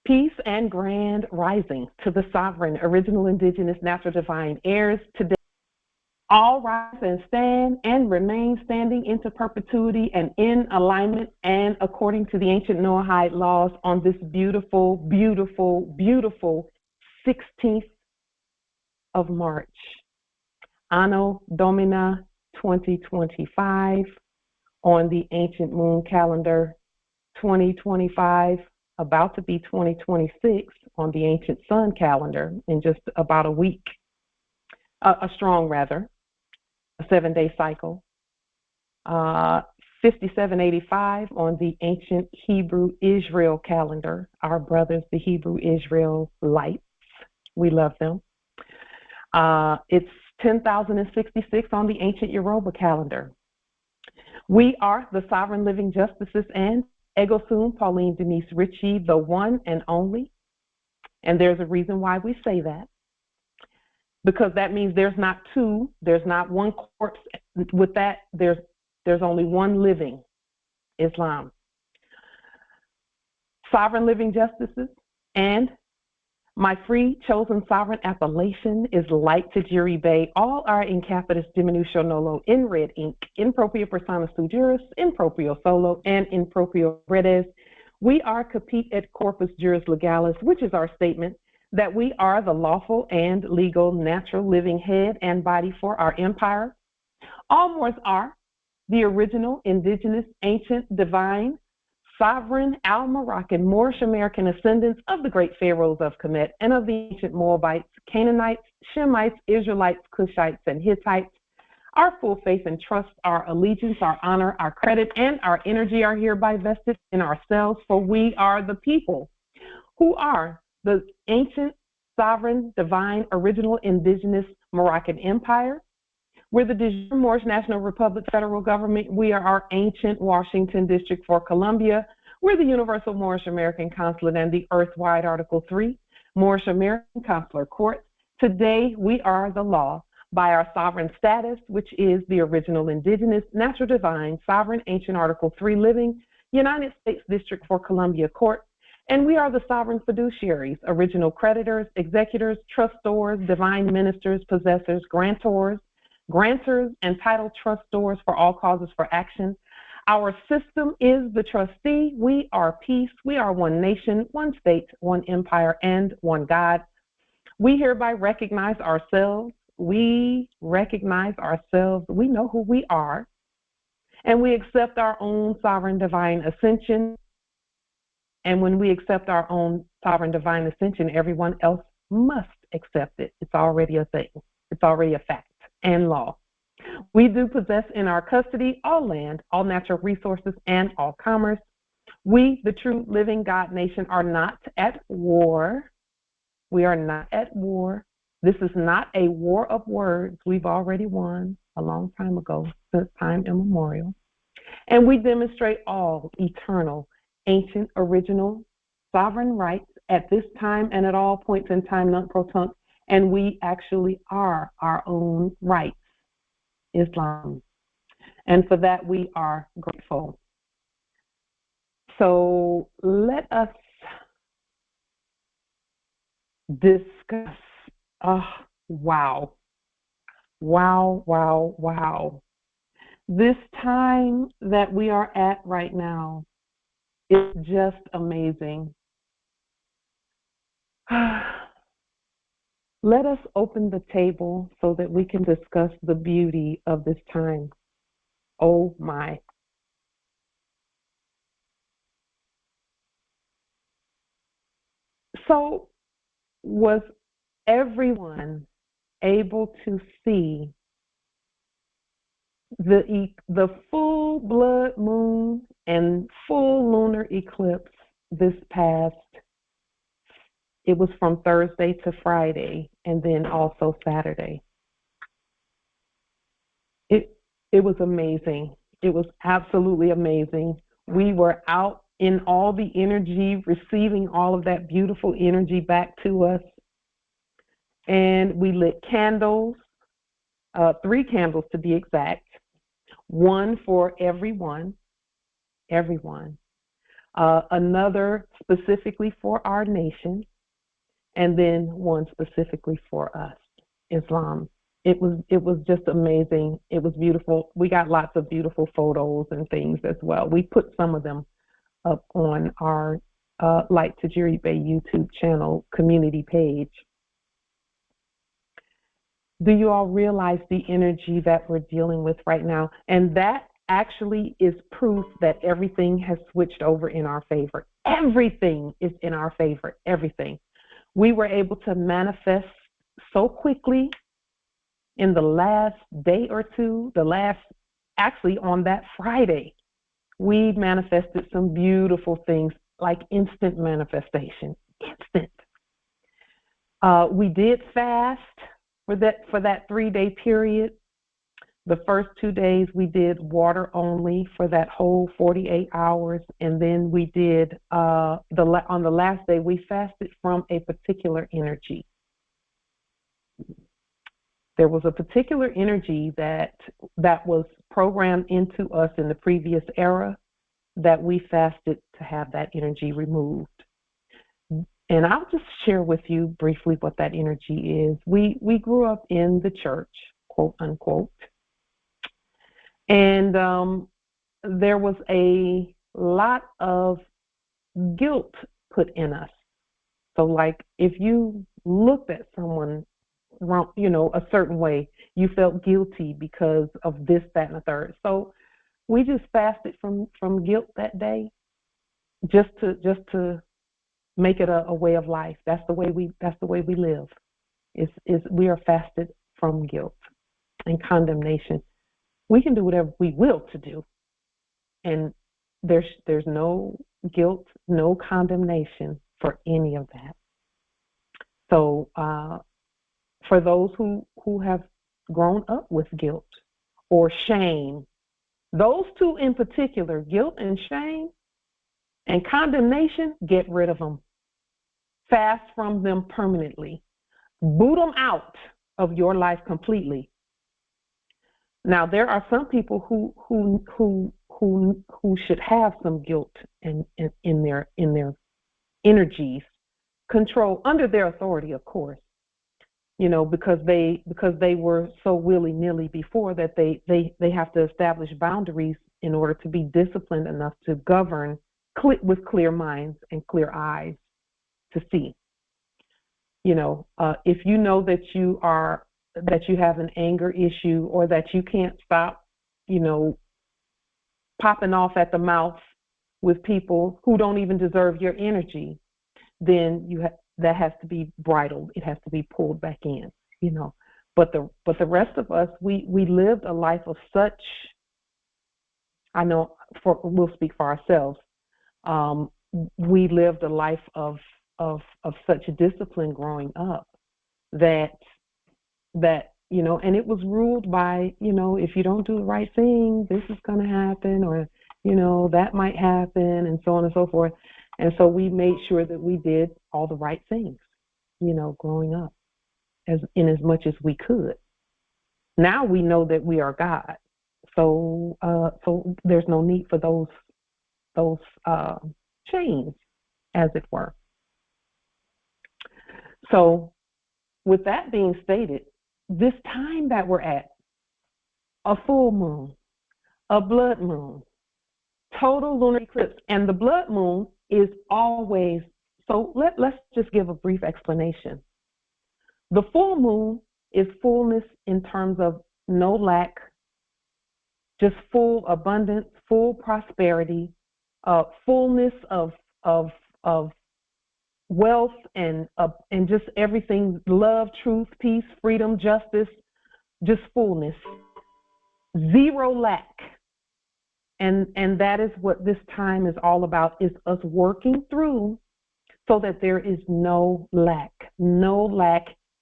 Peace and grand rising to the sovereign, original, indigenous, natural, divine heirs. Today, all rise and stand and remain standing into perpetuity and in alignment and according to the ancient Noahide laws on this beautiful, beautiful, beautiful 16th of March, Anno Domini 2025, on the ancient moon calendar, 2025, about to be 2026 on the ancient sun calendar in just about a week, a 7-day cycle, 5785 on the ancient Hebrew Israel calendar, our brothers, the Hebrew Israelites, we love them. It's 10,066 on the ancient Yoruba calendar. We are the sovereign living justices and Egosum Pauline Denise Ritchie, the one and only. And there's a reason why we say that. Because that means there's not two, there's not one corpse. With that, there's only one living Islam. Sovereign living justices, and my free chosen sovereign appellation is Light Tajiri Bay. All are in capitis diminutio nolo, in red ink, in propria persona sui juris, in proprio solo, and in proprio redes. We are capit et corpus juris legalis, which is our statement that we are the lawful and legal natural living head and body for our empire. All Moors are the original, indigenous, ancient, divine, sovereign, Al-Moroccan, Moorish American ascendants of the great pharaohs of Kemet and of the ancient Moabites, Canaanites, Shemites, Israelites, Cushites, and Hittites. Our full faith and trust, our allegiance, our honor, our credit, and our energy are hereby vested in ourselves, for we are the people who are the ancient, sovereign, divine, original, indigenous Moroccan Empire. We're the de jure Moorish National Republic federal government. We are our ancient Washington District for Columbia. We're the Universal Moorish American Consulate and the Earthwide Article 3 Moorish American Consular Court. Today, we are the law by our sovereign status, which is the original indigenous, natural divine, sovereign, ancient Article 3 living United States District for Columbia Court. And we are the sovereign fiduciaries, original creditors, executors, trustors, divine ministers, possessors, grantors, and title trustors for all causes for action. Our system is the trustee. We are peace. We are one nation, one state, one empire, and one God. We hereby recognize ourselves. We recognize ourselves. We know who we are. And we accept our own sovereign divine ascension. And when we accept our own sovereign divine ascension, everyone else must accept it. It's already a thing. It's already a fact and law. We do possess in our custody all land, all natural resources, and all commerce. We, the true living God nation, are not at war. We are not at war. This is not a war of words. We've already won a long time ago, since time immemorial. And we demonstrate all eternal, ancient, original, sovereign rights at this time and at all points in time, non-pro-tunc, and we actually are our own rights, Islam. And for that, we are grateful. So let us discuss, wow. This time that we are at right now is just amazing. Let us open the table so that we can discuss the beauty of this time. Oh my. So, was everyone able to see the full blood moon and full lunar eclipse this past? It was from Thursday to Friday, and then also Saturday. It was amazing. It was absolutely amazing. We were out in all the energy, receiving all of that beautiful energy back to us. And we lit candles, 3 candles to be exact, one for everyone. another specifically for our nation, and then one specifically for us, Islam. It was just amazing. It was beautiful. We got lots of beautiful photos and things as well. We put some of them up on our Like Tajiri Bay YouTube channel community page. Do you all realize the energy that we're dealing with right now? And that actually is proof that everything has switched over in our favor. Everything is in our favor. Everything. We were able to manifest so quickly in the last day or two, actually on that Friday, we manifested some beautiful things, like instant manifestation, instant. We did fast for that 3-day period. The first 2 days we did water only for that whole 48 hours, and then we did on the last day we fasted from a particular energy. There was a particular energy that was programmed into us in the previous era that we fasted to have that energy removed. And I'll just share with you briefly what that energy is. We grew up in the church, quote unquote, and there was a lot of guilt put in us. So like if you looked at someone wrong, a certain way, you felt guilty because of this, that, and the third. So we just fasted from guilt that day, just to make it a way of life. That's the way we live. We are fasted from guilt and condemnation. We can do whatever we will to do, and there's no guilt, no condemnation for any of that. So for those who have grown up with guilt or shame, those two in particular, guilt and shame and condemnation, get rid of them. Fast from them permanently. Boot them out of your life completely. Now, there are some people who should have some guilt in their energies, control under their authority, of course. Because they were so willy-nilly before that they have to establish boundaries in order to be disciplined enough to govern with clear minds and clear eyes to see. If you know that you have an anger issue, or that you can't stop, popping off at the mouth with people who don't even deserve your energy, then that has to be bridled. It has to be pulled back in, But the rest of us, we lived a life of such. I know we'll speak for ourselves. We lived a life of such discipline growing up that and it was ruled by, if you don't do the right thing, this is going to happen, or that might happen, and so on and so forth. And so we made sure that we did all the right things, growing up, as much as we could. Now we know that we are God, so there's no need for those chains, as it were. So, with that being stated, this time that we're at, a full moon, a blood moon, total lunar eclipse, and the blood moon is always, so let's just give a brief explanation. The full moon is fullness in terms of no lack, just full abundance, full prosperity, fullness of wealth and just everything, love, truth, peace, freedom, justice, just fullness, zero lack. And that is what this time is all about, is us working through so that there is no lack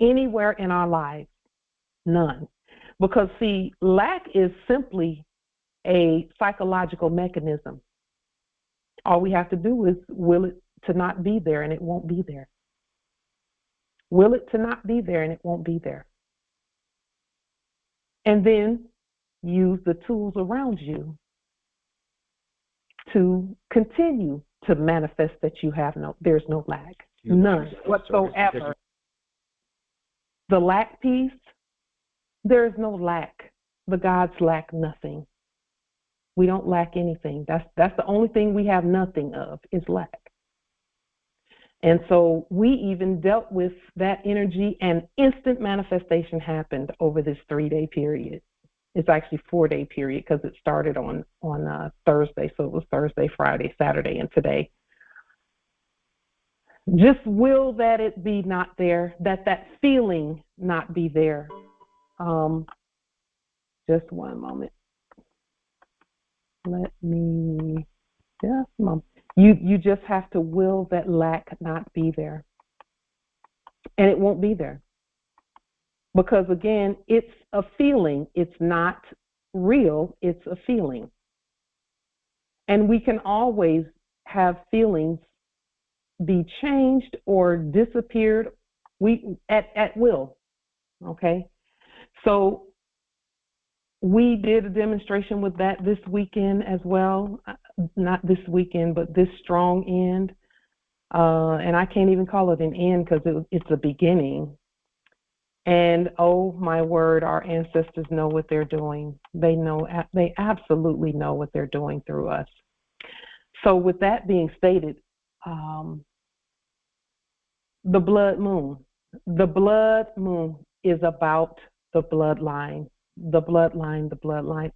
anywhere in our lives, none. Because see, lack is simply a psychological mechanism. All we have to do is will it to not be there, and it won't be there. Will it to not be there, and it won't be there. And then use the tools around you to continue to manifest that there's no lack. None whatsoever. The lack piece, there is no lack. The gods lack nothing. We don't lack anything. That's the only thing we have nothing of is lack. And so we even dealt with that energy, and instant manifestation happened over this 3-day period. It's actually 4-day period because it started on Thursday. So it was Thursday, Friday, Saturday, and today. Just will that it be not there, that feeling not be there. Just one moment. Let me, just a moment. You just have to will that lack not be there. And it won't be there. Because again, it's a feeling. It's not real. It's a feeling. And we can always have feelings be changed or disappeared at will. Okay? So we did a demonstration with that this weekend as well. Not this weekend, but this strong end. And I can't even call it an end because it's a beginning. And oh my word, our ancestors know what they're doing. They absolutely know what they're doing through us. So with that being stated, the blood moon. The blood moon is about the bloodline,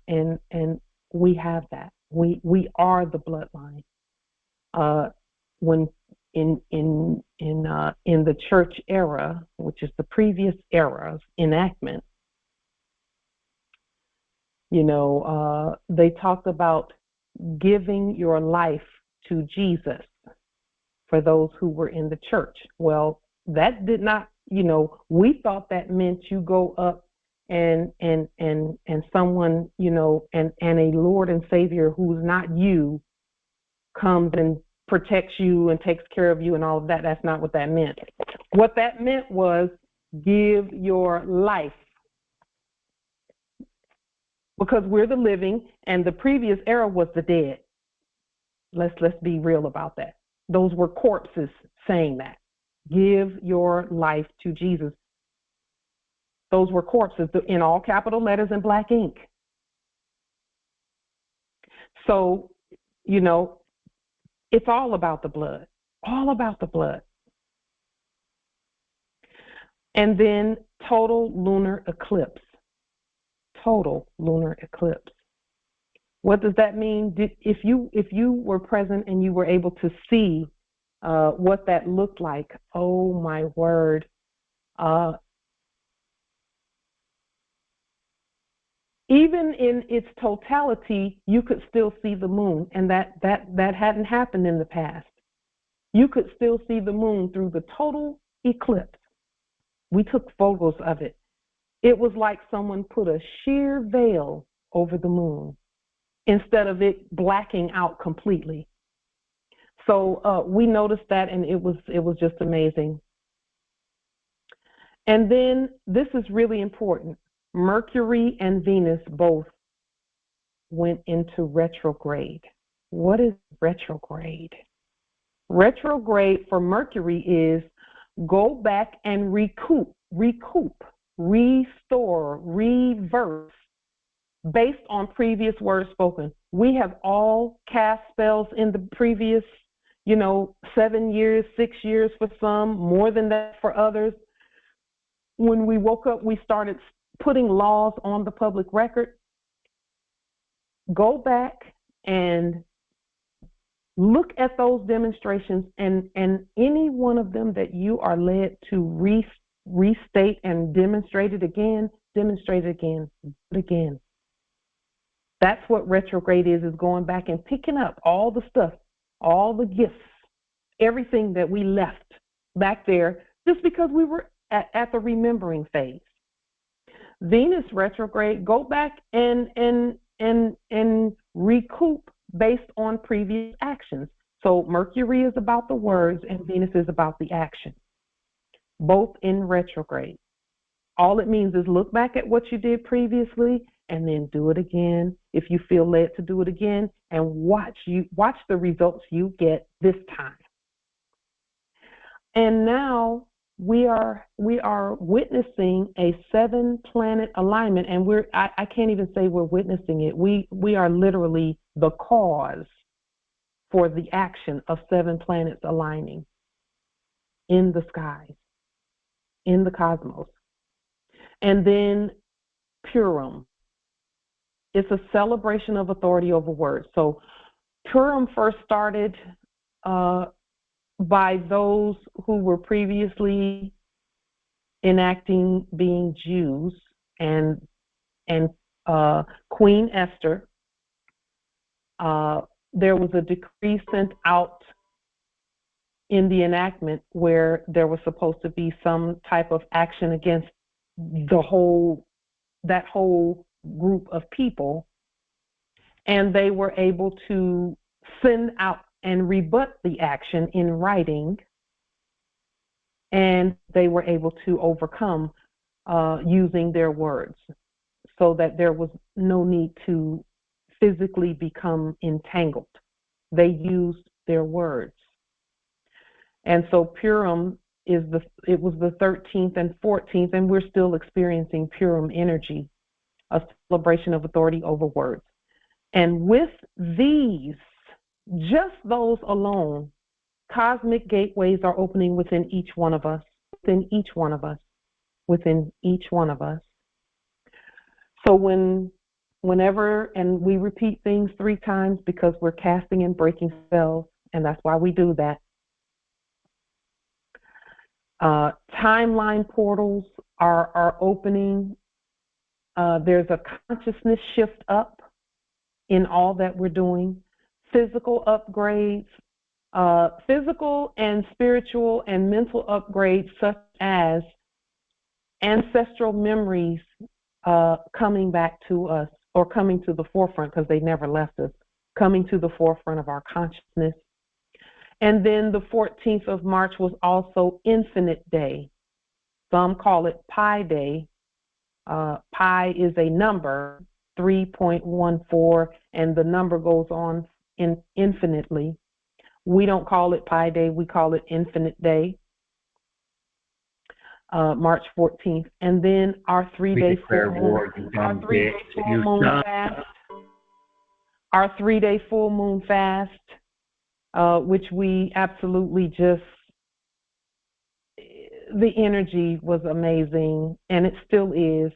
and we have that. We are the bloodline. When in the church era, which is the previous era's enactment, they talked about giving your life to Jesus for those who were in the church. Well, that did not, we thought that meant you go up and someone, and a Lord and Savior who's not you comes and protects you and takes care of you and all of that. That's not what that meant. What that meant was give your life. Because we're the living and the previous era was the dead. Let's be real about that. Those were corpses saying that. Give your life to Jesus. Those were corpses in all capital letters in black ink. So, it's all about the blood. All about the blood. And then total lunar eclipse. Total lunar eclipse. What does that mean? If you were present and you were able to see what that looked like, oh my word. Even in its totality, you could still see the moon, and that hadn't happened in the past. You could still see the moon through the total eclipse. We took photos of it. It was like someone put a sheer veil over the moon instead of it blacking out completely. So we noticed that, and it was just amazing. And then this is really important. Mercury and Venus both went into retrograde. What is retrograde? Retrograde for Mercury is go back and recoup, restore, reverse, based on previous words spoken. We have all cast spells in the previous, 7 years, 6 years for some, more than that for others. When we woke up, we started putting laws on the public record. Go back and look at those demonstrations, and any one of them that you are led to restate and demonstrate it again, do it again. That's what retrograde is going back and picking up all the stuff, all the gifts, everything that we left back there just because we were at the remembering phase. Venus retrograde, go back and recoup based on previous actions. So Mercury is about the words and Venus is about the action, both in retrograde. All it means is look back at what you did previously and then do it again if you feel led to do it again, and watch the results you get this time. And now we are witnessing a 7-planet alignment, and I can't even say we're witnessing it. We are literally the cause for the action of 7 planets aligning in the skies, in the cosmos. And then Purim. It's a celebration of authority over words. So Purim first started by those who were previously enacting being Jews, and Queen Esther. There was a decree sent out in the enactment where there was supposed to be some type of action against that whole group of people, and they were able to send out and rebut the action in writing, and they were able to overcome using their words, so that there was no need to physically become entangled. They used their words. And so Purim it was the 13th and 14th, and we're still experiencing Purim energy, a celebration of authority over words. And with these, just those alone, cosmic gateways are opening within each one of us, within each one of us, within each one of us. So whenever, and we repeat things 3 times because we're casting and breaking spells, and that's why we do that. Timeline portals are opening. There's a consciousness shift up in all that we're doing. Physical upgrades, physical and spiritual and mental upgrades, such as ancestral memories coming back to us, or coming to the forefront, because they never left us, coming to the forefront of our consciousness. And then the 14th of March was also Infinite Day. Some call it Pi Day. Pi is a number, 3.14, and the number goes on infinitely. We don't call it Pi Day, we call it Infinite Day, March 14th. And then our 3-day full moon fast. Our 3-day full moon fast, which we absolutely just, the energy was amazing, and it still is.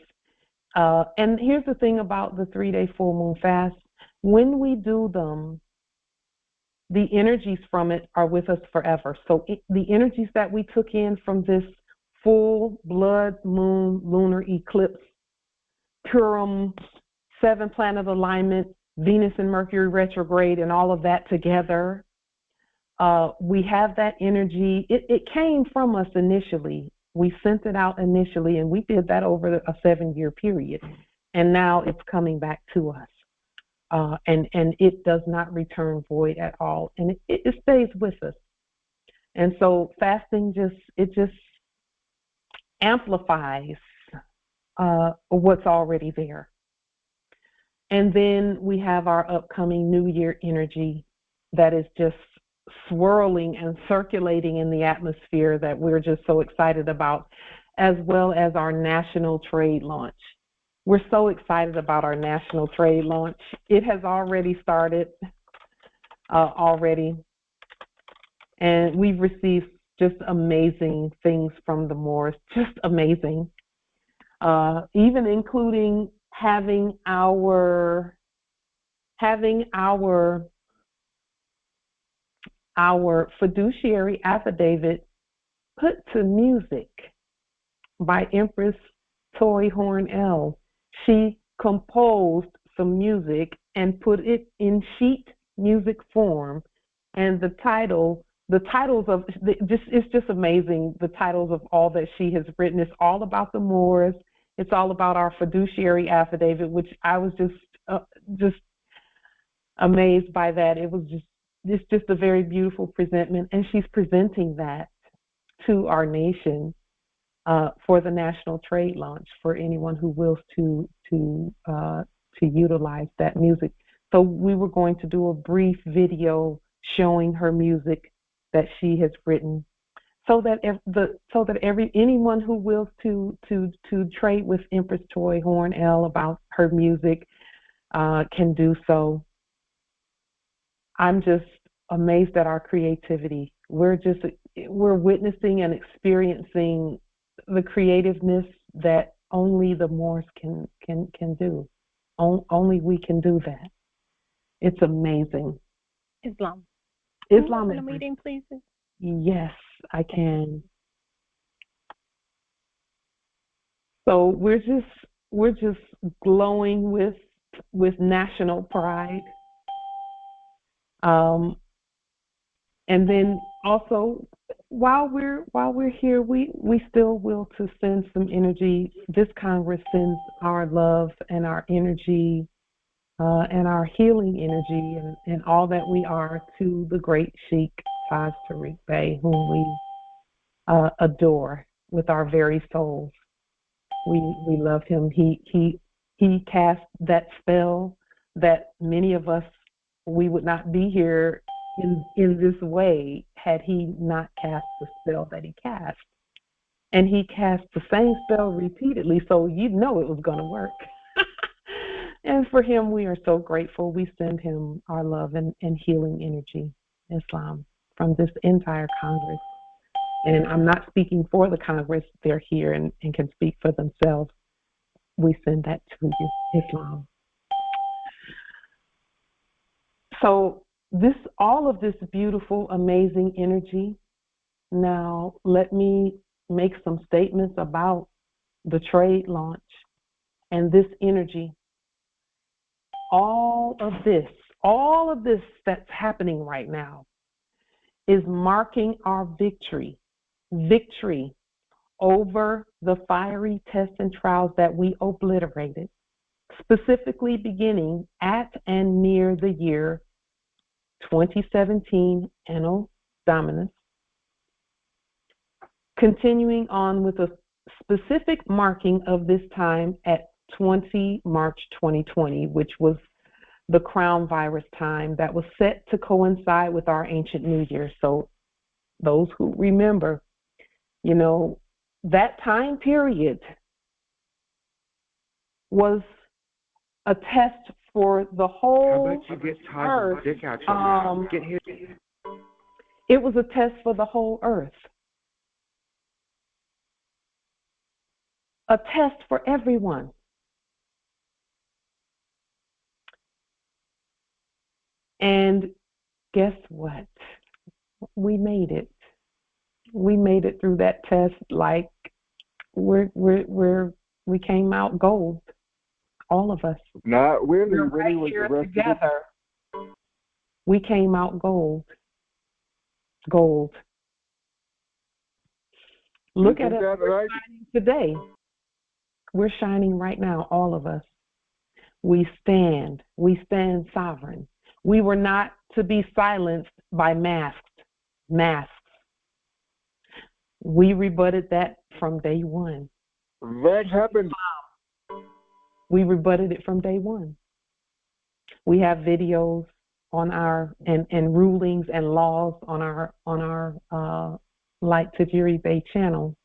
And here's the thing about the 3-day full moon fast. When we do them, the energies from it are with us forever. So the energies that we took in from this full blood moon lunar eclipse, Purim, 7-planet alignment, Venus and Mercury retrograde, and all of that together, we have that energy. It came from us initially. We sent it out initially, and we did that over a 7-year period. And now it's coming back to us. And it does not return void at all. And it stays with us. And so fasting just amplifies what's already there. And then we have our upcoming New Year energy that is just swirling and circulating in the atmosphere, that we're just so excited about, as well as our national trade launch. We're so excited about our national trade launch. It has already started already, and we've received just amazing things from the Moors, just amazing, even including having our fiduciary affidavit put to music by Empress Tori Hornell. She composed some music and put it in sheet music form, and the titles of it's just amazing. The titles of all that she has written. It's all about the Moors. It's all about our fiduciary affidavit, which I was just amazed by that. It's just a very beautiful presentment, and she's presenting that to our nation. for the national trade launch for anyone who wills to utilize that music. So we were going to do a brief video showing her music that she has written, so that anyone who wills to trade with Empress Toy Horn L about her music can do so. I'm just amazed at our creativity. We're witnessing and experiencing the creativeness that only the Moors can do. Only we can do that. It's amazing. Islam. Islam. Can you open a meeting, please? Yes, I can. So we're just glowing with national pride. And then also, while we're here, we still will to send some energy. This Congress sends our love and our energy and our healing energy and all that we are to the great Sheikh Taj Tariq Bey, whom we adore with our very souls. We love him. He cast that spell that many of us, we would not be here in this way had he not cast the spell that he cast. And he cast the same spell repeatedly, so you know it was going to work. And for him, we are so grateful. We send him our love and healing energy, Islam, from this entire Congress. And I'm not speaking for the Congress. They're here and can speak for themselves. We send that to you, Islam. So all of this beautiful, amazing energy. Now, let me make some statements about the trade launch and this energy. All of this that's happening right now is marking our victory over the fiery tests and trials that we obliterated, specifically beginning at and near the year 2017 Anno Dominus, continuing on with a specific marking of this time at 20 March 2020, which was the crown virus time that was set to coincide with our ancient New Year. So those who remember, that time period was a test for the whole earth. It was a test for the whole earth. A test for everyone. And guess what? We made it. We made it through that test like we came out gold. All of us. Not really. We're right here together. We came out gold. Gold. Look at us. We're shining today. We're shining right now, all of us. We stand sovereign. We were not to be silenced by masks. We rebutted that from day one. That happened. We rebutted it from day one. We have videos on our and rulings and laws on our Light Tajiri Bay channel,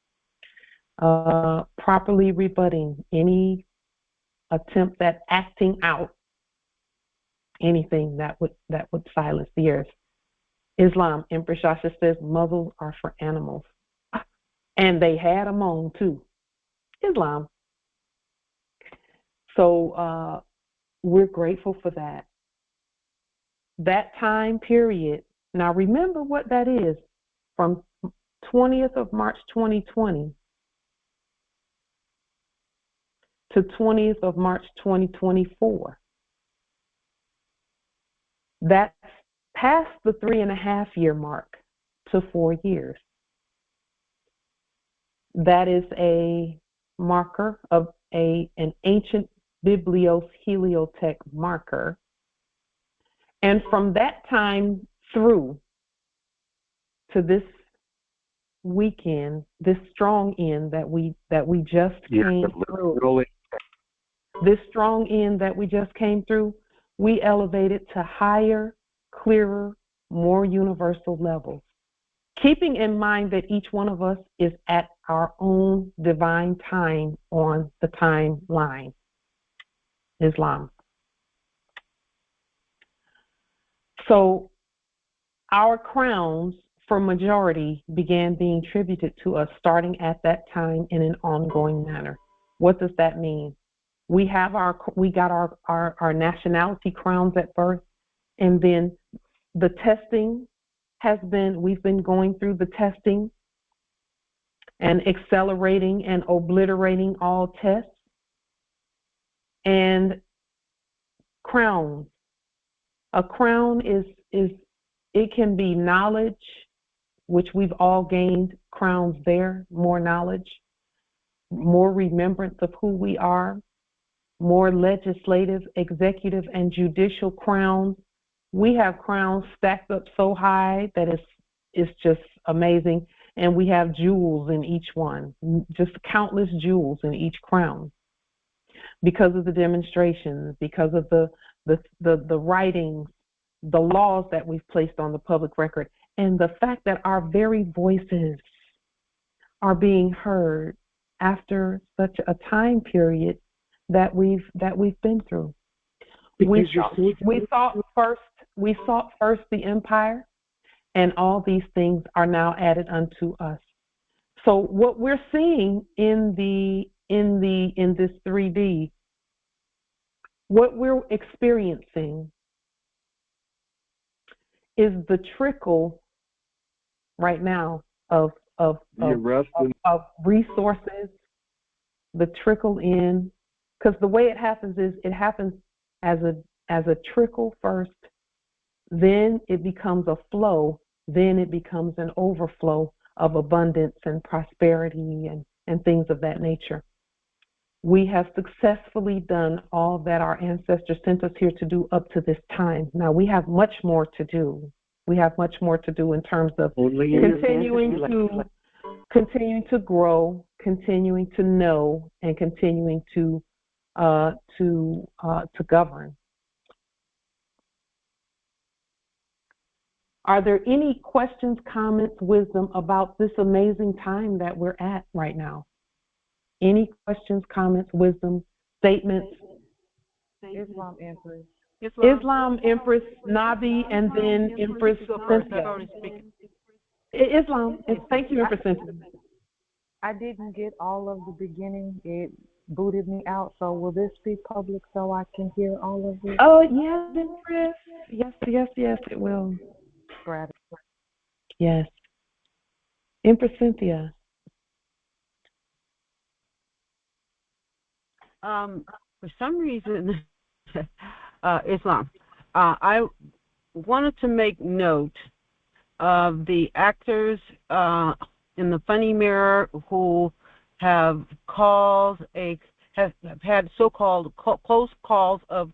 properly rebutting any attempt at acting out anything that would silence the earth. Islam, Empress Shasha says, muzzles are for animals. And they had them on too. Islam. So we're grateful for that. That time period. Now remember what that is. From 20th of March 2020 to 20th of March 2024. That's past the 3.5-year mark to 4 years. That is a marker of an ancient Biblios Heliotech marker. And from that time through to this weekend, this strong end that we just came through, this strong end that we just came through, we elevated to higher, clearer, more universal levels. Keeping in mind that each one of us is at our own divine time on the timeline. Islam. So our crowns for majority began being tributed to us starting at that time in an ongoing manner. What does that mean? We got our nationality crowns at birth, and then the testing we've been going through the testing and accelerating and obliterating all tests. And crowns. A crown is it can be knowledge, which we've all gained crowns there, more knowledge, more remembrance of who we are, more legislative, executive, and judicial crowns. We have crowns stacked up so high that it's just amazing. And we have jewels in each one, just countless jewels in each crown, because of the demonstrations, because of the writings, the laws that we've placed on the public record, and the fact that our very voices are being heard after such a time period that we've been through. We sought first the empire, and all these things are now added unto us. So what we're seeing in this 3D, what we're experiencing is the trickle right now of resources, the trickle in, because the way it happens is it happens as a trickle first, then it becomes a flow, then it becomes an overflow of abundance and prosperity and things of that nature. We have successfully done all that our ancestors sent us here to do up to this time. Now we have much more to do. We have much more to do in terms of continuing to grow, continuing to know, and continuing to govern. Are there any questions, comments, wisdom about this amazing time that we're at right now? Any questions, comments, wisdom, statements? Islam Empress. Islam Empress Nabi, and then Empress Cynthia. Islam. Thank you, Empress Cynthia. I didn't get all of the beginning. It booted me out. So will this be public so I can hear all of it? Oh, yes, Empress. Yes, it will. Gratitude. Yes. Empress Cynthia. For some reason, Islam, I wanted to make note of the actors in the funny mirror who have had so-called close calls of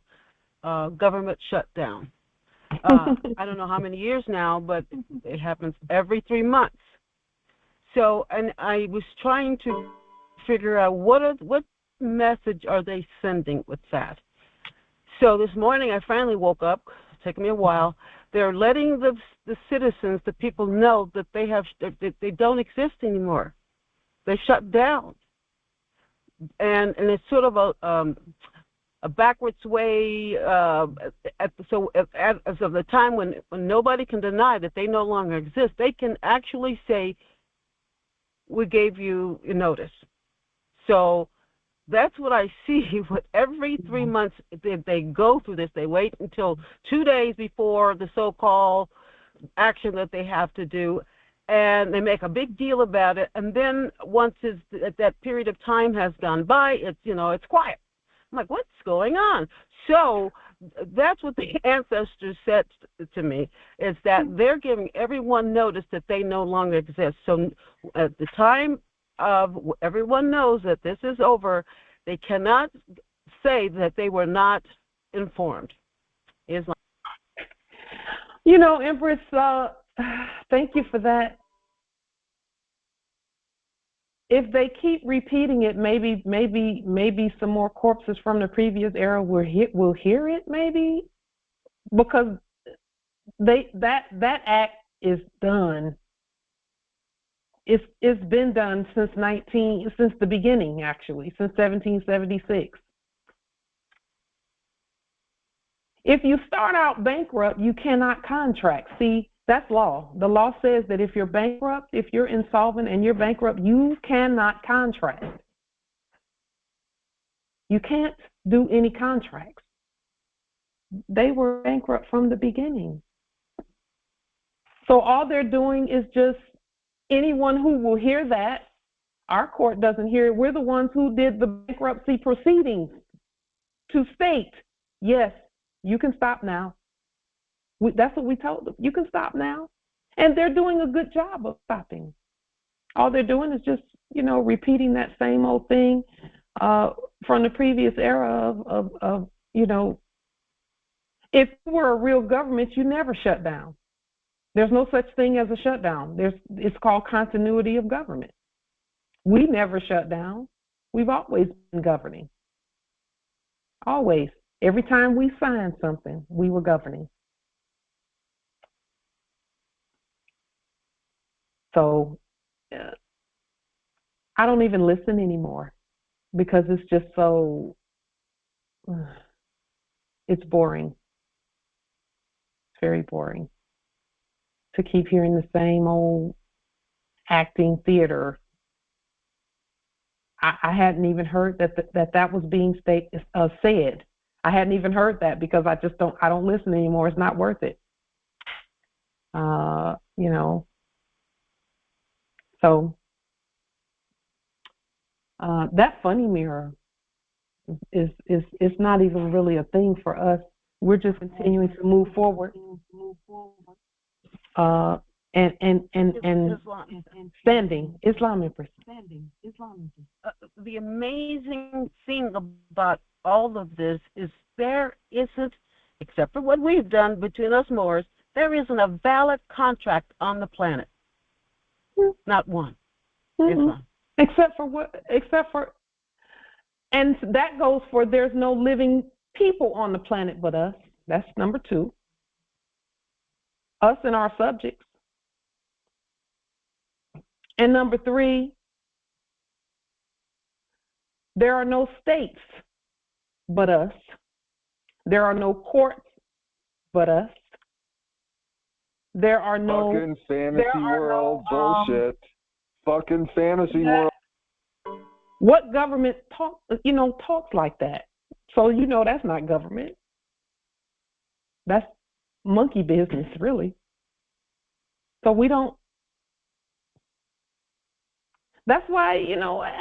government shutdown. I don't know how many years now, but it happens every 3 months. So, and I was trying to figure out what message are they sending with that. So this morning I finally woke up. It's taken me a while. They're letting the citizens, the people, know that they don't exist anymore. They shut down, and it's sort of a backwards way. As of the time when nobody can deny that they no longer exist, they can actually say, "We gave you notice." So that's what I see. With every 3 months, they go through this. They wait until 2 days before the so-called action that they have to do, and they make a big deal about it. And then once that period of time has gone by, it's quiet. I'm like, what's going on? So that's what the ancestors said to me, is that they're giving everyone notice that they no longer exist. So at the time of everyone knows that this is over, they cannot say that they were not informed. Islam. Empress, thank you for that. if they keep repeating it, maybe some more corpses from the previous era will hear it, maybe, because that act is done. It's been done since the beginning, actually, since 1776. If you start out bankrupt, you cannot contract. See, that's law. The law says that if you're bankrupt, if you're insolvent and you're bankrupt, you cannot contract. You can't do any contracts. They were bankrupt from the beginning. So all they're doing is just anyone who will hear that, our court doesn't hear it. We're the ones who did the bankruptcy proceedings to state, yes, you can stop now. That's what we told them. You can stop now. And they're doing a good job of stopping. All they're doing is just, repeating that same old thing from the previous era of if you were a real government, you never shut down. There's no such thing as a shutdown. It's called continuity of government. We never shut down. We've always been governing. Always. Every time we signed something, we were governing. So I don't even listen anymore because it's just so, it's boring. It's very boring to keep hearing the same old acting theater. I hadn't even heard that was being said. I hadn't even heard that because I don't listen anymore. It's not worth it. So that funny mirror is not even really a thing for us. We're just continuing to move forward. And standing Islam Empress. The amazing thing about all of this is there isn't, except for what we've done between us Moors, there isn't a valid contract on the planet. Not one. Islam. Except for, and that goes for there's no living people on the planet but us. That's number 2. Us and our subjects. And number 3, there are no states but us. There are no courts but us. There are no fucking fantasy world bullshit. Fucking fantasy world. What government talks like that? So that's not government. That's monkey business, really. So we don't. That's why,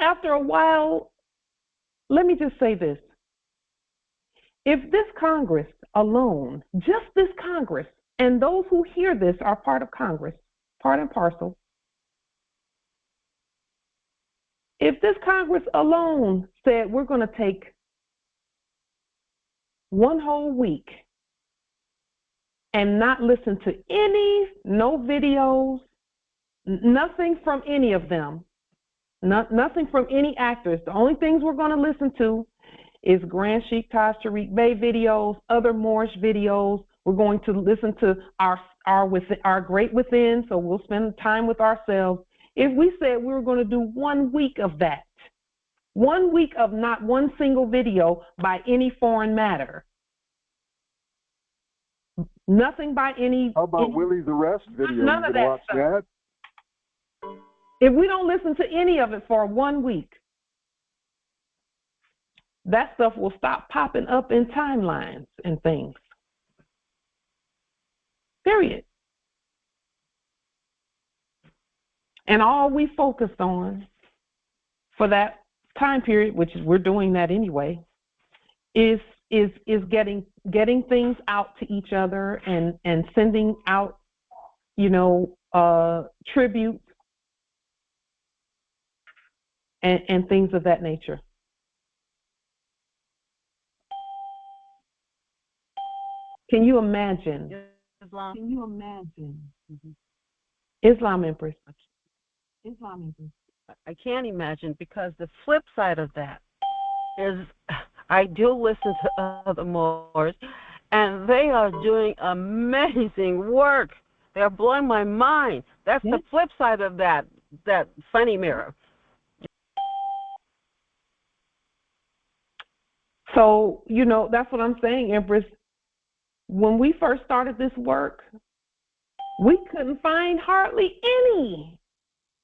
after a while, let me just say this. If this Congress alone, just this Congress, and those who hear this are part of Congress, part and parcel, if this Congress alone said we're going to take one whole week and not listen to no videos, nothing from any of them, nothing from any actors. The only things we're going to listen to is Grand Sheikh Taj Tariq Bey videos, other Moorish videos. We're going to listen to our great within, so we'll spend time with ourselves. If we said we were going to do 1 week of that, 1 week of not one single video by any foreign matter, nothing by any... How about Willie's arrest video? None of that stuff. That? If we don't listen to any of it for 1 week, that stuff will stop popping up in timelines and things. Period. And all we focused on for that time period, which is we're doing that anyway, is getting things out to each other and sending out, tributes and things of that nature. Can you imagine? Islam. Can you imagine? Islam Empress. I can't imagine, because the flip side of that is I do listen to other Moors, and they are doing amazing work. They're blowing my mind. That's Yes. the flip side of that funny mirror. So, that's what I'm saying, Empress. When we first started this work, we couldn't find hardly any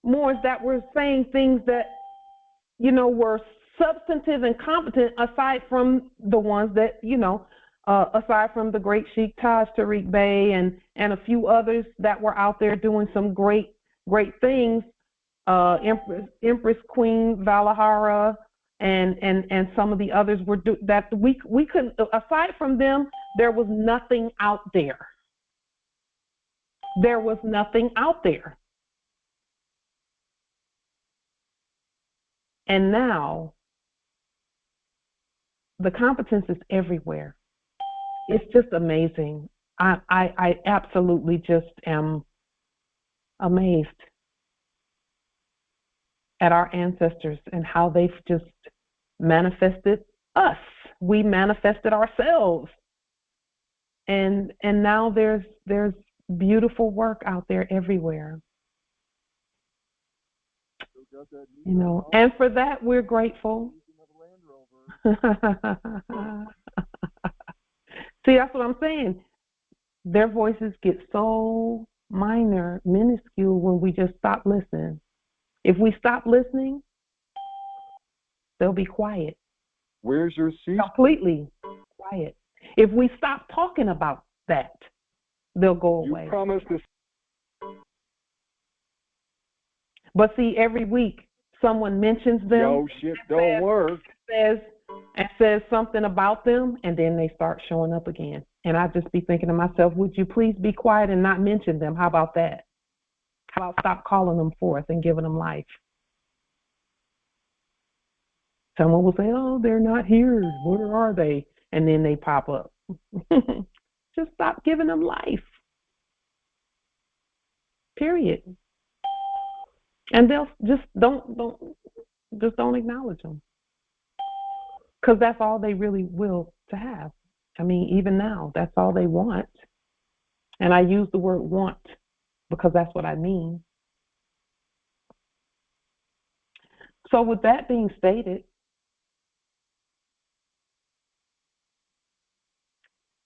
Moors that were saying things that, were substantive and competent, aside from the ones that, aside from the great Sheikh Taj Tariq Bey and a few others that were out there doing some great things, Empress Queen Valahara and some of the others were that we couldn't. Aside from them, there was nothing out there. There was nothing out there. And now the competence is everywhere. It's just amazing. I absolutely just am amazed at our ancestors and how they've just manifested us. We manifested ourselves. And now there's beautiful work out there everywhere. And for that we're grateful. See, that's what I'm saying. Their voices get so minuscule when we just stop listening. If we stop listening, they'll be quiet. Where's your seat? Completely quiet. If we stop talking about that, they'll go away. You promised this. But see, every week someone mentions them. Yo, shit don't work. Says something about them, and then they start showing up again. And I just be thinking to myself, would you please be quiet and not mention them? How about that? How about stop calling them forth and giving them life? Someone will say, oh, they're not here. Where are they? And then they pop up. Just stop giving them life. Period. And they'll just don't acknowledge them. Because that's all they really will to have. I mean, even now, that's all they want. And I use the word want because that's what I mean. So with that being stated,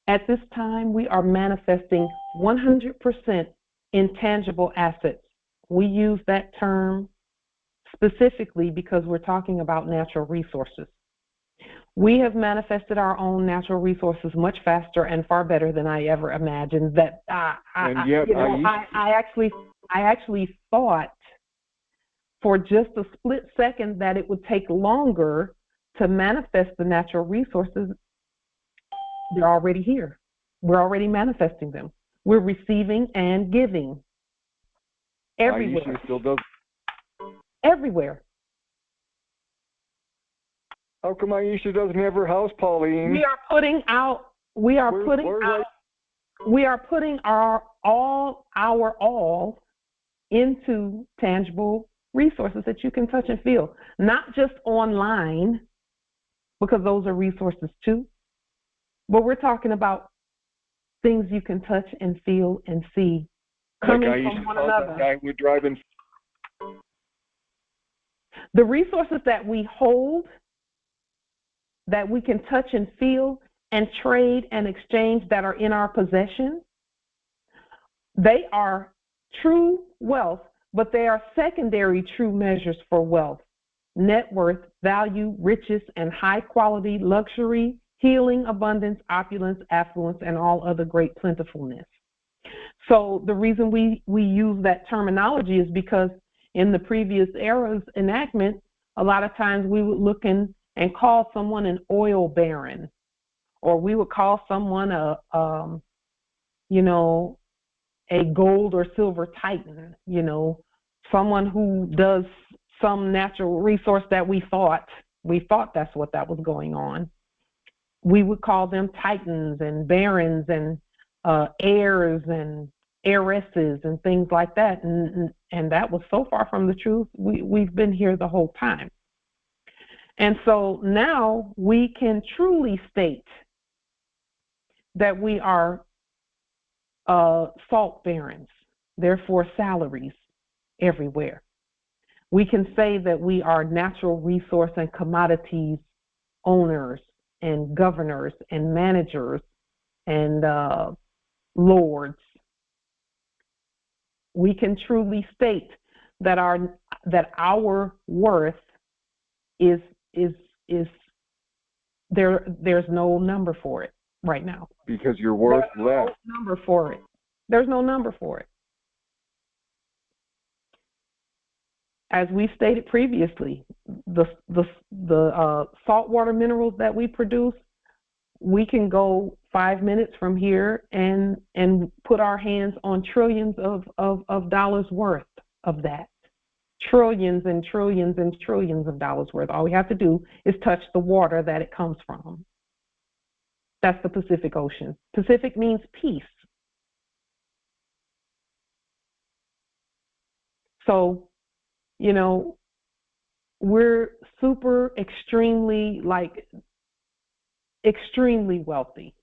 at this time, we are manifesting 100% intangible assets. We use that term specifically because we're talking about natural resources. We have manifested our own natural resources much faster and far better than I ever imagined. That I actually thought for just a split second that it would take longer to manifest the natural resources. They're already here. We're already manifesting them. We're receiving and giving everywhere. Aisha still does. Everywhere. How come Aisha doesn't have her house, Pauline? We are putting our all into tangible resources that you can touch and feel. Not just online, because those are resources too, but we're talking about things you can touch and feel and see coming from one another. Guy we're driving. The resources that we hold, that we can touch and feel and trade and exchange that are in our possession, they are true wealth, but they are secondary true measures for wealth: net worth, value, riches, and high quality luxury, healing, abundance, opulence, affluence, and all other great plentifulness. So the reason we use that terminology is because in the previous era's enactment, a lot of times we would look and call someone an oil baron, or we would call someone a gold or silver titan, someone who does some natural resource that we thought that's what that was going on. We would call them titans and barons and heirs and heiresses and things like that. And that was so far from the truth. We've been here the whole time. And so now we can truly state that we are salt barons, therefore salaries everywhere. We can say that we are natural resource and commodities owners and governors and managers and lords. We can truly state that our worth is there's no number for it right now. Because you're worth less. There's no number for it. There's no number for it. As we stated previously, the saltwater minerals that we produce, we can go 5 minutes from here and put our hands on trillions of dollars worth of that. Trillions and trillions and trillions of dollars worth. All we have to do is touch the water that it comes from. That's the Pacific Ocean. Pacific means peace. So, you know, we're extremely wealthy.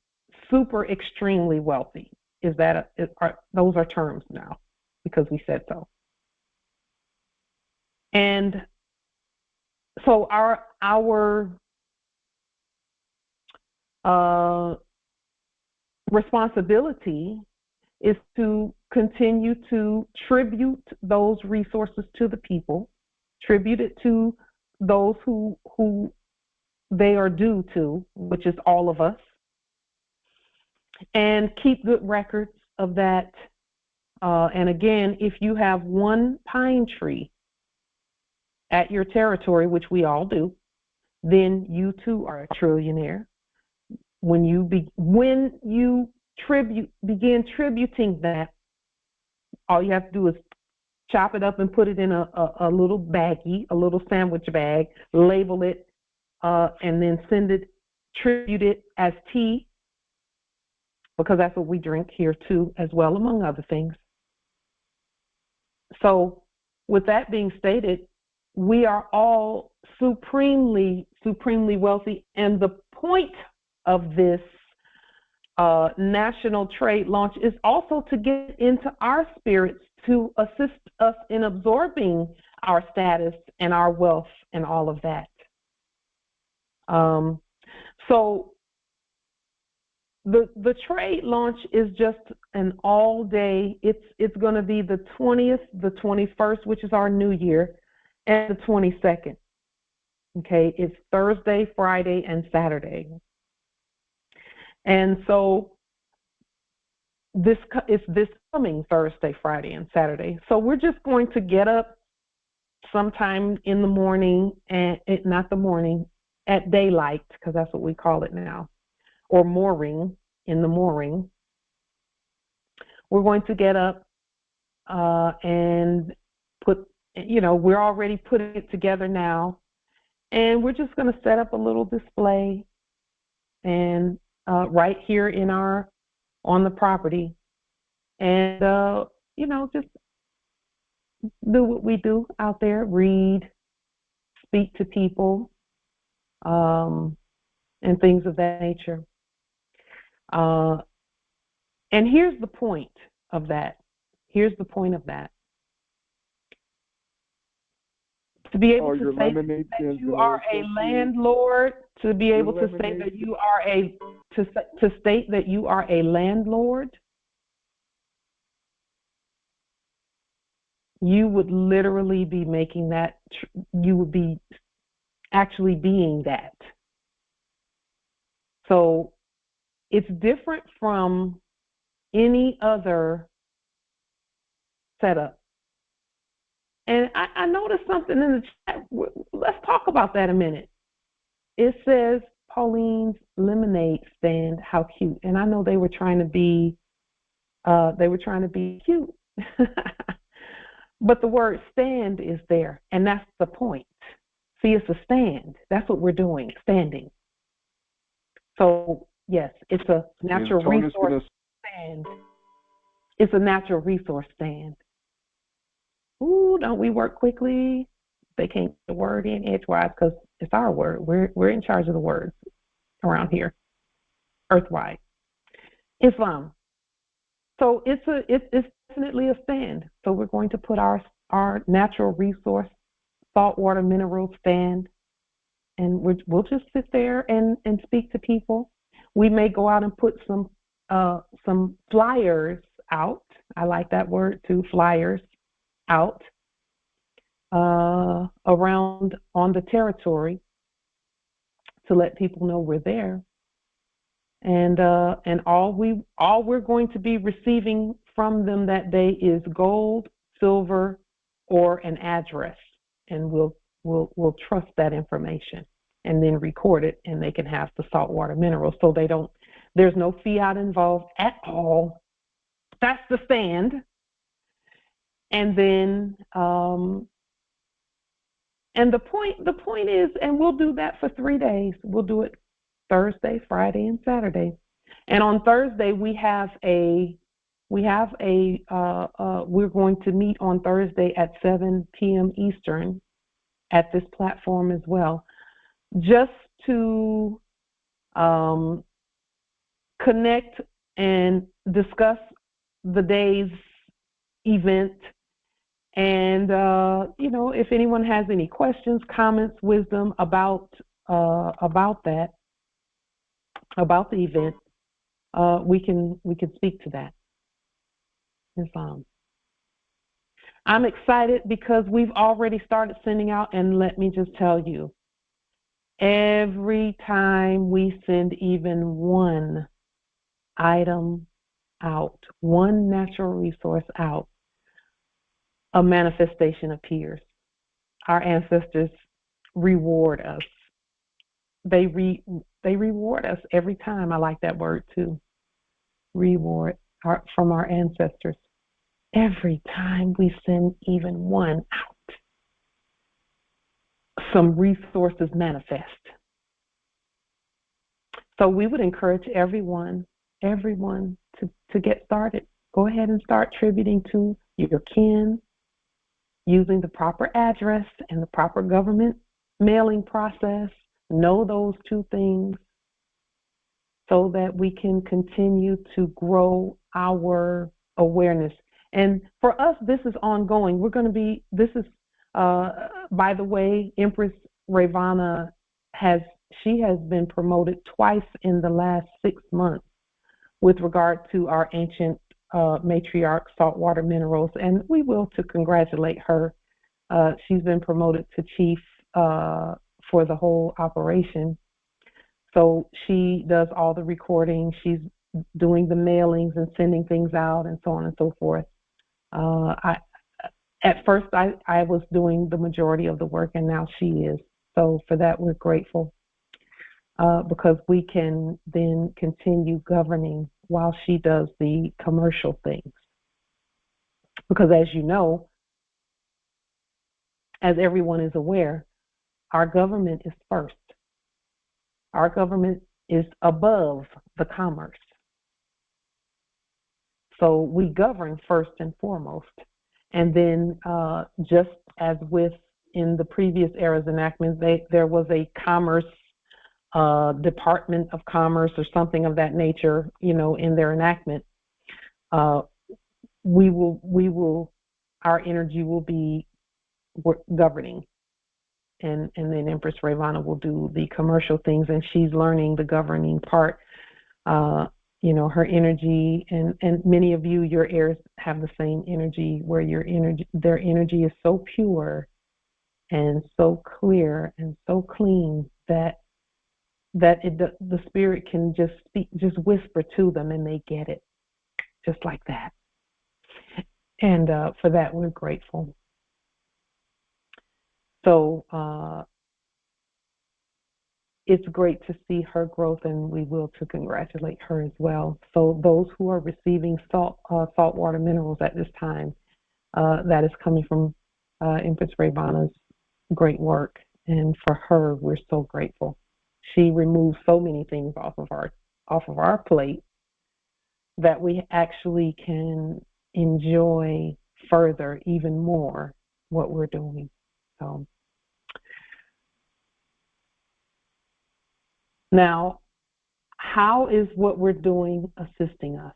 Super extremely wealthy. Those are terms now because we said so. And so our responsibility is to continue to tribute those resources to the people, tribute it to those who they are due to, which is all of us, and keep good records of that. And again, if you have one pine tree at your territory, which we all do, then you too are a trillionaire. When you begin tributing that, all you have to do is chop it up and put it in a little baggie, a little sandwich bag, label it, and then tribute it as tea, because that's what we drink here too, as well, among other things. So with that being stated, we are all supremely wealthy, and the point of this national trade launch is also to get into our spirits to assist us in absorbing our status and our wealth and all of that. So the trade launch is just an all day. It's going to be the 20th, the 21st, which is our new year, and the 22nd. Okay, it's Thursday, Friday, and Saturday. And so it's this coming Thursday, Friday, and Saturday. So we're just going to get up sometime in the morning, and not the morning, at daylight, because that's what we call it now, or mooring, in the mooring. We're going to get up and we're already putting it together now, and we're just going to set up a little display and right here on the property, and just do what we do out there: read, speak to people, and things of that nature. And here's the point of that. To be able to say that you are a landlord, to be able to say that you are to state that you are a landlord, you would literally be making that, you would be actually being that. So it's different from any other setup. And I noticed something in the chat. Let's talk about that a minute. It says Pauline's lemonade stand. How cute! And I know they were trying to be cute, but the word stand is there, and that's the point. See, it's a stand. That's what we're doing, standing. So yes, it's a natural resource stand. It's a natural resource stand. Ooh, don't we work quickly? They can't get the word in edgewise because it's our word. We're in charge of the words around here, earthwide. Islam. So it's definitely a stand. So we're going to put our natural resource, saltwater mineral stand, and we'll just sit there and speak to people. We may go out and put some flyers out. I like that word too, flyers out around on the territory to let people know we're there. And all we're going to be receiving from them that day is gold, silver, or an address, and we'll trust that information and then record it, and they can have the saltwater minerals. So there's no fiat involved at all. That's the stand. And then and the point is, and we'll do that for 3 days. We'll do it Thursday, Friday, and Saturday. And on Thursday we're going to meet on Thursday at 7 p.m. Eastern at this platform as well, just to connect and discuss the day's event. And if anyone has any questions, comments, wisdom about that, about the event, we can speak to that. I'm excited because we've already started sending out, and let me just tell you, every time we send even one item out, one natural resource out, a manifestation appears. Our ancestors reward us. They reward us every time. I like that word too. Reward from our ancestors. Every time we send even one out, some resources manifest. So we would encourage everyone to get started. Go ahead and start tributing to your kin using the proper address and the proper government mailing process. Know those two things so that we can continue to grow our awareness. And for us, this is ongoing. By the way, Empress Ravana has been promoted twice in the last 6 months with regard to our ancient matriarch saltwater minerals, and we will to congratulate her. She's been promoted to chief for the whole operation. So she does all the recording. She's doing the mailings and sending things out and so on and so forth. At first I was doing the majority of the work, and now she is. So for that, we're grateful because we can then continue governing while she does the commercial things. Because as you know, as everyone is aware, our government is first. Our government is above the commerce. So we govern first and foremost. And then just as with in the previous era's enactments, there was a commerce Department of Commerce or something of that nature, in their enactment. Our energy will be governing. And then Empress Ravana will do the commercial things, and she's learning the governing part. Her energy, and many of you, your heirs, have the same energy, where their energy is so pure and so clear and so clean that the spirit can just speak, just whisper to them, and they get it, just like that. And for that, we're grateful. So it's great to see her growth, and we will to congratulate her as well. So those who are receiving saltwater minerals at this time, that is coming from Empress Ravana's great work, and for her, we're so grateful. She removes so many things off of our plate that we actually can enjoy further, even more, what we're doing. So now, how is what we're doing assisting us?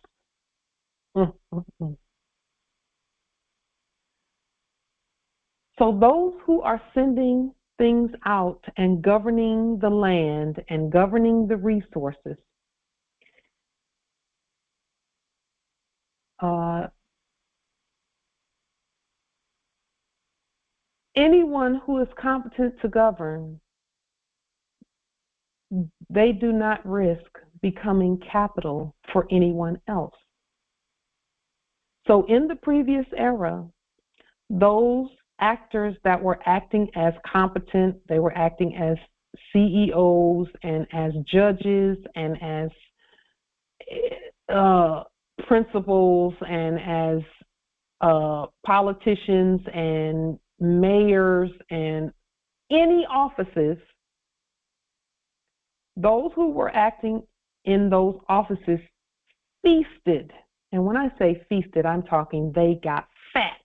So those who are sending things out and governing the land and governing the resources, anyone who is competent to govern, they do not risk becoming capital for anyone else. So in the previous era, those actors that were acting as competent, they were acting as CEOs and as judges and as principals and as politicians and mayors and any offices, those who were acting in those offices feasted. And when I say feasted, I'm talking they got fat.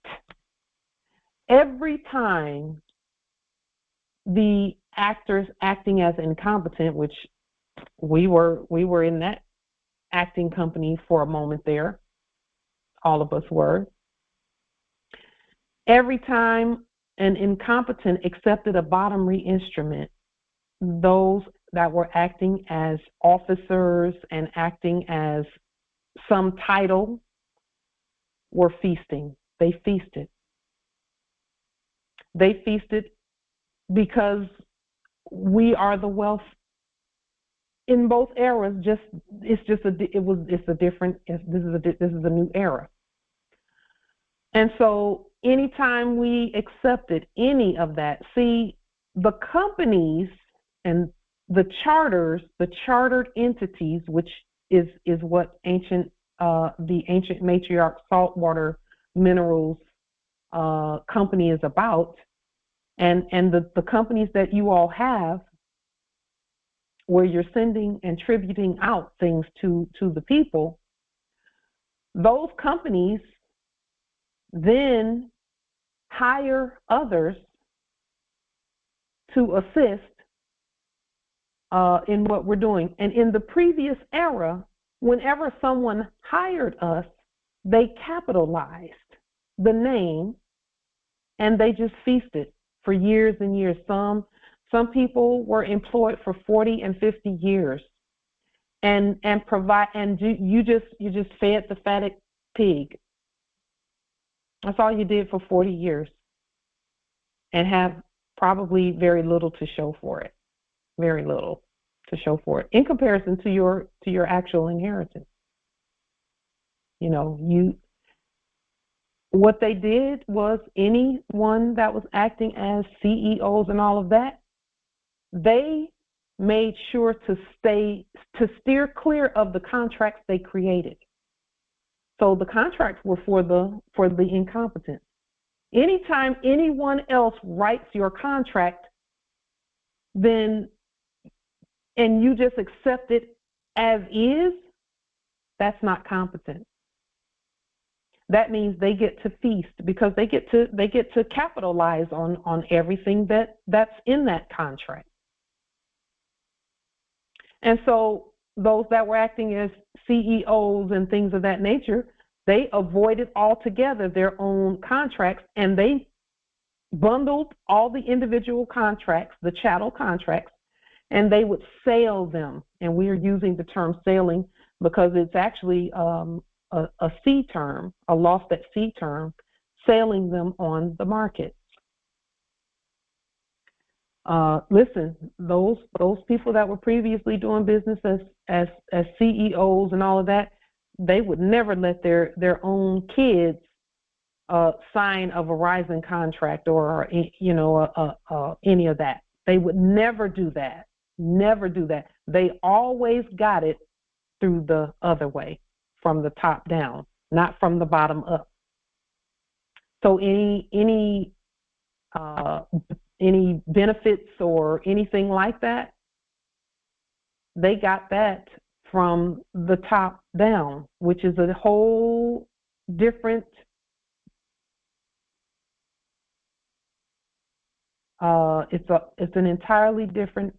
Every time the actors acting as incompetent, which we were in that acting company for a moment there, all of us were. Every time an incompetent accepted a bottomry instrument, those that were acting as officers and acting as some title were feasting. They feasted. They feasted because we are the wealth in both eras. This is a new era. And so anytime we accepted any of that, see, the companies and the charters, the chartered entities, which is what the ancient matriarch saltwater minerals company is about, and the companies that you all have, where you're sending and tributing out things to the people, those companies then hire others to assist in what we're doing. And in the previous era, whenever someone hired us, they capitalized the name and they just feasted for years and years. Some people were employed for 40 and 50 years and you just fed the fatted pig. That's all you did for 40 years and have probably very little to show for it. Very little to show for it in comparison to your actual inheritance. You know, what they did was anyone that was acting as CEOs and all of that, they made sure to steer clear of the contracts they created. So the contracts were for the incompetent. Anytime anyone else writes your contract, then and you just accept it as is, that's not competent. That means they get to feast because they get to capitalize on everything that's in that contract. And so those that were acting as CEOs and things of that nature, they avoided altogether their own contracts and they bundled all the individual contracts, the chattel contracts, and they would sell them. And we are using the term sailing because it's actually a sea term, a lost at sea term, selling them on the market. Listen, those people that were previously doing business as CEOs and all of that, they would never let their own kids sign a Verizon contract or any of that. They would never do that. Never do that. They always got it through the other way, from the top down, not from the bottom up. So any benefits or anything like that, they got that from the top down, which is a whole different it's an entirely different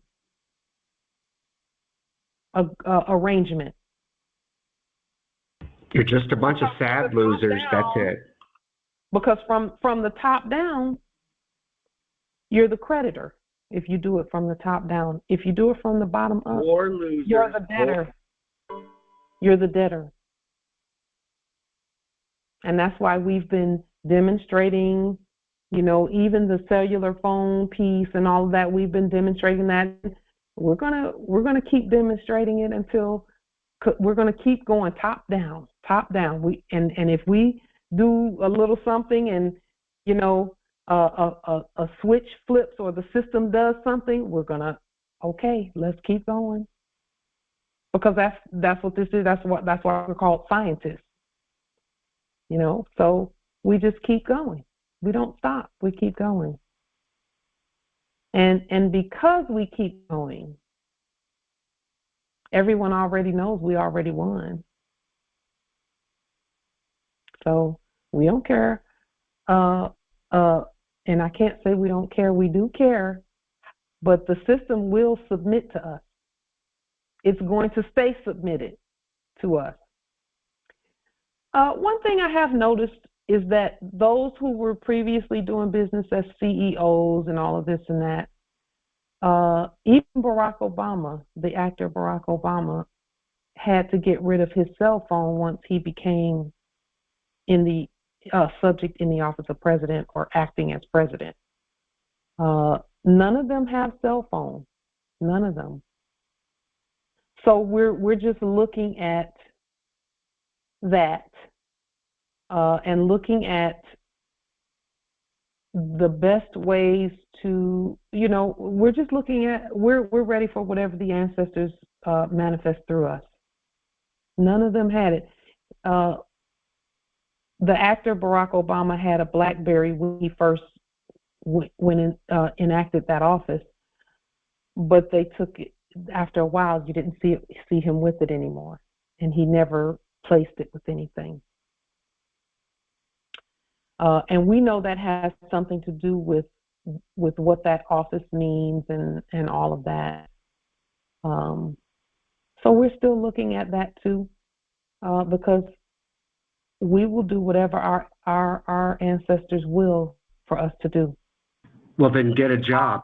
arrangement. You're just a bunch of sad losers. That's it. Because from the top down, you're the creditor. If you do it from the top down, if you do it from the bottom up, you're the debtor. You're the debtor. And that's why we've been demonstrating, you know, even the cellular phone piece and all of that. We've been demonstrating that. We're gonna keep demonstrating it until we're gonna keep going top down. And if we do a little something and, you know, a switch flips or the system does something, we're gonna, okay, let's keep going. Because that's what this is. That's why we're called scientists. You know, so we just keep going. We don't stop. We keep going. And because we keep going, everyone already knows we already won. So we don't care. And I can't say we don't care. We do care, but the system will submit to us. It's going to stay submitted to us. One thing I have noticed is that those who were previously doing business as CEOs and all of this and that, even Barack Obama, the actor Barack Obama, had to get rid of his cell phone once he became in the subject in the office of president or acting as president. None of them have cell phones. None of them. So we're just looking at that and looking at the best ways to, you know, we're just looking at, we're ready for whatever the ancestors manifest through us. None of them had it. The actor Barack Obama had a BlackBerry when he first enacted that office, but they took it after a while. You didn't see him with it anymore, and he never placed it with anything. And we know that has something to do with what that office means and all of that. So we're still looking at that too, because we will do whatever our ancestors will for us to do. Well, then get a job.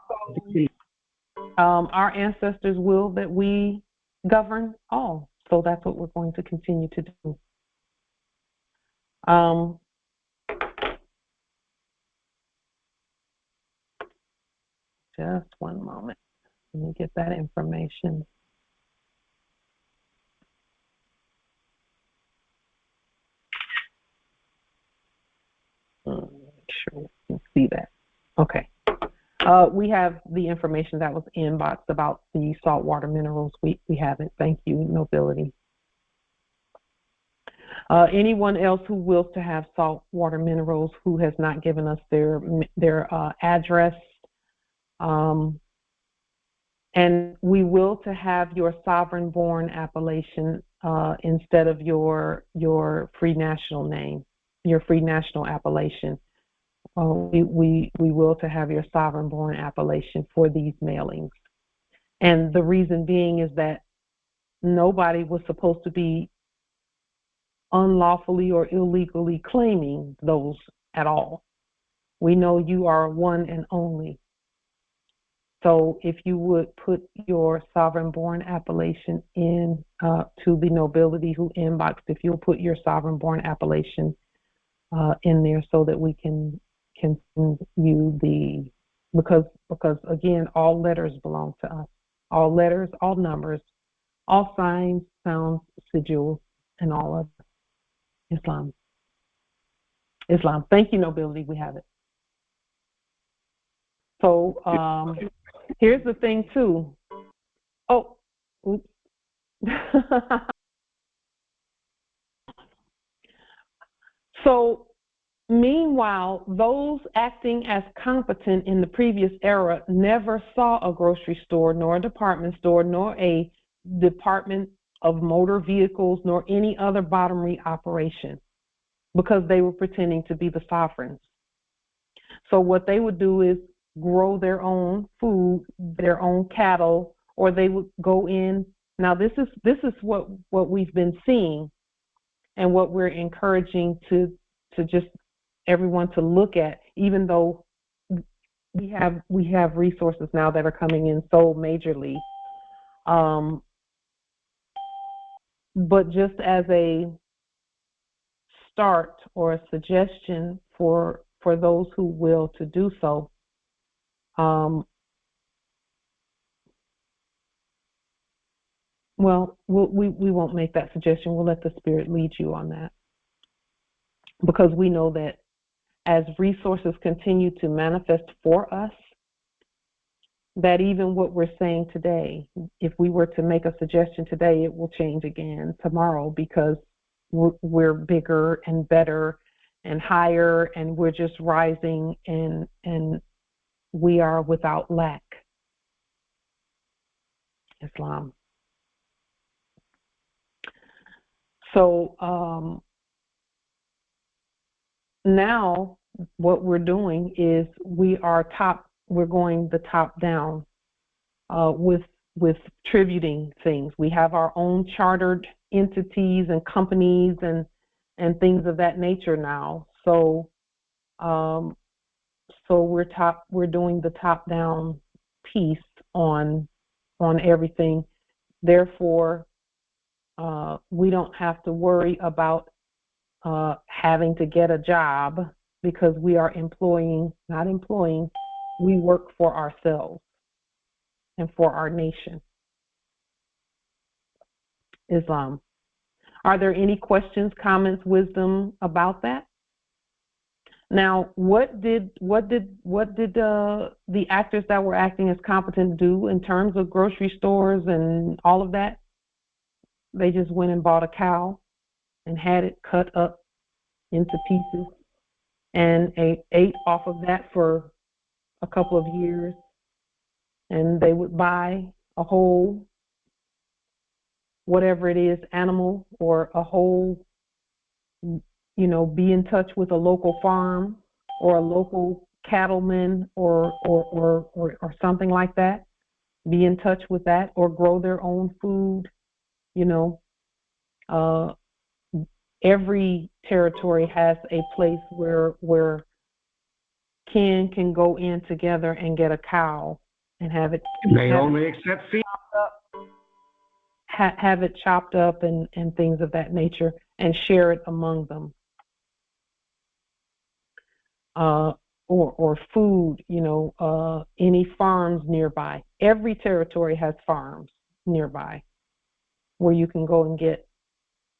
Our ancestors will that we govern all. So that's what we're going to continue to do. Just one moment. Let me get that information. Make sure we can see that. Okay. We have the information that was inboxed about the saltwater minerals. We have it. Thank you, nobility. Anyone else who wills to have saltwater minerals who has not given us their address, and we will to have your sovereign-born appellation instead of your free national name, your free national appellation. We will to have your sovereign-born appellation for these mailings. And the reason being is that nobody was supposed to be unlawfully or illegally claiming those at all. We know you are one and only. So if you would put your sovereign-born appellation in to the nobility who inboxed, if you'll put your sovereign-born appellation in there so that we can send you the, because again, all letters belong to us. All letters, all numbers, all signs, sounds, sigils, and all of Islam. Thank you, nobility. We have it. So here's the thing too. Oh, oops. So meanwhile, those acting as competent in the previous era never saw a grocery store, nor a department store, nor a department of motor vehicles, nor any other bottomry operation. because they were pretending to be the sovereigns. So what they would do is grow their own food, their own cattle, or they would go in. Now this is what we've been seeing, and what we're encouraging to just everyone to look at, even though we have resources now that are coming in so majorly. But just as a start or a suggestion for those who will to do so, well, we won't make that suggestion. We'll let the Spirit lead you on that, because we know that as resources continue to manifest for us, that even what we're saying today, if we were to make a suggestion today, it will change again tomorrow, because we're bigger and better and higher, and we're just rising, and we are without lack. Islam. So now what we're doing is we're going the top down with tributing things. We have our own chartered entities and companies and things of that nature now. So we're doing the top down piece on everything. Therefore, we don't have to worry about having to get a job, because we are we work for ourselves and for our nation. Islam. Are there any questions, comments, wisdom about that? Now, what did the actors that were acting as competent do in terms of grocery stores and all of that? They just went and bought a cow and had it cut up into pieces and ate off of that for a couple of years. And they would buy a whole, whatever it is, animal, or a whole, be in touch with a local farm or a local cattleman or something like that. Be in touch with that, or grow their own food. Every territory has a place where kin can go in together and get a cow and have it. They only accept feed. Have it chopped up and things of that nature, and share it among them. Or food, any farms nearby. Every territory has farms nearby where you can go and get.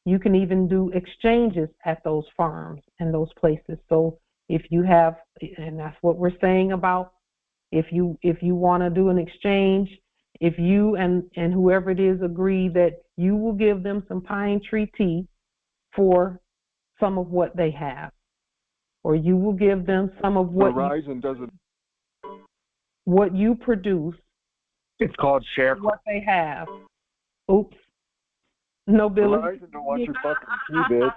You can even do exchanges at those farms and those places. So if you have, and that's what we're saying about, if you want to do an exchange, if you and whoever it is agree that you will give them some pine tree tea for some of what they have, or you will give them some of what what you produce. It's called share. What they have. Oops. No, Billy. Verizon don't want your fucking tea bits.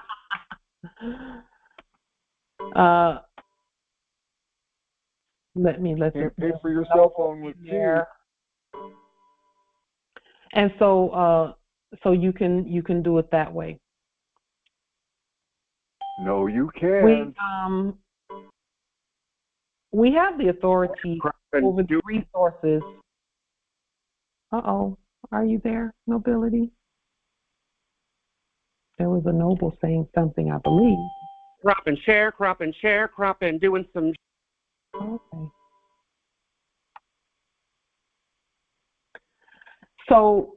Let's can't pay for your cell phone with tea. And so you can do it that way. No, you can't. We have the authority over the resources. Are you there, Nobility? There was a noble saying something, I believe. Crop and share, doing some. Okay. So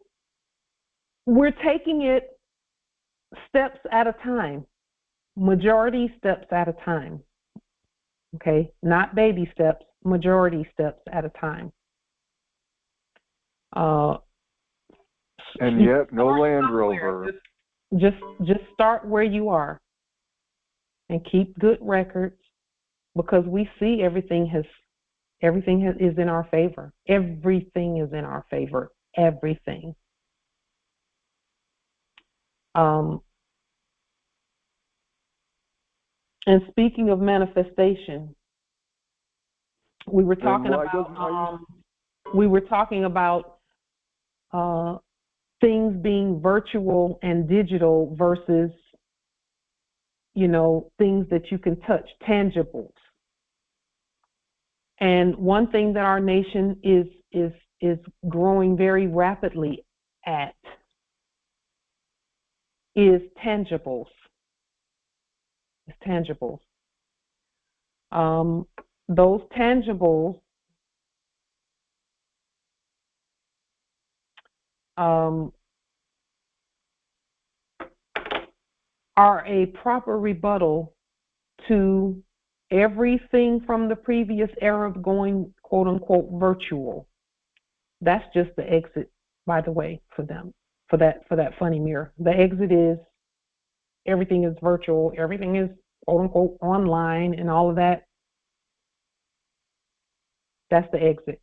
we're taking it steps at a time, majority steps at a time. Okay, not baby steps, majority steps at a time. And yet, no Land Rover. Just start where you are, and keep good records, because we see everything is in our favor. Everything is in our favor. Everything. And speaking of manifestation, we were talking why about things being virtual and digital versus, things that you can touch, tangibles. And one thing that our nation is growing very rapidly at is tangibles. It's tangibles. Those tangibles are a proper rebuttal to everything from the previous era of going quote unquote virtual. That's just the exit, by the way, for them, for that funny mirror. The exit is everything is virtual, everything is quote unquote online and all of that. That's the exit.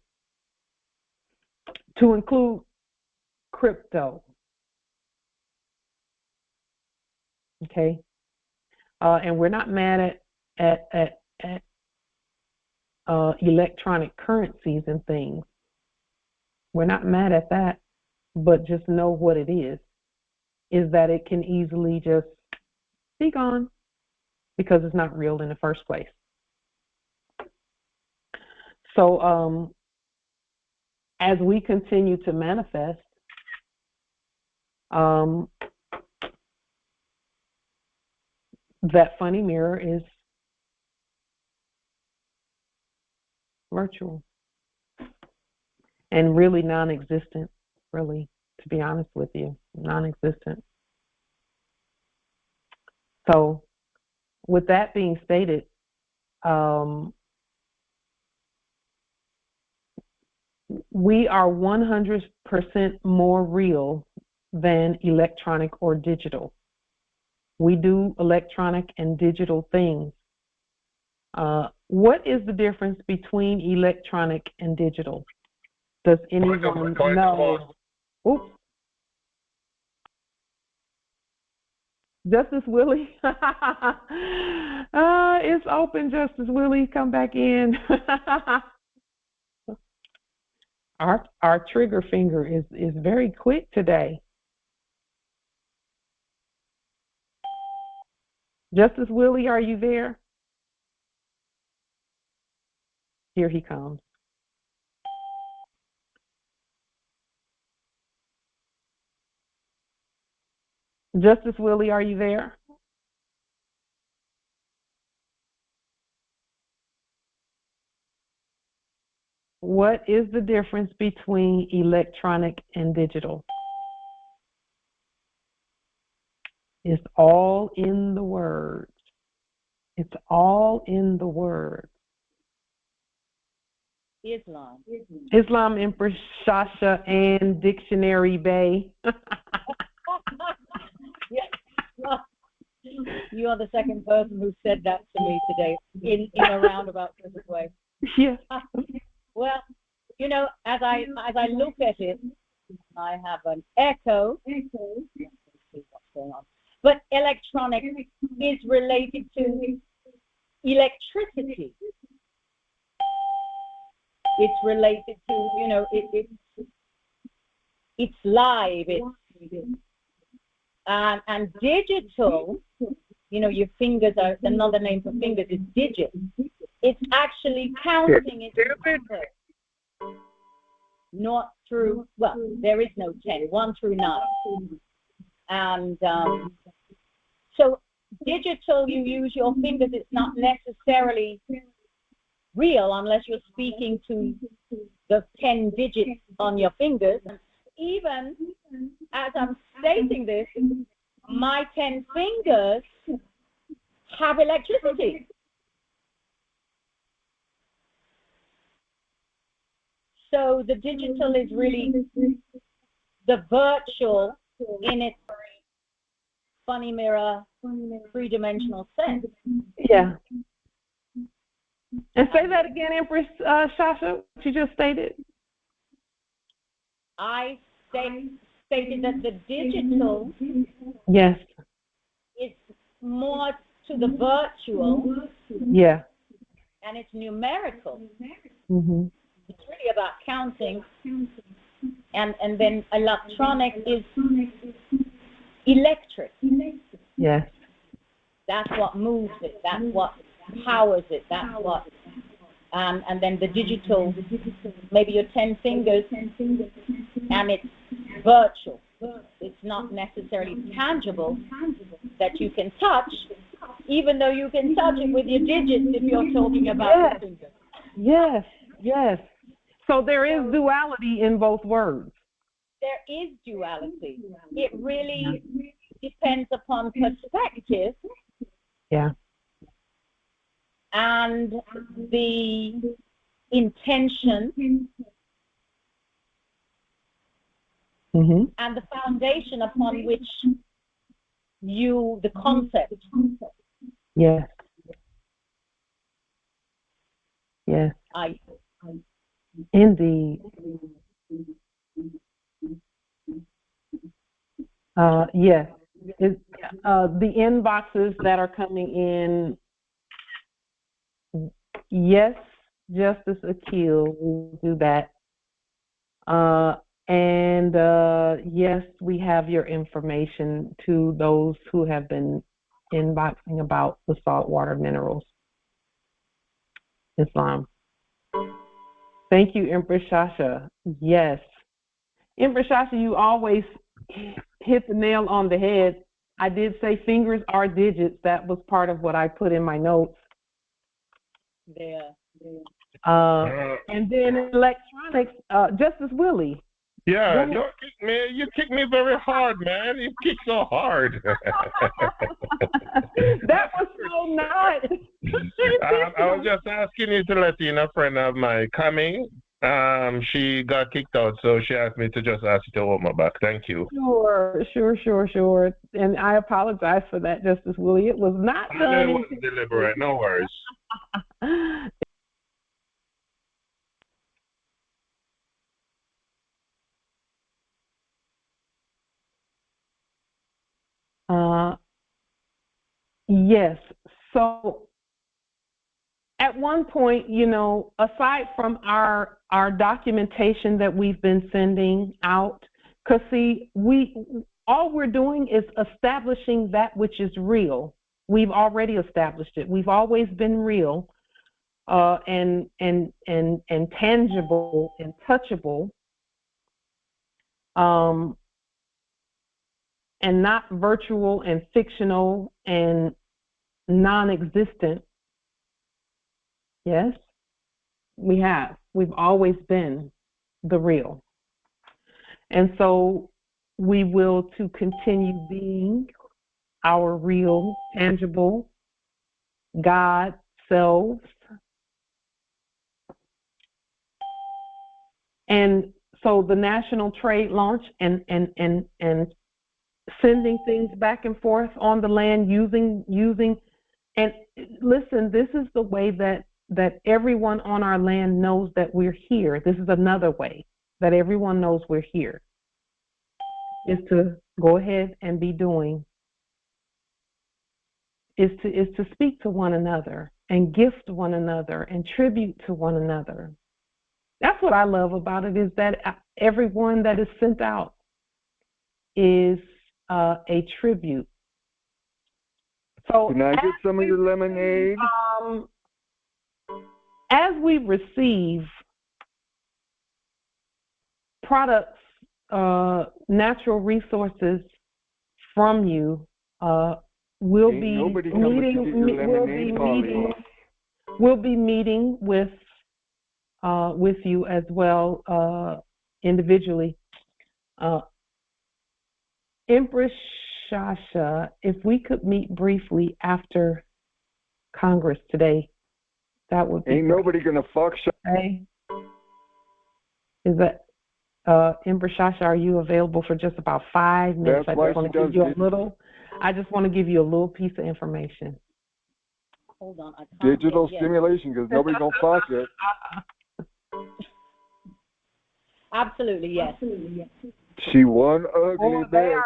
To include crypto. Okay. And we're not mad at electronic currencies and things. We're not mad at that, but just know what it is that it can easily just be gone because it's not real in the first place. So as we continue to manifest, that funny mirror is virtual and really non-existent, really, to be honest with you, non-existent. So with that being stated, we are 100% more real than electronic or digital. We do electronic and digital things. What is the difference between electronic and digital? Does anyone know? Oops. Justice Willie? It's open, Justice Willie. Come back in. Our trigger finger is very quick today. Justice Willie, are you there? Here he comes. Justice Willie, are you there? What is the difference between electronic and digital? It's all in the words. It's all in the words. Islam. Islam, Empress Shasha, and Dictionary Bay. Yes. You are the second person who said that to me today in a roundabout sort of way. Yeah. Well, as I look at it, I have an echo. Let's see what's going on. But electronic is related to electricity. It's related to, it's live. And digital, your fingers are, another name for fingers is digit. It's actually counting its numbers. Not through, well, there is no 10, 1 through 9. And so digital, you use your fingers, it's not necessarily real unless you're speaking to the 10 digits on your fingers. Even as I'm stating this, my 10 fingers have electricity. So the digital is really the virtual in its funny mirror, three-dimensional sense. Yeah. And say that again, Empress Shasha, what you just stated. I stated that the digital yes is more to the virtual, Yeah. and it's numerical. Mm-hmm. It's really about counting, and then electronic is electric. Yes. That's what moves it. That's what powers it. That's what, and then the digital, maybe your 10 fingers, and it's virtual. It's not necessarily tangible that you can touch, even though you can touch it with your digits if you're talking about your fingers. Yes. Yes. So there is duality in both words. There is duality. It really depends upon perspective. Yeah. And the intention Mm-hmm. and the foundation upon which the concept. Yes. Yes. Indeed. Yes. The inboxes that are coming in, yes, Justice Akil, we'll do that. And yes, we have your information to those who have been inboxing about the saltwater minerals. Islam. Thank you, Empress Shasha. Yes. Empress Shasha, you always hit the nail on the head. I did say fingers are digits. That was part of what I put in my notes. There. And then electronics, Justice Willie. Yeah, don't kick me. You kick me very hard, man. You kick so hard. That was so nice. I was just asking you to let you know, a friend of mine coming. She got kicked out, so she asked me to just ask you to hold my back. Thank you. Sure. And I apologize for that, Justice Willie. It was not done. It wasn't deliberate. No worries. Yes. So at one point, aside from our documentation that we've been sending out, because see, all we're doing is establishing that which is real. We've already established it. We've always been real, and tangible and touchable, and not virtual and fictional and non-existent. Yes, we have. We've always been the real. And so we will to continue being our real, tangible God selves. And so the national trade launch and sending things back and forth on the land using and listen, this is the way that everyone on our land knows that we're here. This is another way that everyone knows we're here, is to go ahead and be doing, is to speak to one another and gift one another and tribute to one another. That's what I love about it, is that everyone that is sent out is a tribute. So can I get some of your lemonade? As we receive products, natural resources from you, we'll be meeting with you as well, individually. Empress Shasha, if we could meet briefly after Congress today, that would be Ain't great. Nobody gonna fuck. Hey, is that Empress Shasha? Are you available for just about 5 minutes? That's I just want to give you a little. I just want to give you a little piece of information. Hold on, I can't Digital stimulation, because nobody's gonna fuck it. Absolutely, yes. She one ugly bitch.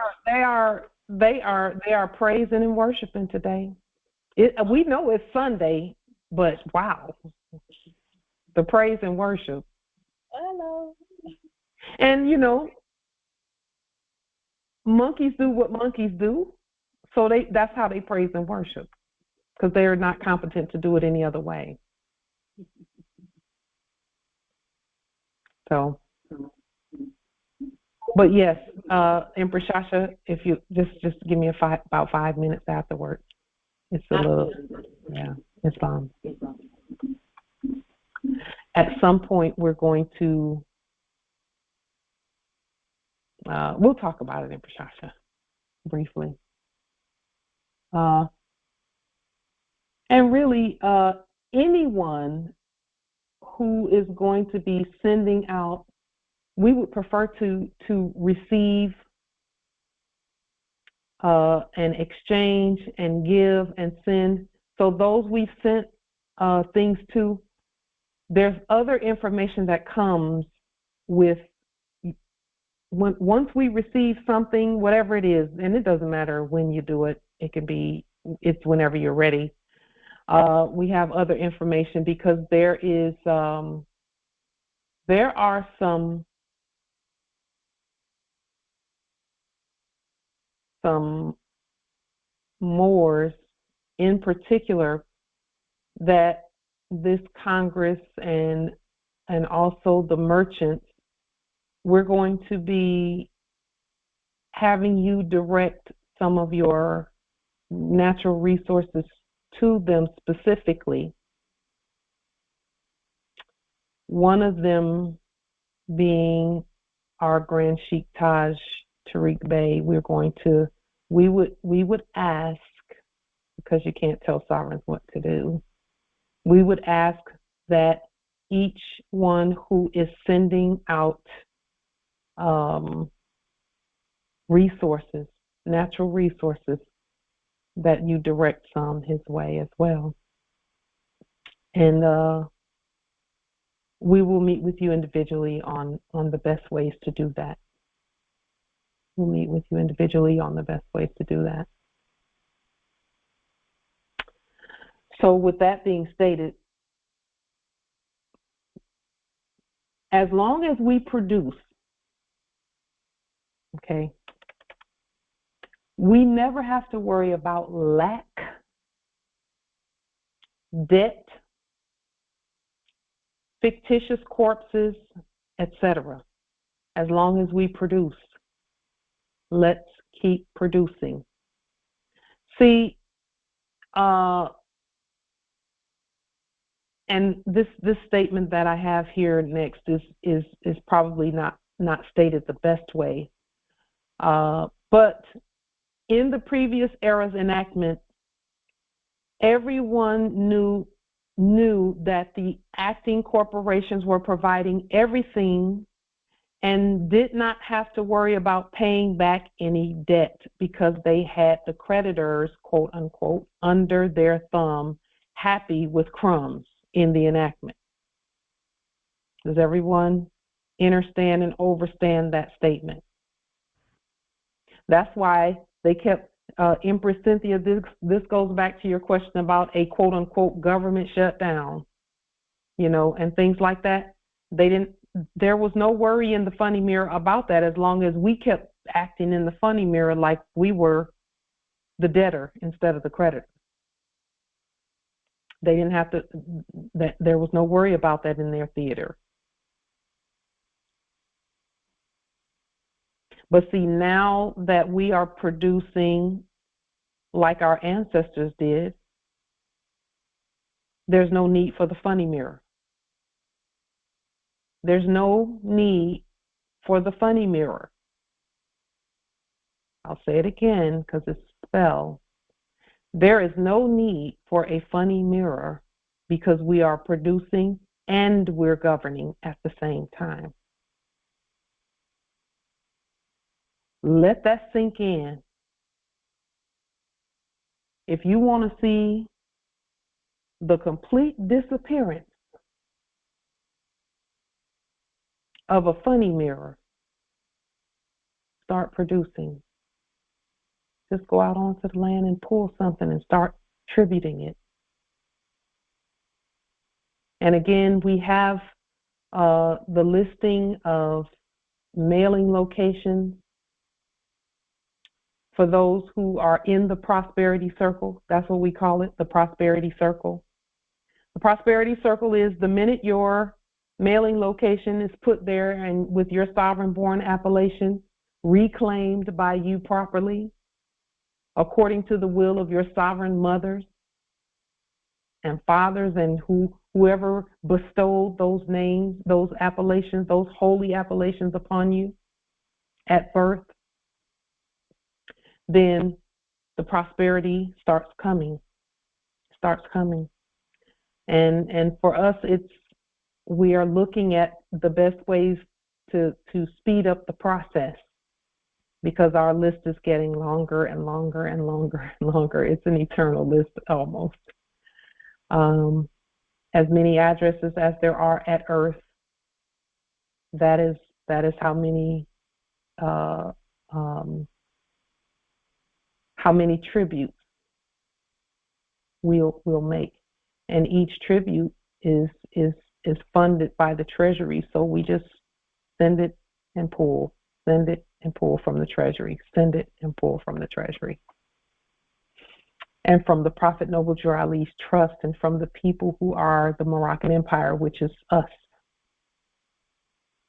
They are praising and worshiping today. We know it's Sunday, but wow, the praise and worship. Hello. And, monkeys do what monkeys do, so that's how they praise and worship, because they're not competent to do it any other way. So, but yes, Empress Shasha, if you just give me about 5 minutes afterwards. It's a little, yeah, it's at some point we're going to, we'll talk about it, Empress Shasha, briefly. And really, anyone who is going to be sending out, we would prefer to receive and exchange and give and send. So those we've sent things to, there's other information that comes with once we receive something, whatever it is, and it doesn't matter when you do it, it's whenever you're ready. We have other information because there are some Moors in particular that this Congress and also the merchants, we're going to be having you direct some of your natural resources to them specifically. One of them being our Grand Sheikh Taj Tariq Bey. We would ask, because you can't tell sovereigns what to do, we would ask that each one who is sending out resources, natural resources, that you direct some his way as well. And we will meet with you individually on the best ways to do that. We'll meet with you individually on the best ways to do that. So with that being stated, as long as we produce, okay, we never have to worry about lack, debt, fictitious corpses, etc. As long as we produce, let's keep producing. See, and this statement that I have here next is probably not stated the best way, but in the previous era's enactment, everyone knew that the acting corporations were providing everything and did not have to worry about paying back any debt because they had the creditors, quote unquote, under their thumb, happy with crumbs in the enactment. Does everyone understand and overstand that statement? That's why they kept, Empress Cynthia, this goes back to your question about a quote unquote government shutdown, and things like that. There was no worry in the funny mirror about that as long as we kept acting in the funny mirror like we were the debtor instead of the creditor. They didn't have to, there was no worry about that in their theater. But see, now that we are producing like our ancestors did, there's no need for the funny mirror. There's no need for the funny mirror. I'll say it again because it's spelled. There is no need for a funny mirror because we are producing and we're governing at the same time. Let that sink in. If you want to see the complete disappearance of a funny mirror, start producing. Just go out onto the land and pull something and start tributing it. And again, we have the listing of mailing locations for those who are in the prosperity circle. That's what we call it, the prosperity circle. The prosperity circle is the minute your mailing location is put there and with your sovereign-born appellation reclaimed by you properly, according to the will of your sovereign mothers and fathers and whoever bestowed those names, those appellations, those holy appellations upon you at birth, then the prosperity starts coming. And for us, we are looking at the best ways to speed up the process, because our list is getting longer and longer and longer and longer. It's an eternal list almost. As many addresses as there are at Earth, that is how many tributes we'll make, and each tribute is funded by the Treasury. So we just send it and pull, send it and pull from the Treasury, send it and pull from the Treasury. And from the Prophet Noble Drew Ali's Trust, and from the people who are the Moroccan Empire, which is us.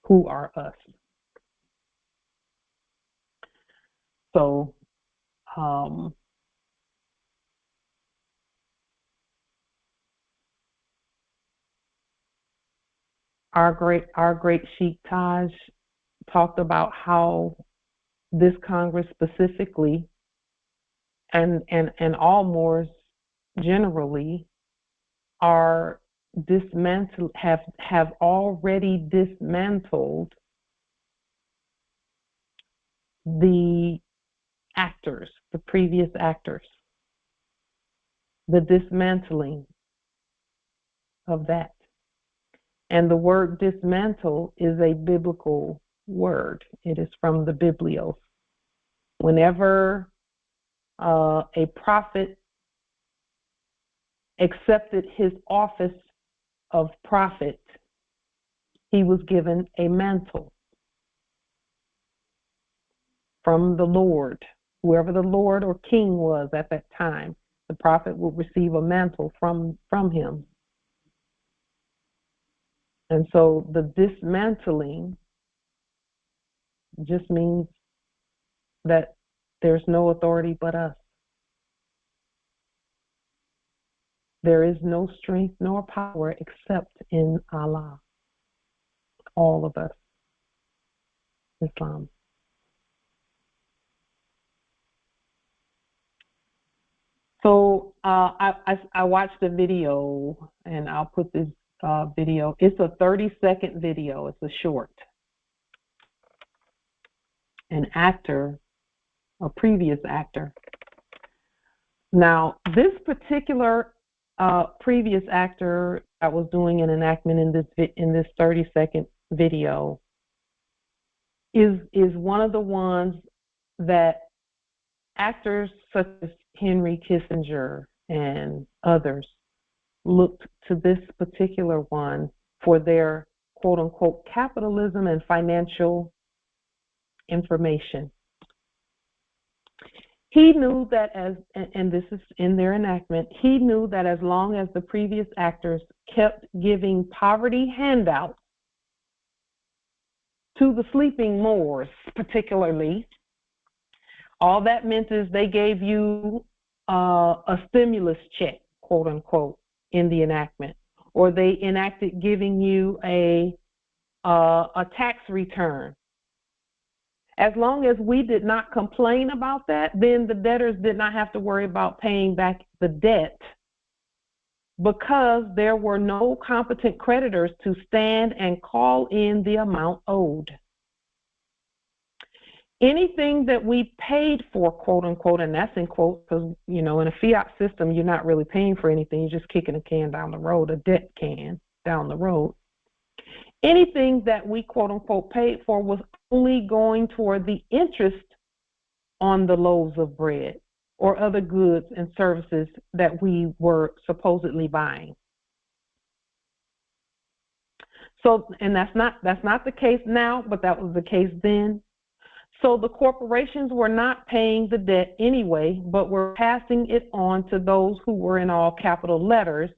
Who are us? So, our great Sheikh Taj talked about how this Congress specifically, and all Moors generally, are dismantled, have already dismantled the actors, the previous actors, the dismantling of that. And the word dismantle is a biblical word. It is from the Biblios. Whenever a prophet accepted his office of prophet, he was given a mantle from the Lord. Whoever the Lord or king was at that time, the prophet would receive a mantle from him. And so the dismantling just means that there's no authority but us. There is no strength nor power except in Allah. All of us. Islam. So I watched a video, and I'll put this video. It's a 30-second video. It's a short. An actor, a previous actor. Now, this particular previous actor that was doing an enactment in this 30-second video is one of the ones that actors such as Henry Kissinger and others looked to this particular one for their quote-unquote capitalism and financial information. He knew that and this is in their enactment, he knew that as long as the previous actors kept giving poverty handouts to the sleeping Moors particularly, all that meant is they gave you a stimulus check, quote unquote, in the enactment, or they enacted giving you a tax return. As long as we did not complain about that, then the debtors did not have to worry about paying back the debt, because there were no competent creditors to stand and call in the amount owed. Anything that we paid for, quote unquote, and that's in quotes because, you know, in a fiat system, you're not really paying for anything. You're just kicking a can down the road, a debt can down the road. Anything that we, quote unquote, paid for was only going toward the interest on the loaves of bread. or other goods and services that we were supposedly buying. So, and that's not the case now, but that was the case then. So the corporations were not paying the debt anyway, but were passing it on to those who were in all capital letters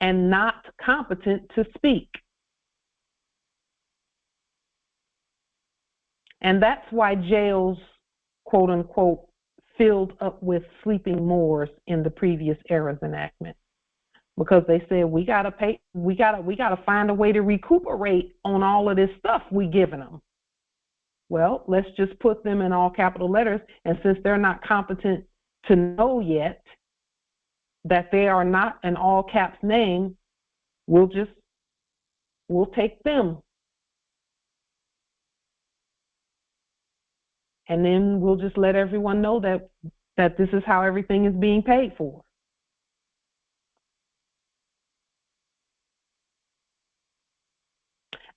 and not competent to speak. And that's why jails, quote unquote, filled up with sleeping Moors in the previous era's enactment. Because they said we gotta find a way to recuperate on all of this stuff we giving them. Well, let's just put them in all capital letters, and since they're not competent to know yet that they are not an all caps name, we'll take them. And then we'll just let everyone know that this is how everything is being paid for.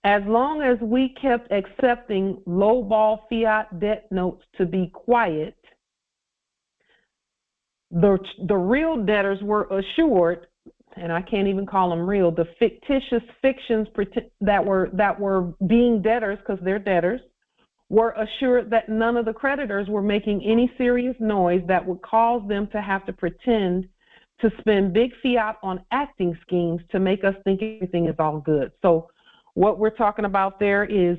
As long as we kept accepting lowball fiat debt notes to be quiet, the real debtors were assured, and I can't even call them real, the fictitious fictions that were being debtors, because they're debtors, were assured that none of the creditors were making any serious noise that would cause them to have to pretend to spend big fiat on acting schemes to make us think everything is all good. So what we're talking about there is,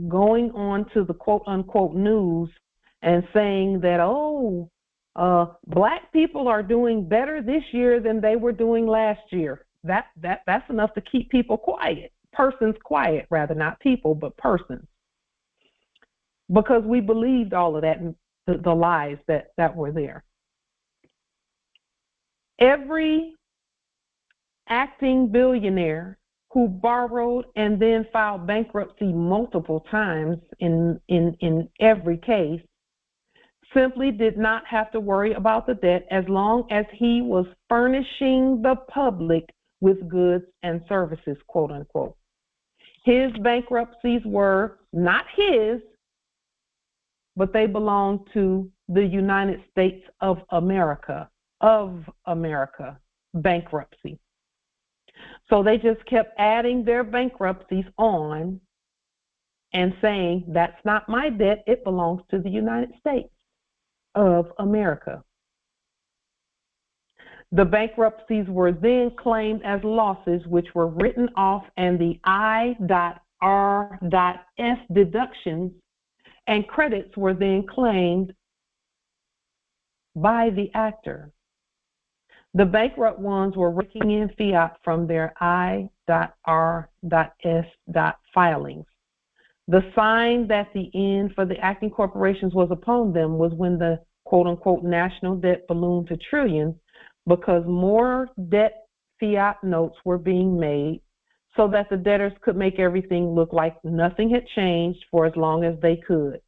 going on to the quote unquote news and saying that, black people are doing better this year than they were doing last year. That's enough to keep people quiet. Persons quiet, rather, not people, but persons. Because we believed all of that, and the lies that were there. Every acting billionaire who borrowed and then filed bankruptcy multiple times in every case simply did not have to worry about the debt as long as he was furnishing the public with goods and services, quote unquote. His bankruptcies were not his, but they belonged to the United States of America bankruptcy. So they just kept adding their bankruptcies on and saying, that's not my debt, it belongs to the United States of America. The bankruptcies were then claimed as losses, which were written off, and the I.R.S. deductions and credits were then claimed by the actor. The bankrupt ones were raking in fiat from their I.R.S. filings. The sign that the end for the acting corporations was upon them was when the quote-unquote national debt ballooned to trillions, because more debt fiat notes were being made so that the debtors could make everything look like nothing had changed for as long as they could.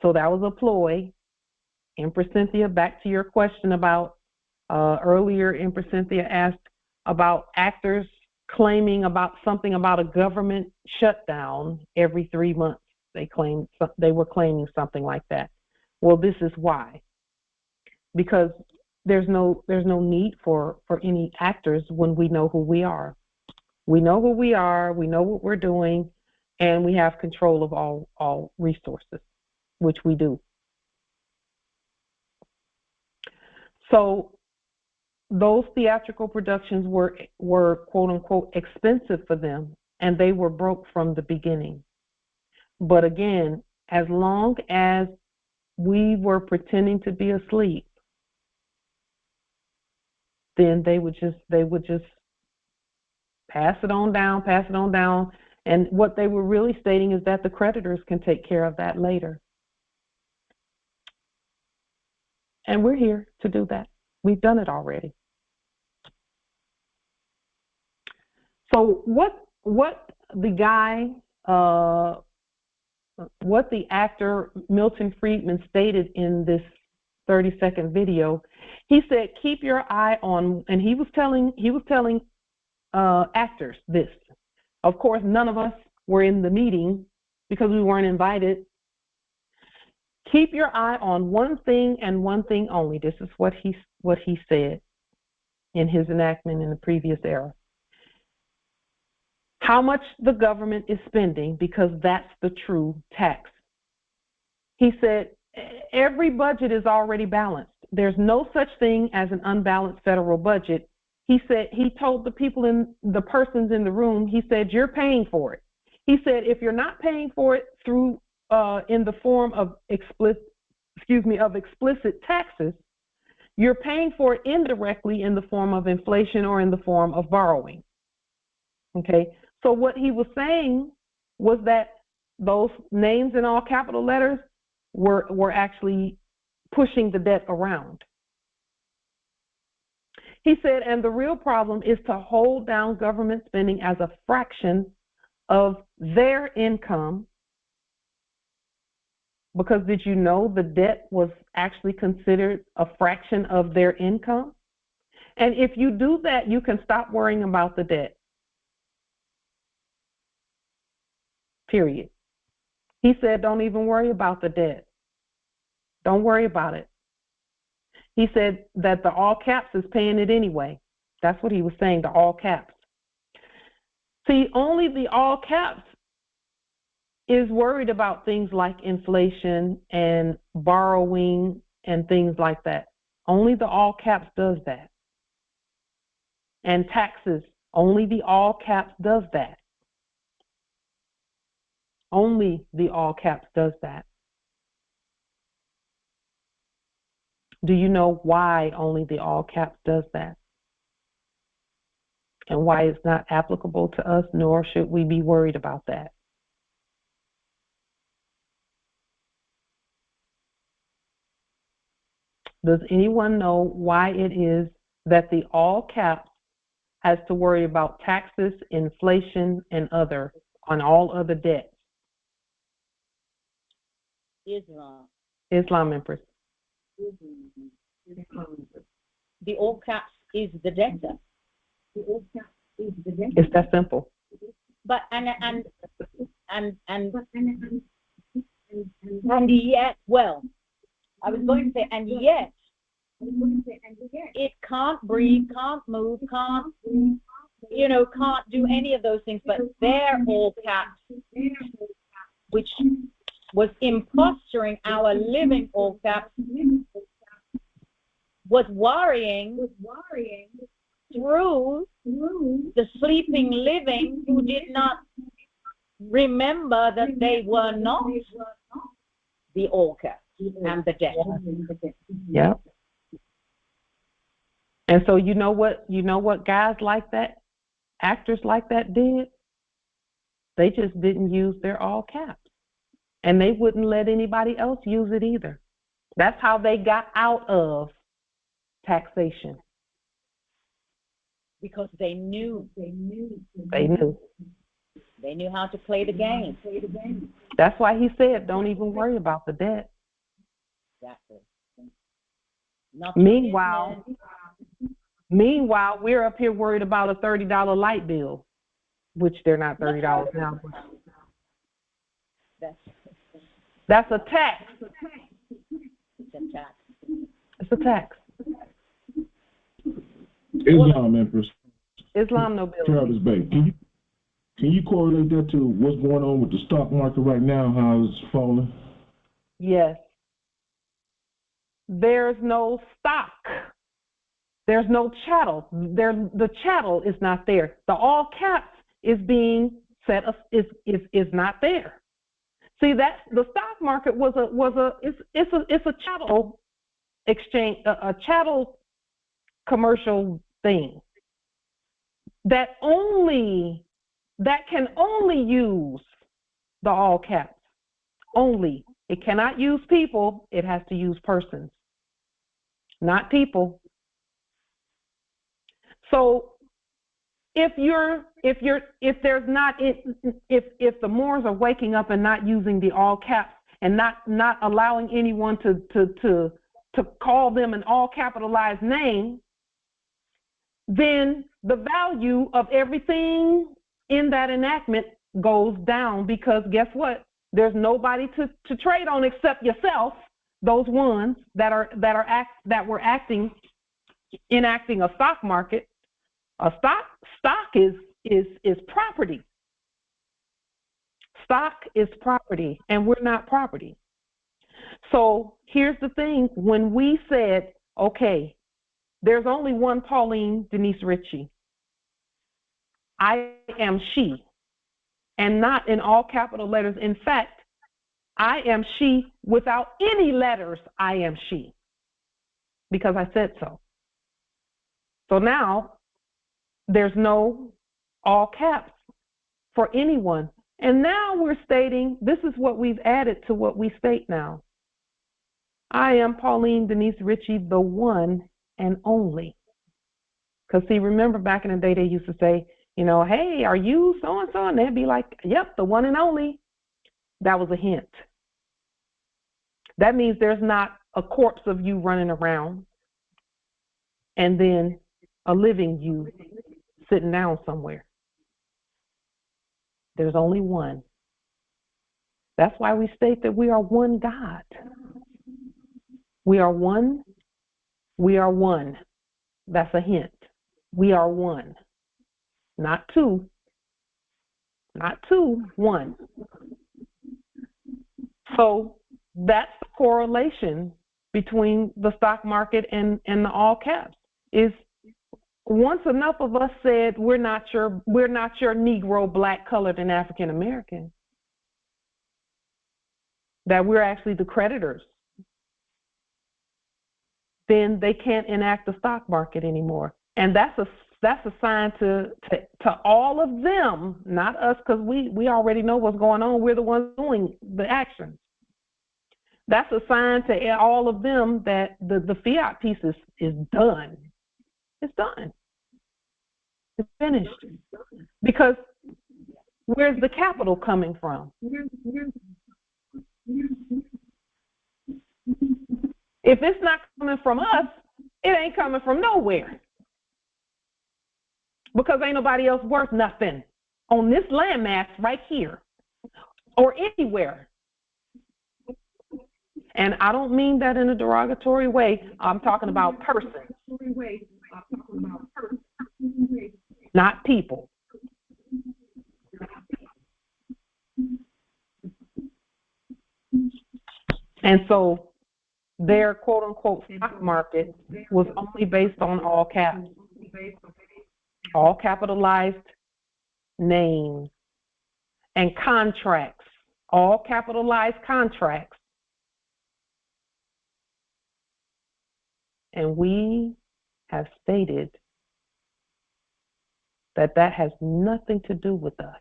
So that was a ploy. Empress Cynthia, back to your question about earlier, Empress Cynthia asked about actors claiming about something about a government shutdown every 3 months. They were claiming something like that. Well, this is why. Because there's no need for any actors when we know who we are. We know who we are, we know what we're doing, and we have control of all resources, which we do. So those theatrical productions were quote unquote expensive for them, and they were broke from the beginning. But again, as long as we were pretending to be asleep, then they would just pass it on down. And what they were really stating is that the creditors can take care of that later. And we're here to do that. We've done it already. So what the actor Milton Friedman stated in this 30-second video, he said, keep your eye on, and he was telling actors this. Of course, none of us were in the meeting because we weren't invited. Keep your eye on one thing and one thing only. This is what he said in his enactment in the previous era. How much the government is spending, because that's the true tax. He said every budget is already balanced. There's no such thing as an unbalanced federal budget. He said, he told the people the persons in the room, he said, you're paying for it. He said, if you're not paying for it through in the form of explicit taxes, you're paying for it indirectly in the form of inflation or in the form of borrowing. Okay, so what he was saying was that those names in all capital letters were actually pushing the debt around. He said, and the real problem is to hold down government spending as a fraction of their income. Because did you know the debt was actually considered a fraction of their income? And if you do that, you can stop worrying about the debt. Period. He said, don't even worry about the debt. Don't worry about it. He said that the all caps is paying it anyway. That's what he was saying, the all caps. See, only the all caps is worried about things like inflation and borrowing and things like that. Only the all caps does that. And taxes, only the all caps does that. Only the all caps does that. Do you know why only the all caps does that? And why it's not applicable to us, nor should we be worried about that? Does anyone know why it is that the all caps has to worry about taxes, inflation, and on all other debts? Islam, Empress. The all caps is the debtor. It's that simple. But and yet, well, I was going to say, and yet, it can't breathe, can't move, can't do any of those things. But their all caps, which was impostering our living all caps, was worrying through the sleeping living who did not remember that they were not the all caps and the debt. Yeah. And so you know what guys like that, actors like that did? They just didn't use their all caps. And they wouldn't let anybody else use it either. That's how they got out of taxation. Because they knew how to play the game. That's why he said, don't even worry about the debt. Exactly. Meanwhile, we're up here worried about a $30 light bill, which they're not $30 now. That's a tax. It's a tax. It's a tax. Islam, Empress. Islam nobility. Travis Bay. Can you correlate that to what's going on with the stock market right now, how it's falling? Yes. There's no stock. There's no chattel. The chattel is not there. The all caps is being set up, is not there. See, that the stock market it's a chattel exchange, a chattel commercial thing that can only use the all caps. Only. It cannot use people. It has to use persons, not people. So if the Moors are waking up and not using the all caps and not allowing anyone to call them an all capitalized name, then the value of everything in that enactment goes down, because guess what? There's nobody to trade on except yourself. Those ones that were enacting a stock market. A stock is property. Stock is property, and we're not property. So here's the thing: when we said, okay, there's only one Pauline Denise Ritchie. I am she, and not in all capital letters. In fact, I am she without any letters. I am she, because I said so. So now there's no all caps for anyone. And now we're stating, this is what we've added to what we state now. I am Pauline Denise Ritchie, the one and only. Because see, remember back in the day, they used to say, you know, hey, are you so-and-so? And they'd be like, yep, the one and only. That was a hint. That means there's not a corpse of you running around and then a living you sitting down somewhere. There's only one. That's why we state that we are one God. We are one. We are one. That's a hint. We are one. Not two. Not two, one. So that's the correlation between the stock market and the all caps. Is once enough of us said we're not your Negro, black, colored, and African American, that we're actually the creditors, then they can't enact the stock market anymore. And that's a sign to all of them, not us, because we already know what's going on. We're the ones doing the actions. That's a sign to all of them that the fiat piece is done. It's done. It's finished. Because where's the capital coming from? If it's not coming from us, it ain't coming from nowhere. Because ain't nobody else worth nothing on this landmass right here or anywhere. And I don't mean that in a derogatory way. I'm talking about persons, not people. And so their quote-unquote stock market was only based on all caps, all capitalized names and contracts, all capitalized contracts. And we have stated that that has nothing to do with us.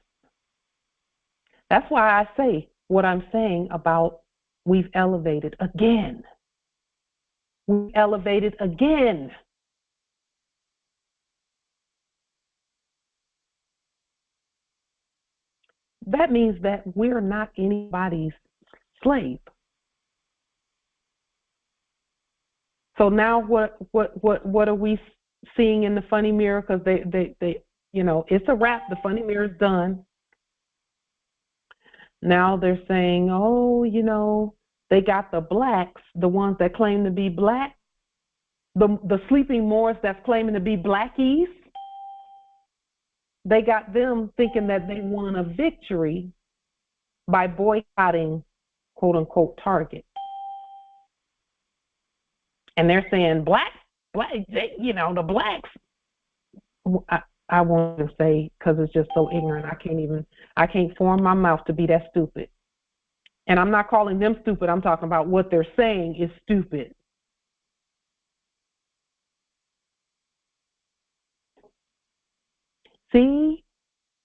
That's why I say what I'm saying about we've elevated again. We elevated again. That means that we're not anybody's slave. So now what are we seeing in the funny mirror? Because they you know, it's a wrap. The funny mirror is done. Now they're saying, oh, you know, they got the blacks, the ones that claim to be black, the sleeping Moors that's claiming to be blackies. They got them thinking that they won a victory by boycotting, quote unquote, Target. And they're saying black, you know, the blacks. I want to say, because it's just so ignorant, I can't form my mouth to be that stupid. And I'm not calling them stupid. I'm talking about what they're saying is stupid. See,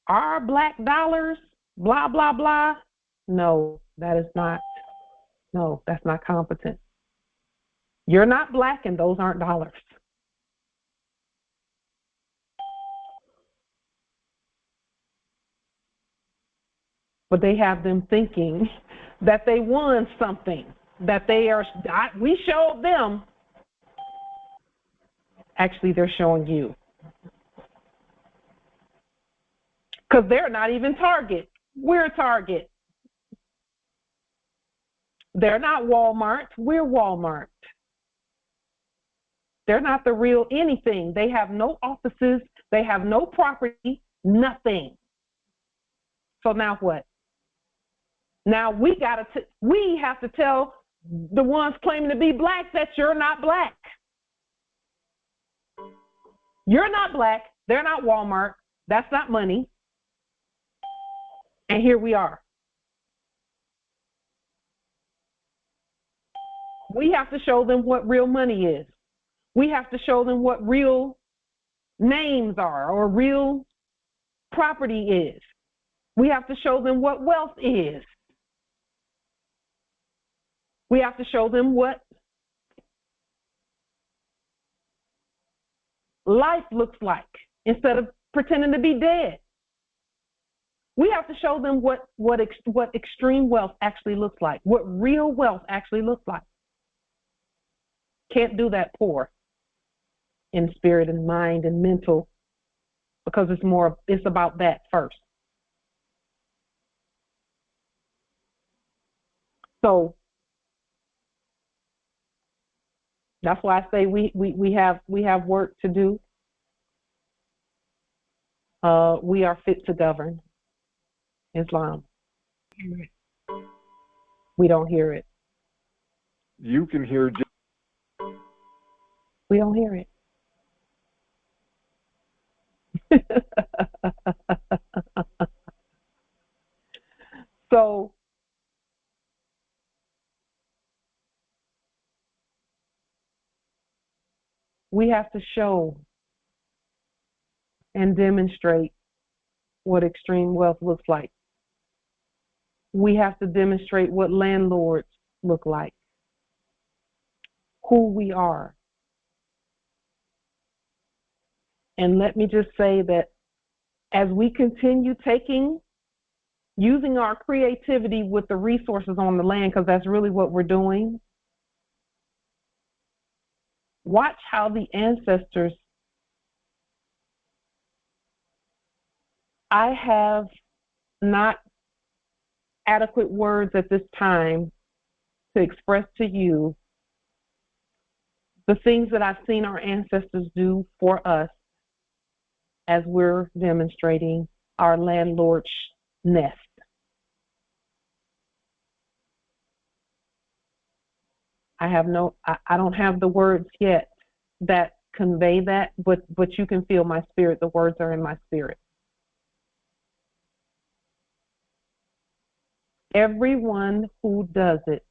our black dollars, blah, blah, blah. No, that's not competent. You're not black and those aren't dollars. But they have them thinking that they won something, that we showed them. Actually, they're showing you. Because they're not even Target. We're Target. They're not Walmart. We're Walmart. They're not the real anything. They have no offices. They have no property, nothing. So now what? Now we have to tell the ones claiming to be black that you're not black. You're not black. They're not Walmart. That's not money. And here we are. We have to show them what real money is. We have to show them what real names are or real property is. We have to show them what wealth is. We have to show them what life looks like instead of pretending to be dead. We have to show them what extreme wealth actually looks like, what real wealth actually looks like. Can't do that poor in spirit and mind and mental, because it's about that first. So that's why I say we have work to do. We are fit to govern Islam. We don't hear it. You can hear. We don't hear it. So we have to show and demonstrate what extreme wealth looks like. We have to demonstrate what landlords look like, who we are. And let me just say that as we continue using our creativity with the resources on the land, because that's really what we're doing, watch how the ancestors, I have not adequate words at this time to express to you the things that I've seen our ancestors do for us as we're demonstrating our landlord's nest. I don't have the words yet that convey that, but you can feel my spirit. The words are in my spirit. Everyone who does it,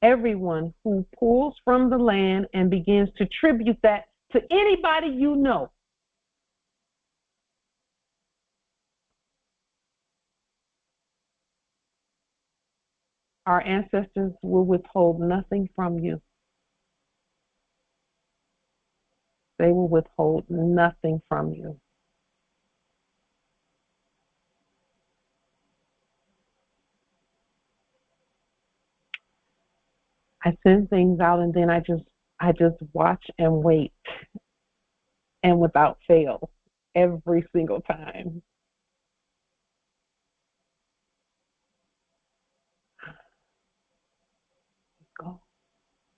everyone who pulls from the land and begins to tribute that to anybody you know, our ancestors will withhold nothing from you. They will withhold nothing from you. I send things out and then I just watch and wait, and without fail, every single time. Go,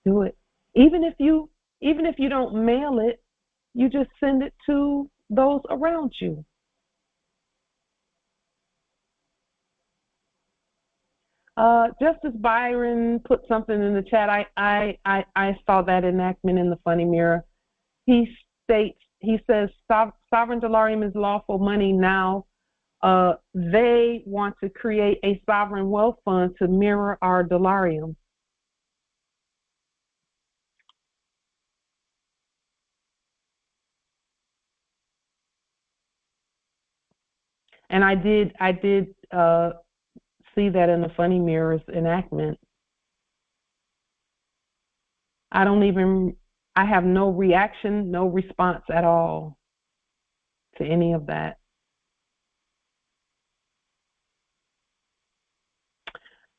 do it. Even if you don't mail it, you just send it to those around you. Justice Byron put something in the chat. I saw that enactment in the funny mirror. He says, sovereign dolarium is lawful money now. They want to create a sovereign wealth fund to mirror our dolarium. And I did see that in the funny mirror's enactment. I have no reaction, no response at all to any of that.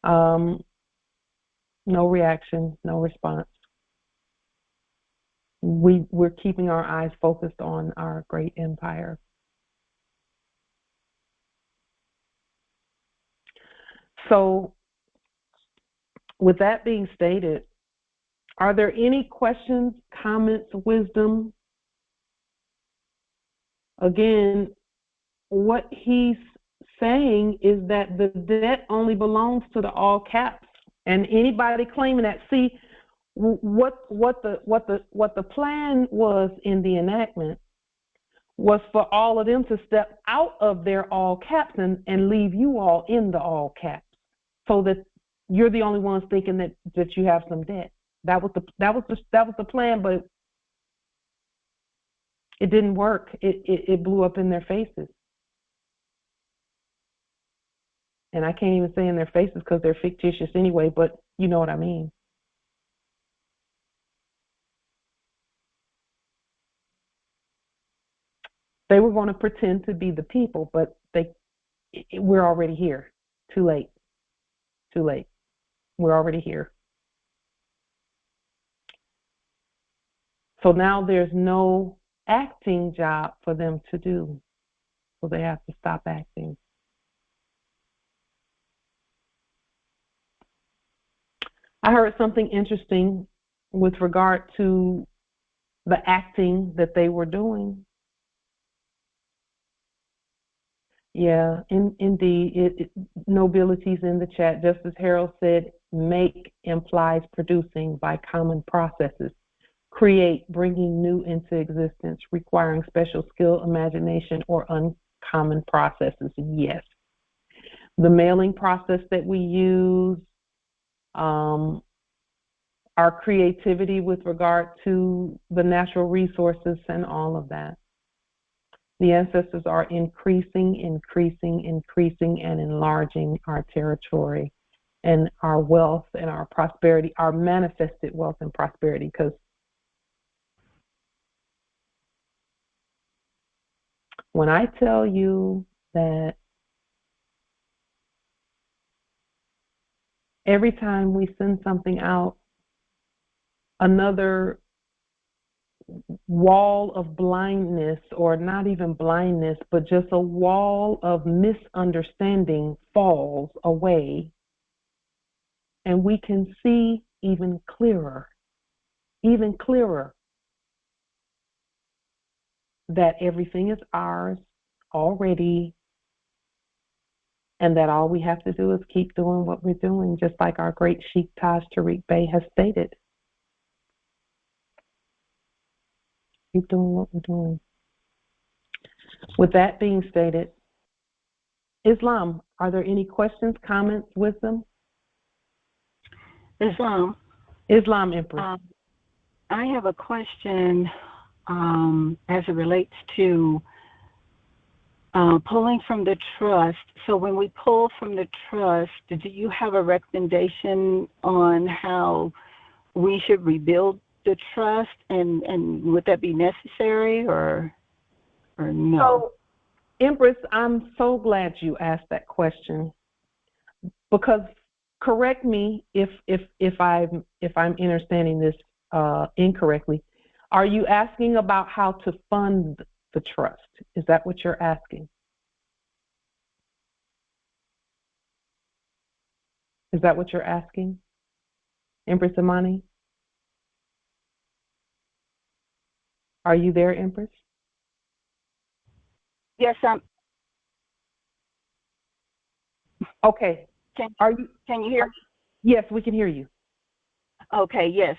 No reaction, no response. We're keeping our eyes focused on our great empire. So With that being stated, are there any questions, comments, wisdom? Again, what he's saying is that the debt only belongs to the all caps, and anybody claiming that. See, what the plan was in the enactment was for all of them to step out of their all caps and leave you all in the all caps, so that you're the only ones thinking that you have some debt. That was the plan, but it didn't work. It blew up in their faces. And I can't even say in their faces because they're fictitious anyway, but you know what I mean. They were going to pretend to be the people, but we're already here. Too late. Too late. We're already here. So now there's no acting job for them to do. So they have to stop acting. I heard something interesting with regard to the acting that they were doing. Yeah, indeed. Nobility's in the chat. Just as Harold said, make implies producing by common processes. Create, bringing new into existence, requiring special skill, imagination, or uncommon processes. Yes. The mailing process that we use, our creativity with regard to the natural resources and all of that. The ancestors are increasing, and enlarging our territory and our wealth and our prosperity, our manifested wealth and prosperity. Because when I tell you that every time we send something out, another wall of blindness, or not even blindness, but just a wall of misunderstanding falls away, and we can see even clearer that everything is ours already, and that all we have to do is keep doing what we're doing, just like our great Sheikh Taj Tariq Bey has stated. Keep doing what we're doing. With that being stated, Islam, are there any questions, comments, wisdom? Islam, Empress. I have a question as it relates to pulling from the trust. So when we pull from the trust, do you have a recommendation on how we should rebuild the trust, and would that be necessary or no? So, Empress, I'm so glad you asked that question, because correct me if I'm understanding this incorrectly. Are you asking about how to fund the trust? Is that what you're asking? Is that what you're asking, Empress Imani? Are you there, Empress? Yes, Okay. Can you hear? Yes, we can hear you. Okay, yes.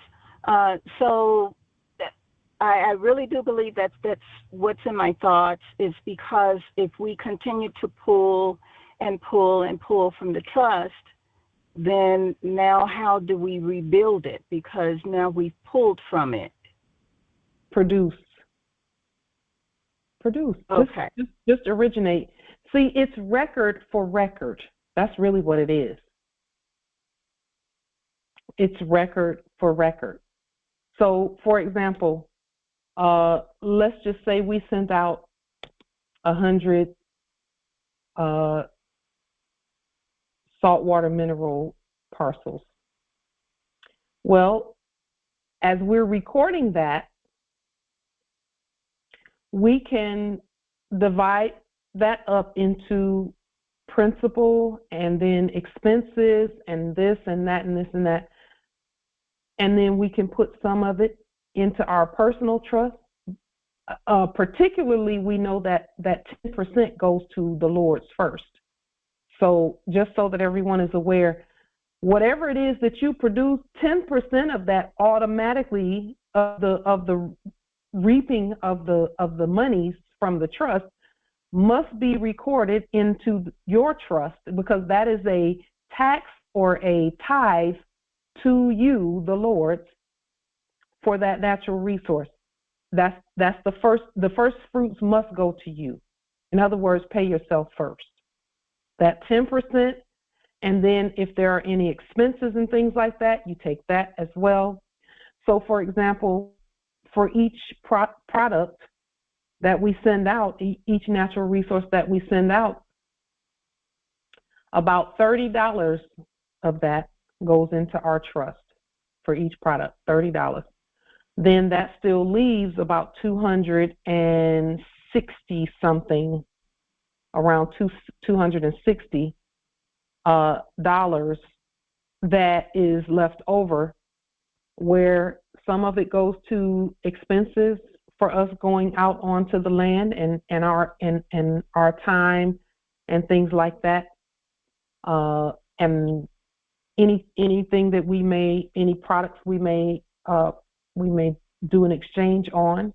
So I really do believe that's what's in my thoughts, is because if we continue to pull and pull and pull from the trust, then now how do we rebuild it? Because now we've pulled from it. Produce. Okay. Just originate. See, it's record for record. That's really what it is. It's record for record. So, for example, let's just say we sent out 100 saltwater mineral parcels. Well, as we're recording that, we can divide that up into principal and then expenses and this and that and this and that. And then we can put some of it into our personal trust. Particularly, we know that 10% goes to the Lord's first. So just so that everyone is aware, whatever it is that you produce, 10% of that automatically of the reaping of the monies from the trust must be recorded into your trust, because that is a tax or a tithe to you, the Lord, for that natural resource. That's the first fruits must go to you. In other words, pay yourself first. That 10%, and then if there are any expenses and things like that, you take that as well. So, for example, for each product that we send out, each natural resource that we send out, about $30 of that goes into our trust for each product, $30. Then that still leaves about 260 something, around $260 dollars that is left over, where some of it goes to expenses for us going out onto the land and our time and things like that, and anything that we may, any products we may do an exchange on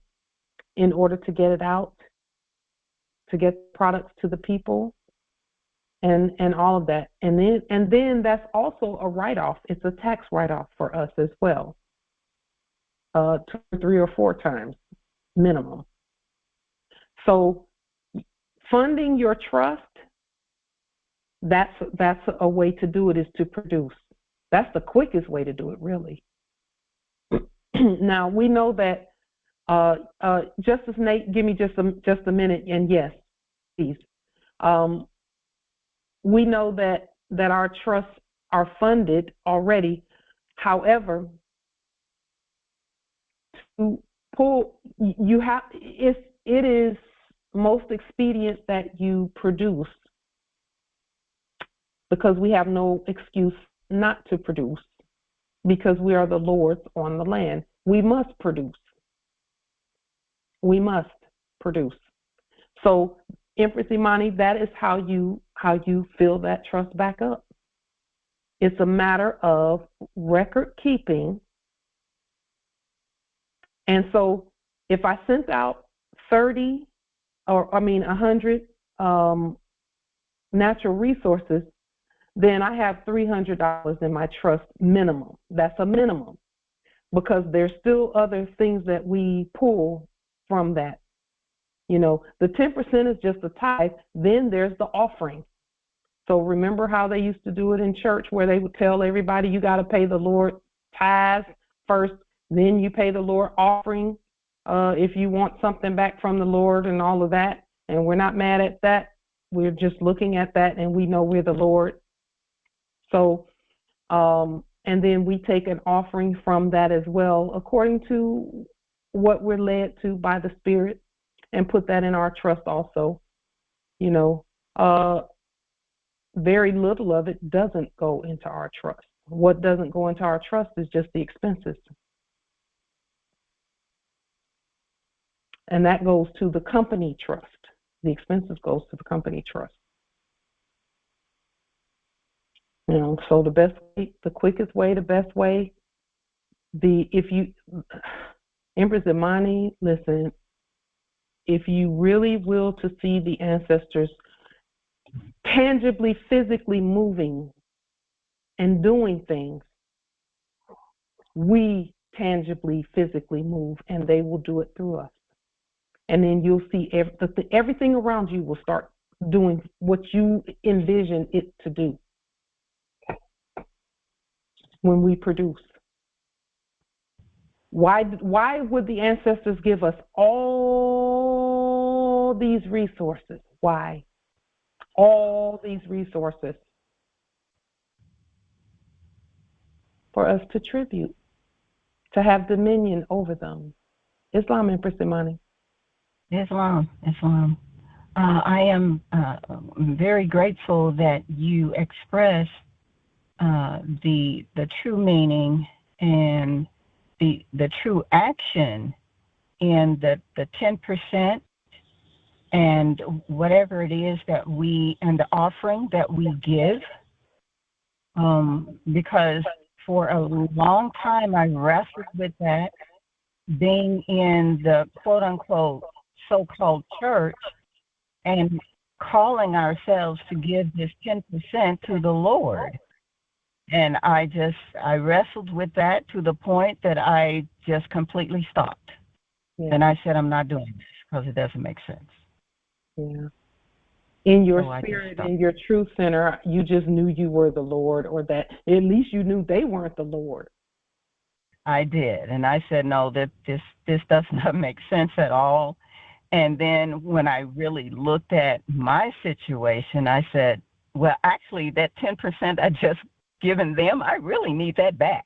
in order to get it out, to get products to the people, and all of that. And then that's also a write-off. It's a tax write-off for us as well, 2, 3, or 4 times minimum. So funding your trust, that's a way to do it, is to produce. That's the quickest way to do it, really. Now, we know that, Justice Nate, give me just a minute, and yes, please. We know that our trusts are funded already. However, to pull, it is most expedient that you produce, because we have no excuse not to produce, because we are the Lord's on the land. We must produce. We must produce. So, Empress Imani, that is how you fill that trust back up. It's a matter of record keeping. And so if I sent out 100 natural resources, then I have $300 in my trust minimum. That's a minimum, because there's still other things that we pull from that. You know, the 10% is just a tithe. Then there's the offering. So remember how they used to do it in church, where they would tell everybody, you got to pay the Lord tithes first, then you pay the Lord offering if you want something back from the Lord and all of that. And we're not mad at that. We're just looking at that, and we know we're the Lord. So, and then we take an offering from that as well, according to what we're led to by the Spirit, and put that in our trust also. You know, very little of it doesn't go into our trust. What doesn't go into our trust is just the expenses. And that goes to the company trust. The expenses goes to the company trust. You know, so the best way, the quickest way, the best way, Empress Imani, listen, if you really will to see the ancestors tangibly, physically moving and doing things, we tangibly, physically move, and they will do it through us. And then you'll see everything around you will start doing what you envision it to do when we produce. Why would the ancestors give us all these resources? Why? All these resources for us to tribute, to have dominion over them. Islam, Empress Imani. Islam. I am very grateful that you express the true meaning and the true action in the 10% and whatever it is that and the offering that we give, because for a long time I wrestled with that, being in the quote-unquote so-called church and calling ourselves to give this 10% to the Lord. And I wrestled with that to the point that I just completely stopped. Yeah. And I said, I'm not doing this because it doesn't make sense. Yeah. In your So spirit, in your truth center, you just knew you were the Lord, or that at least you knew they weren't the Lord. I did. And I said, no, that this does not make sense at all. And then when I really looked at my situation, I said, well, actually, that 10% I just given them, I really need that back.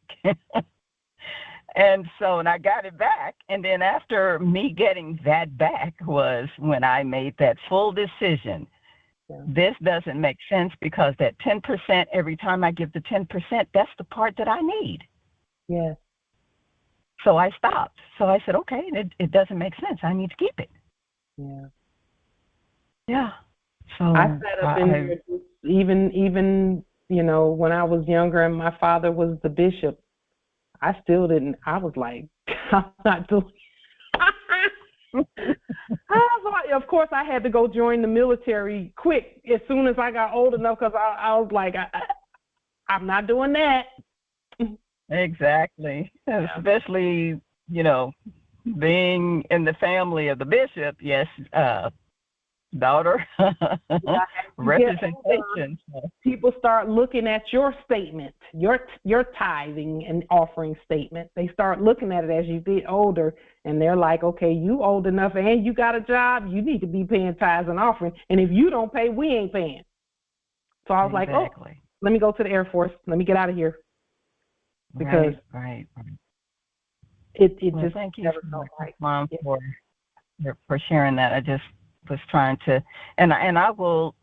And I got it back. And then after me getting that back was when I made that full decision. Yeah. This doesn't make sense because that 10%, every time I give the 10%, that's the part that I need. Yes. So I stopped. So I said, okay, it doesn't make sense. I need to keep it. Yeah. Yeah. So I sat up in there, even when I was younger and my father was the bishop, I still didn't. I was like, I'm not doing. Of course, I had to go join the military quick as soon as I got old enough because I was like, I'm not doing that. Exactly. Yeah. Especially, being in the family of the bishop, yes, daughter, representation. People start looking at your statement, your tithing and offering statement. They start looking at it as you get older, and they're like, okay, you old enough and you got a job, you need to be paying tithes and offering. And if you don't pay, we ain't paying. So I was like, oh, let me go to the Air Force. Let me get out of here. Because right. It well, just thank you never so felt much, right. Mom, for sharing that. I just was trying to, and I will,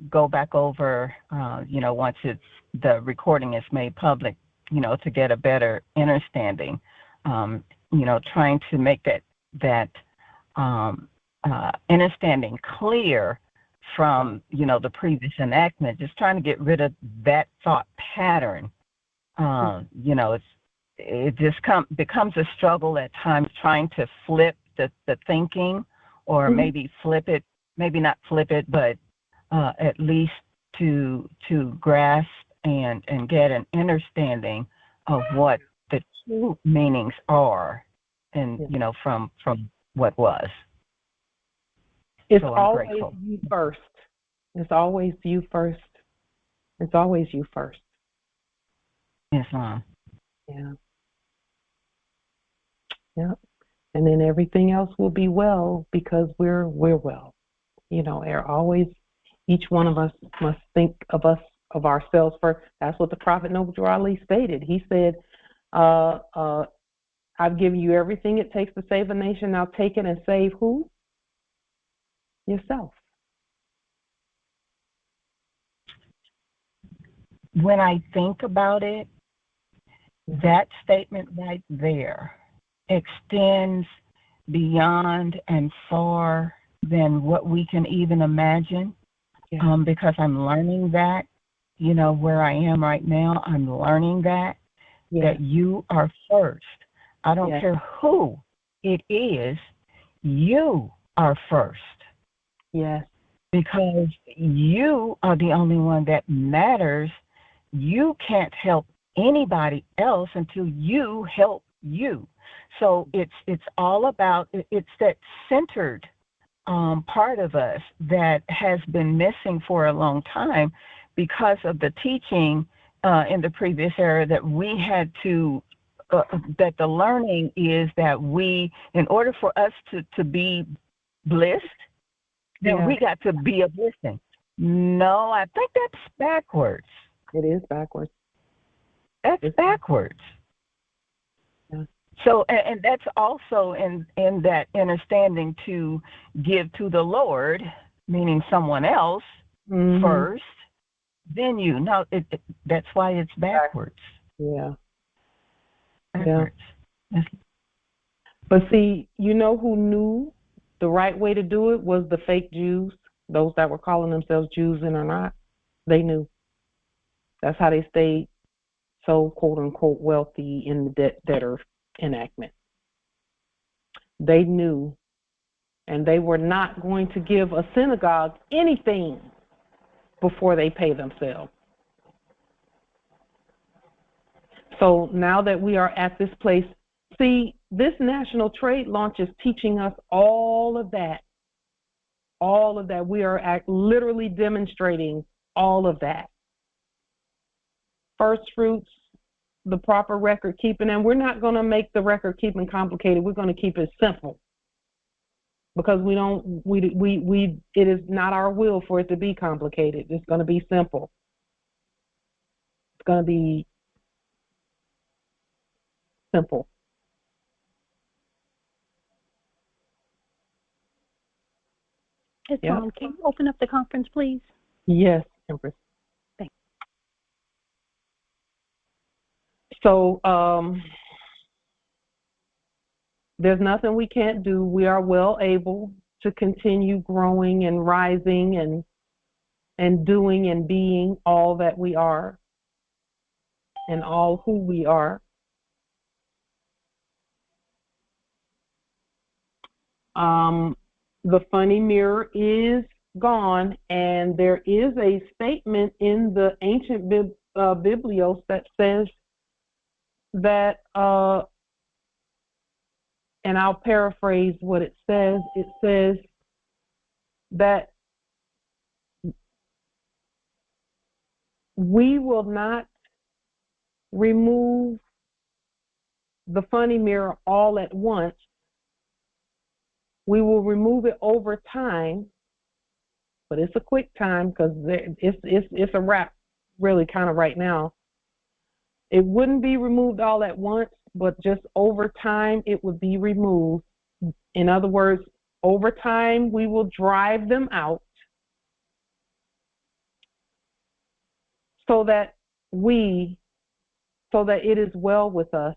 go back over, once the recording is made public, to get a better understanding, trying to make that understanding clear from, the previous enactment, just trying to get rid of that thought pattern. It just becomes a struggle at times trying to flip the thinking, or maybe flip it, maybe not flip it, but at least to grasp and get an understanding of what the true meanings are, and from what was. It's so always grateful. You first. It's always you first. It's always you first. Yes, Mom. Yeah. Yeah. And then everything else will be well because we're well. Each one of us must think of ourselves first. That's what the Prophet Noble Ali stated. He said, I've given you everything it takes to save a nation. Now take it and save who? Yourself. When I think about it, that statement right there extends beyond and far than what we can even imagine, because I'm learning that, where I am right now, I'm learning that you are first. I don't care who it is, you are first. Yes. Because you are the only one that matters. You can't help anybody else until you help you. So it's all about, it's that centered part of us that has been missing for a long time because of the teaching in the previous era that we had to, that the learning is that we, in order for us to be blissed, then we got to be a blessing. No, I think that's backwards. It is backwards. That's backwards. Yeah. So, and that's also in that understanding to give to the Lord, meaning someone else first, then you. No, that's why it's backwards. Yeah. Backwards. Yeah. But see, you know who knew the right way to do it was the fake Jews, those that were calling themselves Jews and are not. They knew. That's how they stayed so quote unquote wealthy in the debtor enactment. They knew, and they were not going to give a synagogue anything before they pay themselves. So now that we are at this place, see, this national trade launch is teaching us all of that. All of that. We are literally demonstrating all of that. First fruits, the proper record keeping, and we're not going to make the record keeping complicated. We're going to keep it simple because it is not our will for it to be complicated. It's going to be simple. It's going to be simple. Islam, can you open up the conference, please? Yes, Empress. Thanks. So there's nothing we can't do. We are well able to continue growing and rising and doing and being all that we are and all who we are. The funny mirror is gone, and there is a statement in the ancient Biblios that says that, and I'll paraphrase what it says. It says that we will not remove the funny mirror all at once. We will remove it over time, but it's a quick time because it's a wrap really kind of right now. It wouldn't be removed all at once, but just over time it would be removed. In other words, over time we will drive them out so that it is well with us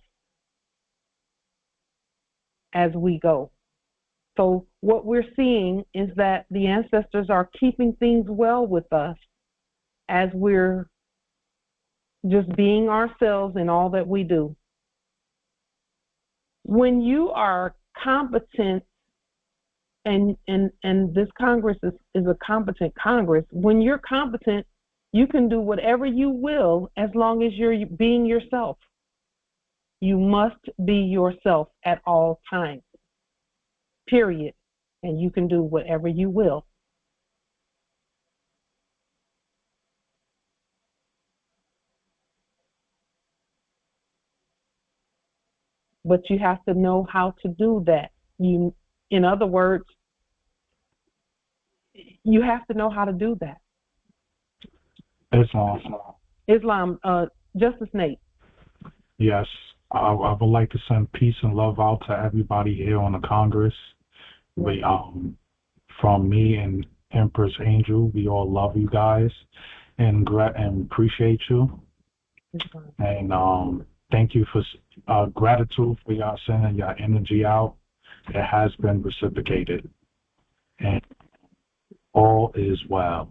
as we go. So what we're seeing is that the ancestors are keeping things well with us as we're just being ourselves in all that we do. When you are competent, and this Congress is a competent Congress, when you're competent, you can do whatever you will as long as you're being yourself. You must be yourself at all times, period. And you can do whatever you will. But you have to know how to do that. In other words, you have to know how to do that. Islam, Justice Nate. Yes, I would like to send peace and love out to everybody here on the Congress. We, from me and Empress Angel, we all love you guys and appreciate you. And thank you for gratitude for y'all sending your energy out. It has been reciprocated, and all is well.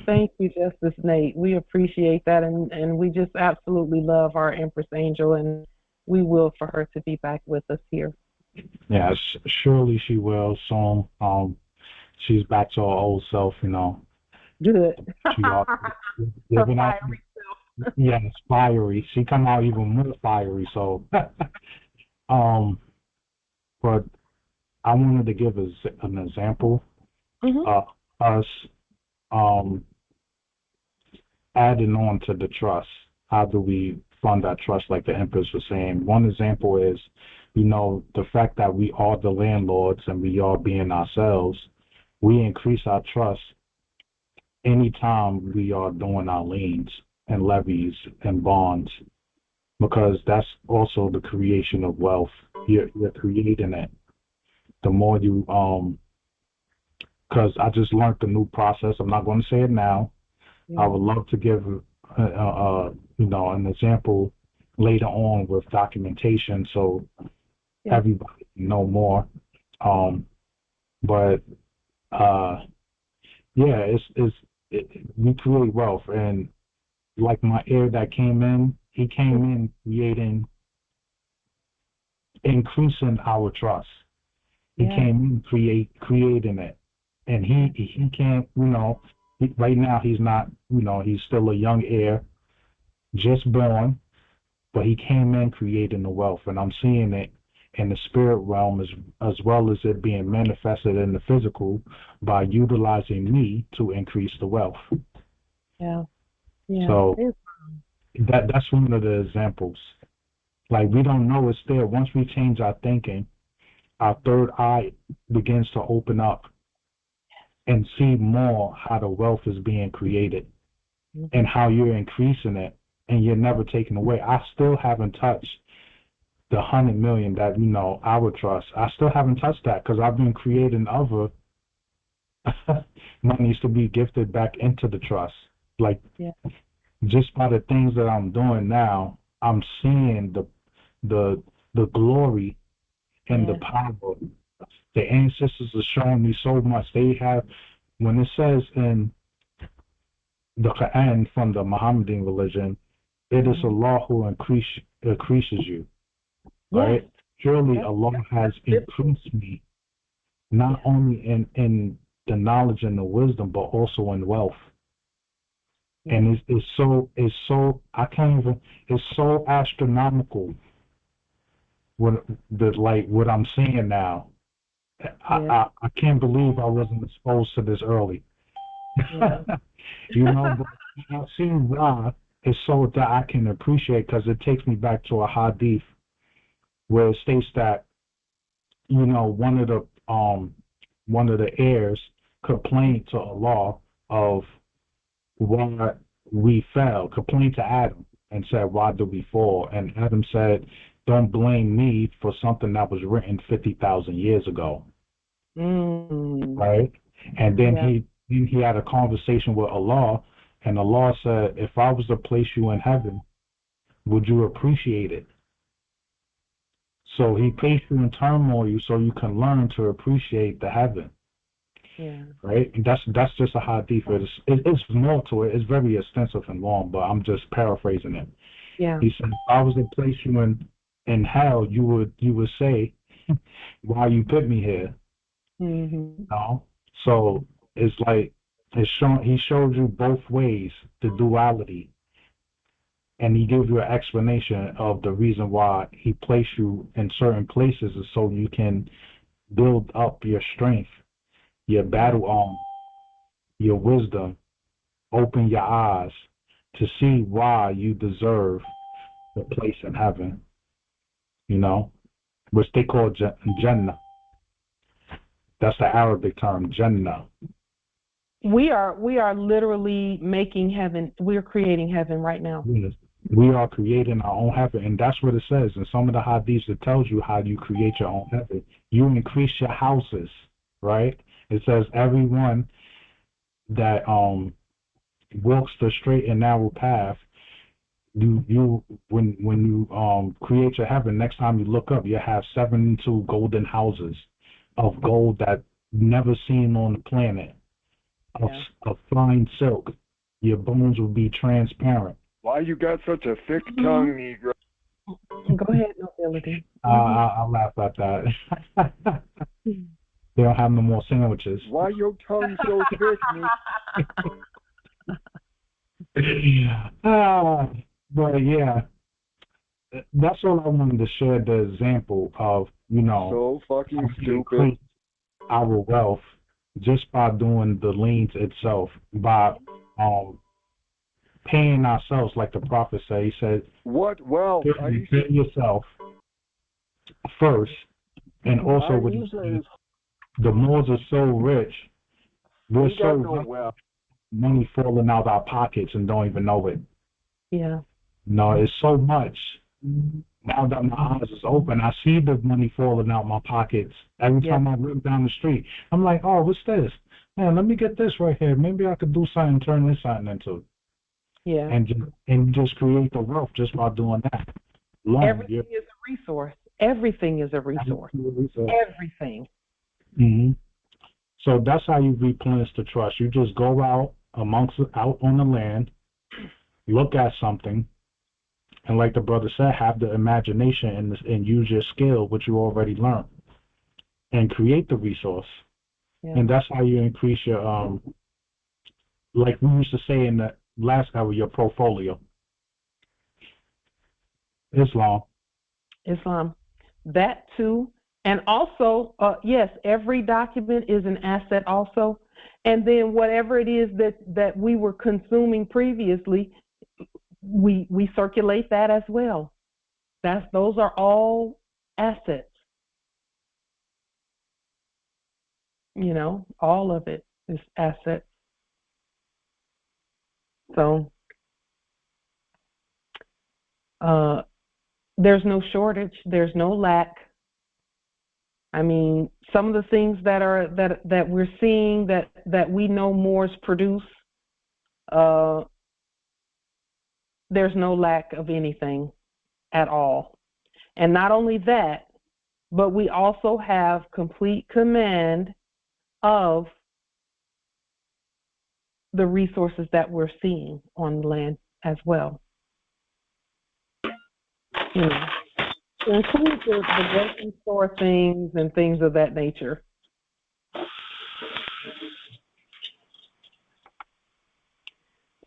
Thank you, Justice Nate. We appreciate that, and we just absolutely love our Empress Angel, and we will for her to be back with us here. Yes, surely she will soon. She's back to her old self, you know. Good. She giving out. Yes, fiery. She come out even more fiery. So, but I wanted to give an example of us adding on to the trust. How do we fund that trust, like the Empress was saying? One example is, you know, the fact that we are the landlords and we are being ourselves, we increase our trust anytime we are doing our liens and levies and bonds, because that's also the creation of wealth. You're creating it. The more you because I just learned the new process. I'm not going to say it now. I would love to give, an example later on with documentation so everybody can know more. We create wealth, and like my heir that came in, he came in increasing our trust. He came in creating it, and he can't, right now he's not, he's still a young heir, just born, but he came in creating the wealth, and I'm seeing it in the spirit realm as well as it being manifested in the physical by utilizing me to increase the wealth. Yeah. So that's one of the examples. Like, we don't know it's there. Once we change our thinking, our third eye begins to open up and see more how the wealth is being created and how you're increasing it and you're never taking away. I still haven't touched the 100 million that, our trust. I still haven't touched that because I've been creating other monies to be gifted back into the trust. Like, just by the things that I'm doing now, I'm seeing the glory and the power. The ancestors are showing me so much. They have, when it says in the Quran from the Mohammedan religion, it is Allah who increases you. Right? Surely Allah has increased me, not only in the knowledge and the wisdom, but also in wealth. And it's so I can't even. It's so astronomical. What I'm seeing now, I can't believe I wasn't exposed to this early. But I've seen why it's so that I can appreciate, because it takes me back to a hadith where it states that one of the heirs complained to Allah of why we fell, complained to Adam and said, why did we fall? And Adam said, don't blame me for something that was written 50,000 years ago. Right? And then he had a conversation with Allah, and Allah said, if I was to place you in heaven, would you appreciate it? So he placed you in turmoil so you can learn to appreciate the heaven. Right? And that's just a hadith. It's more to it. It's very extensive and long, but I'm just paraphrasing it. He said, if I was to place you in hell, you would say, why you put me here? So it's like he showed you both ways, the duality, and he gave you an explanation of the reason why he placed you in certain places, is so you can build up your strength, your battle arm, your wisdom, open your eyes to see why you deserve the place in heaven, which they call Jannah. That's the Arabic term, Jannah. We are literally making heaven. We're creating heaven right now. Yes. We are creating our own heaven, and that's what it says in some of the hadiths. It tells you how you create your own heaven. You increase your houses, right? It says everyone that walks the straight and narrow path. When you create your heaven, next time you look up, you have 72 golden houses of gold that never seen on the planet, of fine silk. Your bones will be transparent. Why you got such a thick tongue, Negro? Go ahead, Nobility. I'll laugh at that. They don't have no more sandwiches. Why your tongue so thick, Negro? But yeah, that's all I wanted to share, the example of, so fucking stupid. Our wealth just by doing the liens itself, by paying ourselves, like the prophet said. He said, what wealth? Pay yourself first. And also, the Moors are so rich, we're so rich, money falling out our pockets and don't even know it. No, it's so much. Now that my eyes is open, I see the money falling out my pockets. Every time I walk down the street, I'm like, oh, what's this? man, let me get this right here. Maybe I could do something, turn this something into, Yeah. and just create the wealth just by doing that. Everything is a resource. Everything is a resource. Everything. Mm-hmm. So that's how you replenish the trust. You just go out out on the land, look at something, and like the brother said, have the imagination and use your skill, which you already learned, and create the resource. Yeah. And that's how you increase your like we used to say in the last hour, your portfolio. Islam. That too. And also, yes, every document is an asset also. And then whatever it is that we were consuming previously, we circulate that as well. Those are all assets. You know, all of it is assets. So there's no shortage, there's no lack. I mean, some of the things that we're seeing that we know Moors produce, there's no lack of anything at all. And not only that, but we also have complete command of the resources that we're seeing on land as well. You know, to include the grocery store things and things of that nature.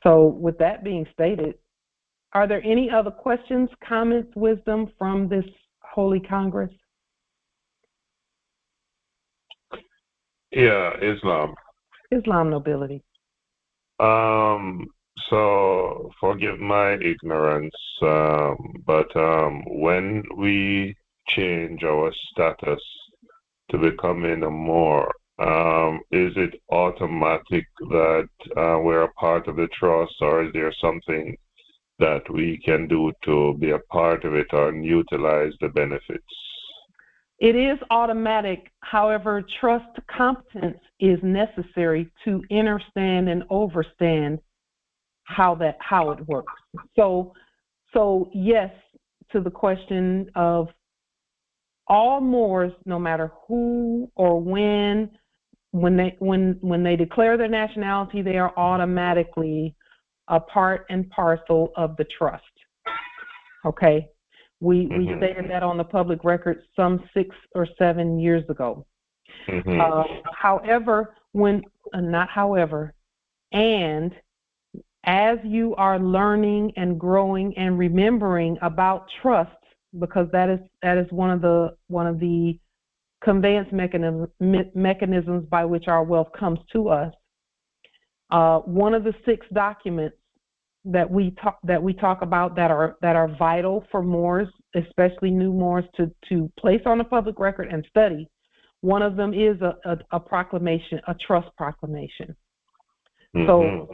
So with that being stated, are there any other questions, comments, wisdom from this Holy Congress? Yeah, Islam. Islam nobility. So forgive my ignorance, but when we change our status to becoming a Moor, is it automatic that we're a part of the trust, or is there something that we can do to be a part of it or utilize the benefits? It is automatic. However, trust competence is necessary to understand and overstand how it works. So yes, to the question of all Moors, no matter who or when they declare their nationality, they are automatically a part and parcel of the trust. Okay? We stated that on the public record some 6 or 7 years ago. However, and as you are learning and growing and remembering about trust, because that is one of the conveyance mechanisms by which our wealth comes to us. One of the 6 documents that we talk about that are vital for Moors, especially new Moors, to place on the public record and study. One of them is a proclamation, a trust proclamation. So,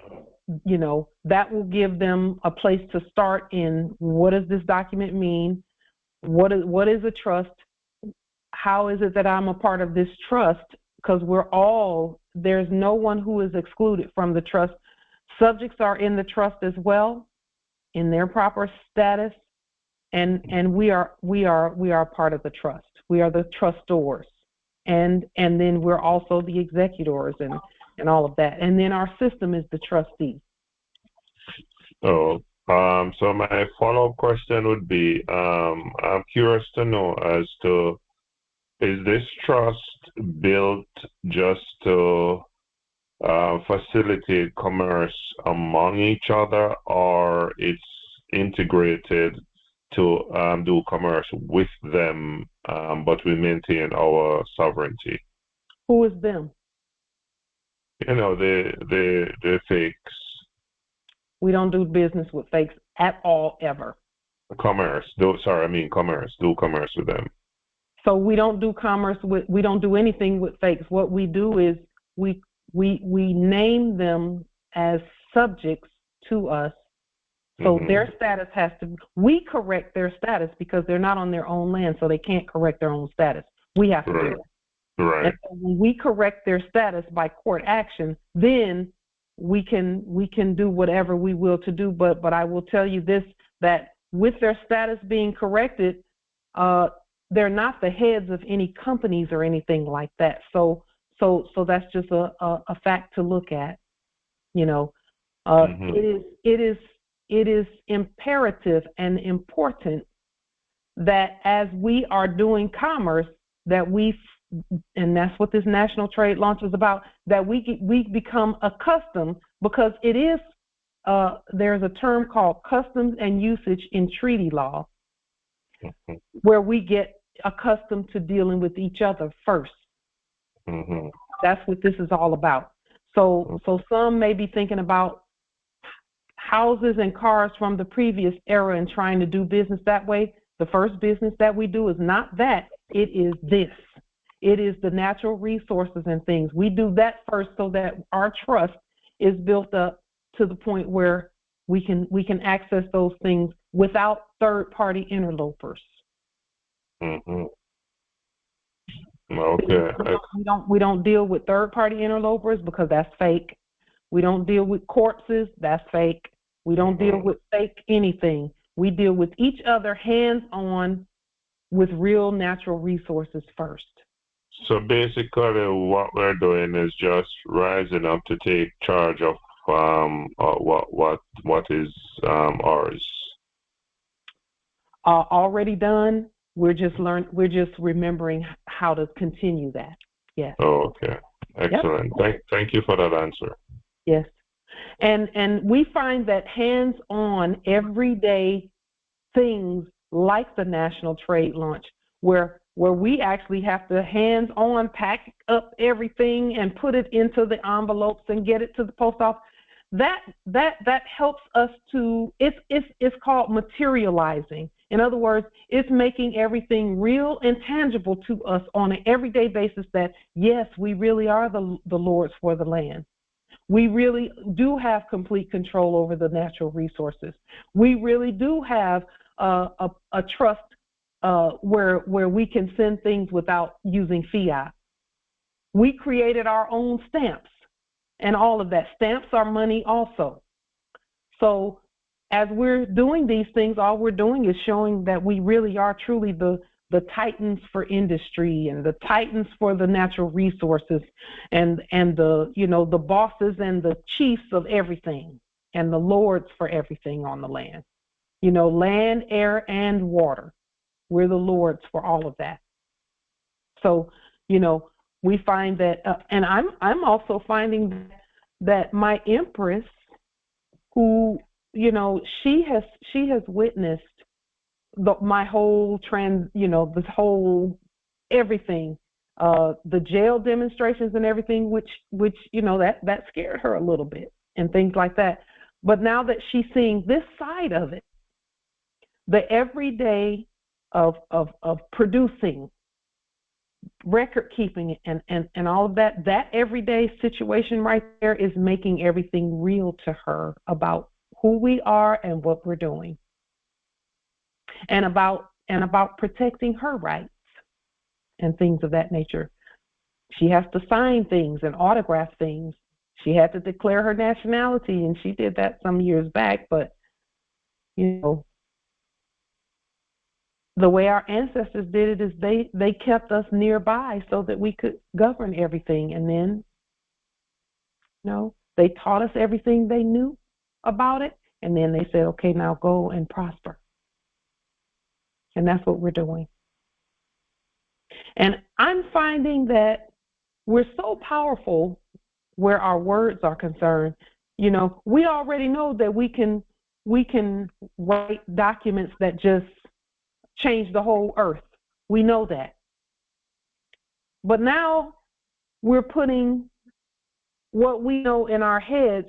you know, that will give them a place to start in what does this document mean? What is a trust? How is it that I'm a part of this trust? Because there's no one who is excluded from the trust. Subjects are in the trust as well, in their proper status, and we are part of the trust. We are the trustors, and then we're also the executors and all of that. And then our system is the trustee. So my follow-up question would be, I'm curious to know as to, is this trust built just to facilitate commerce among each other, or it's integrated to do commerce with them, but we maintain our sovereignty? Who is them? You know, the fakes. We don't do business with fakes at all, ever. Commerce. Commerce. Do commerce with them. So we don't do anything with fakes. What we do is we name them as subjects to us. So their status we correct their status because they're not on their own land, so they can't correct their own status. We have to do it. Right. And so when we correct their status by court action, then we can do whatever we will to do. But I will tell you this, that with their status being corrected, they're not the heads of any companies or anything like that. So that's just a fact to look at. It is imperative and important that as we are doing commerce, that and that's what this national trade launch is about, that we become accustomed, because it is, there's a term called customs and usage in treaty law, where we get accustomed to dealing with each other first. That's what this is all about. So some may be thinking about houses and cars from the previous era and trying to do business that way. The first business that we do is not that. It is this. It is the natural resources and things. We do that first so that our trust is built up to the point where we can access those things without third-party interlopers. Okay. We don't deal with third-party interlopers because that's fake. We don't deal with corpses. That's fake. We don't deal with fake anything. We deal with each other hands-on with real natural resources first. So basically, what we're doing is just rising up to take charge of what is ours. Already done. We're just remembering how to continue that. Yes. Oh, okay. Excellent. Yep. Thank you for that answer. Yes. And we find that hands-on, everyday things like the national trade launch, where we actually have to hands-on pack up everything and put it into the envelopes and get it to the post office, that helps us to, it's called materializing. In other words, it's making everything real and tangible to us on an everyday basis, that yes, we really are the lords for the land. We really do have complete control over the natural resources. We really do have a trust where we can send things without using fiat. We created our own stamps and all of that. Stamps are money also. So as we're doing these things, all we're doing is showing that we really are truly the titans for industry and the titans for the natural resources, and the, the bosses and the chiefs of everything, and the lords for everything on the land. Land, air, and water. We're the lords for all of that. So, we find that, and I'm also finding that my empress, who, she has witnessed my whole this whole everything, the jail demonstrations and everything, which that scared her a little bit and things like that. But now that she's seeing this side of it, the everyday of producing, record keeping, and all of that everyday situation right there is making everything real to her about who we are and what we're doing. And about protecting her rights and things of that nature. She has to sign things and autograph things. She had to declare her nationality, and she did that some years back. But, the way our ancestors did it is they kept us nearby so that we could govern everything. And then, they taught us everything they knew about it. And then they said, okay, now go and prosper. And that's what we're doing. And I'm finding that we're so powerful where our words are concerned. We already know that we can write documents that just change the whole earth. We know that. But now we're putting what we know in our heads,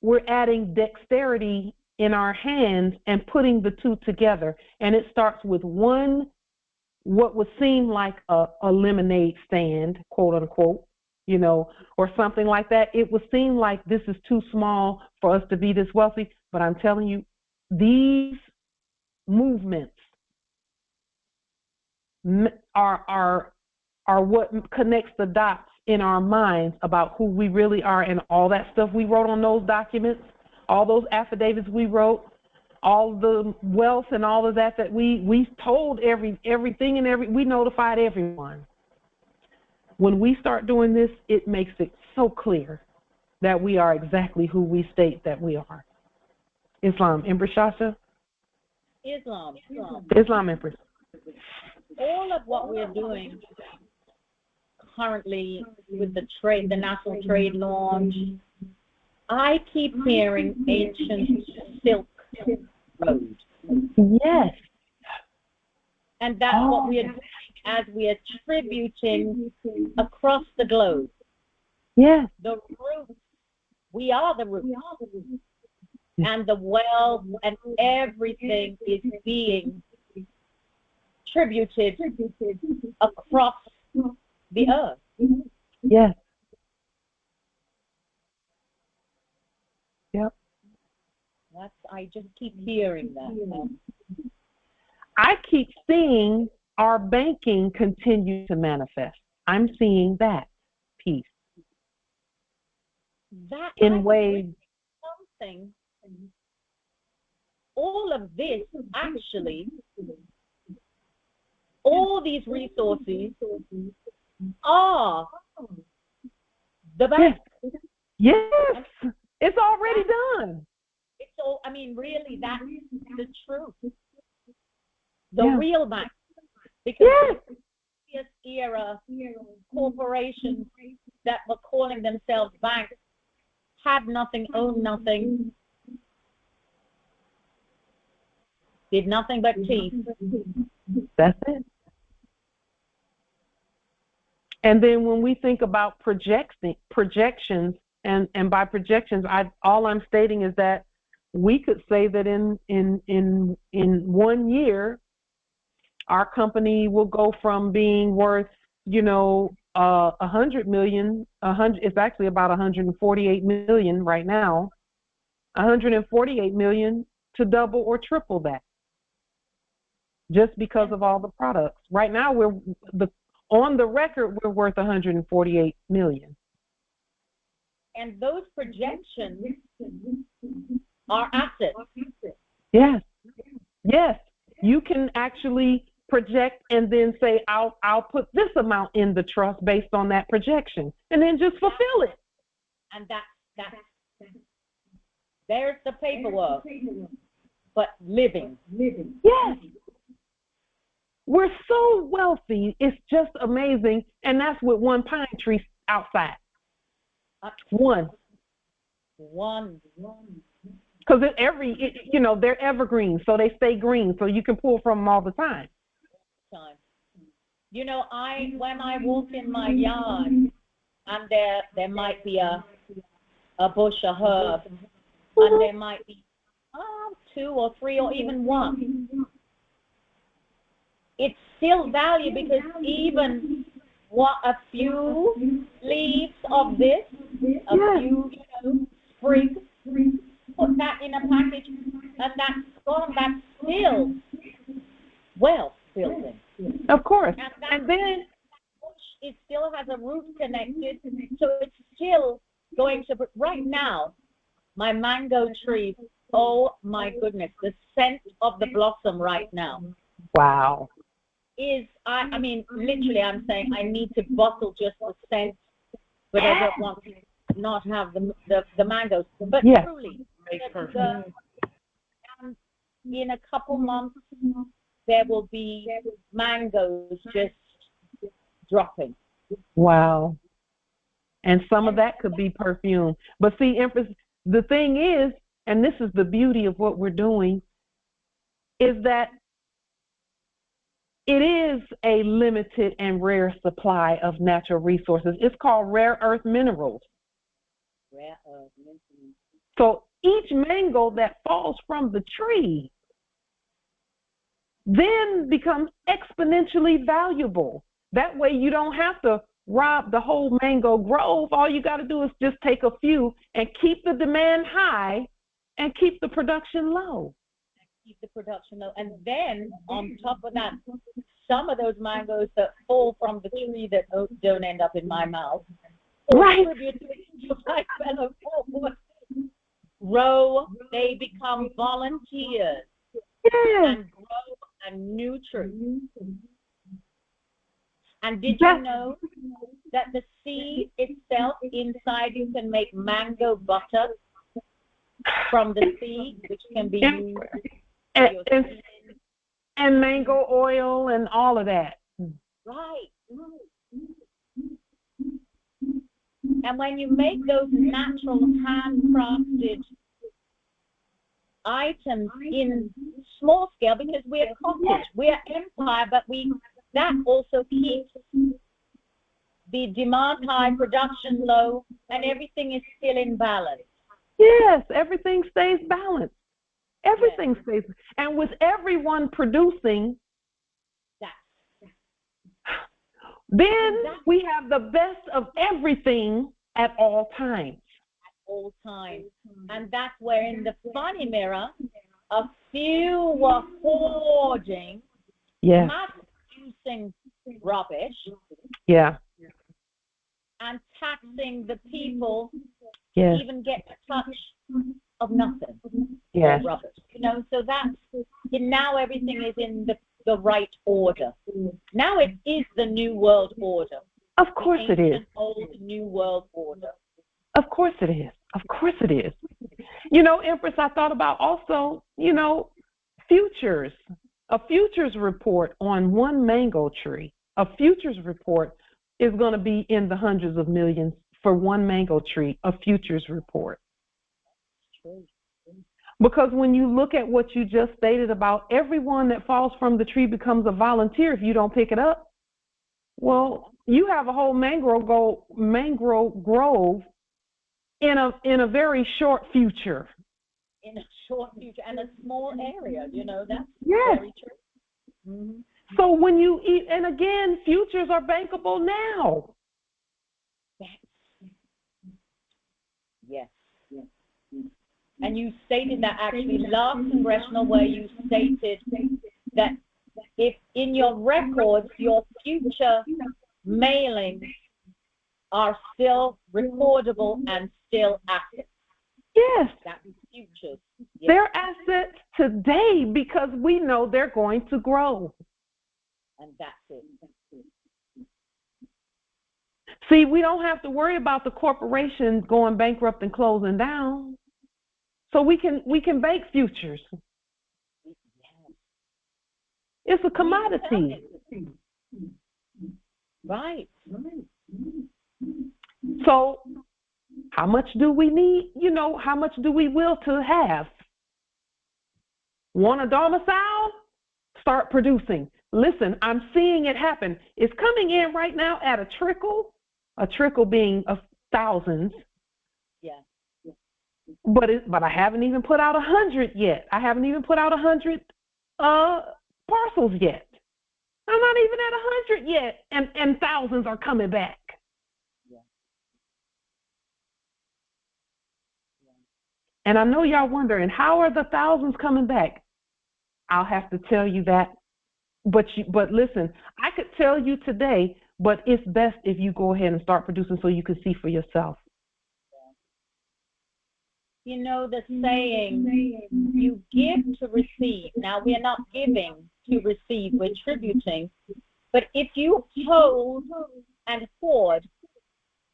we're adding dexterity in our hands and putting the two together. And it starts with what would seem like a lemonade stand, quote unquote, or something like that. It would seem like this is too small for us to be this wealthy. But I'm telling you, these movements are are what connects the dots in our minds about who we really are, and all that stuff we wrote on those documents, all those affidavits we wrote, all the wealth and all of that we told everything and we notified everyone. When we start doing this, it makes it so clear that we are exactly who we state that we are. Islam. Empress Shasha? Islam, Empress. All of what we're doing currently with the national trade launch, I keep hearing ancient Silk Road. Yes. And that's what we are doing as we are tributing across the globe. Yes. The roots. We are the roots. And the wealth and everything is being tributed across the earth. Yes. Yep. I just keep hearing that. I keep seeing our banking continue to manifest. I'm seeing that piece. That in ways. Something. All of this actually, all these resources are the bank. Yes. It's already done. It's all, I mean, really, that's the truth. The real bank. Because in this era, corporations that were calling themselves banks had nothing, owned nothing, did nothing but teeth. That's it. And then when we think about projections, and by projections, all I'm stating is that we could say that in 1 year, our company will go from being worth, 100 million. It's actually about 148 million right now. 148 million to double or triple that, just because of all the products. Right now, on the record, we're worth 148 million. And those projections are assets. Yes. Yes. You can actually project and then say, I'll put this amount in the trust based on that projection, and then just fulfill it. And there's the paperwork, but living. Yes. We're so wealthy. It's just amazing. And that's with one pine tree outside. One. Because they're evergreen, so they stay green, so you can pull from them all the time. When I walk in my yard, and there might be a bush, a herb, and there might be 2 or 3 or even 1. It's still value, because even a few leaves of this, a few sprigs, put that in a package, and that's gone. That's still wealth building. Of course. And then it still has a root connected, so it's still going to. Right now, my mango tree. Oh my goodness, the scent of the blossom right now. Wow. I mean, literally, I'm saying I need to bottle just the scent, but I don't want to not have the mangoes. But truly, in a couple months, there will be mangoes just dropping. Wow. And some of that could be perfume. But see, Empress, the thing is, and this is the beauty of what we're doing, is that it is a limited and rare supply of natural resources. It's called rare earth minerals. Rare earth minerals. So each mango that falls from the tree then becomes exponentially valuable. That way you don't have to rob the whole mango grove. All you got to do is just take a few and keep the demand high and keep the production low. And then on top of that, some of those mangoes that fall from the tree that don't end up in my mouth, or Right. contribute to my fellow forward, grow, they become volunteers Yes. and grow a new tree. And did you know that the seed itself inside you can make mango butter from the seed, which can be used for your skin? And mango oil and all of that. Right. And when you make those natural handcrafted items in small scale, because we're cottage, we're empire, but that also keeps the demand high, production low, and everything is still in balance. Yes, everything stays balanced. Everything stays. And with everyone producing, then we have the best of everything at all times. At all times. And that's where in the funny mirror, a few were hoarding, mass-producing rubbish, and taxing the people even get a touch of nothing. Rubbish. So that's, now everything is in the right order. Now it is the new world order. Of course it is. Old new world order. Of course it is. Of course it is. Empress, I thought about also, futures. A futures report on one mango tree. A futures report is going to be in the hundreds of millions for one mango tree, a futures report. True. Because when you look at what you just stated about everyone that falls from the tree becomes a volunteer if you don't pick it up, well, you have a whole mangrove grove in a very short future. In a short future and a small area, that's very true. Mm-hmm. So when you eat, and again, futures are bankable now. Yes. And you stated that actually last congressional, where you stated that if in your records your future mailings are still recordable and still active. Yes. That's futures. Yes. They're assets today because we know they're going to grow. And that's it. See, we don't have to worry about the corporations going bankrupt and closing down. So we can bank futures. It's a commodity. Right. So how much do we need? How much do we will to have? Want a domicile? Start producing. Listen, I'm seeing it happen. It's coming in right now at a trickle being of thousands. Yeah. But I haven't even put out 100 yet. I haven't even put out 100 parcels yet. I'm not even at 100 yet, and thousands are coming back. Yeah. And I know y'all wondering, how are the thousands coming back? I'll have to tell you that. But listen, I could tell you today, but it's best if you go ahead and start producing so you can see for yourself. The saying, you give to receive. Now, we're not giving to receive, we're tributing. But if you hold and hoard,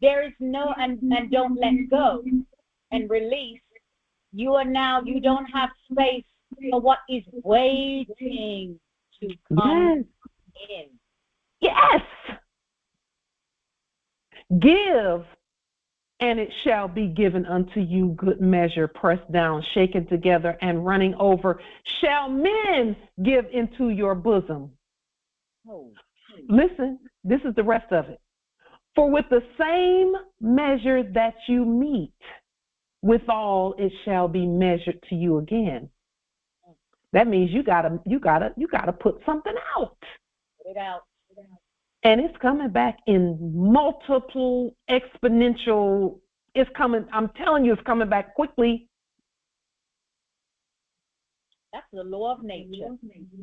there is no, and don't let go and release, you don't have space for what is waiting to come in. Yes. Give, and it shall be given unto you, good measure, pressed down, shaken together, and running over, shall men give into your bosom. Oh. Listen, this is the rest of it. For with the same measure that you meet, withal it shall be measured to you again. That means you gotta put something out. Put it out. And it's coming back in multiple exponential. It's coming. I'm telling you, it's coming back quickly. That's the law of nature.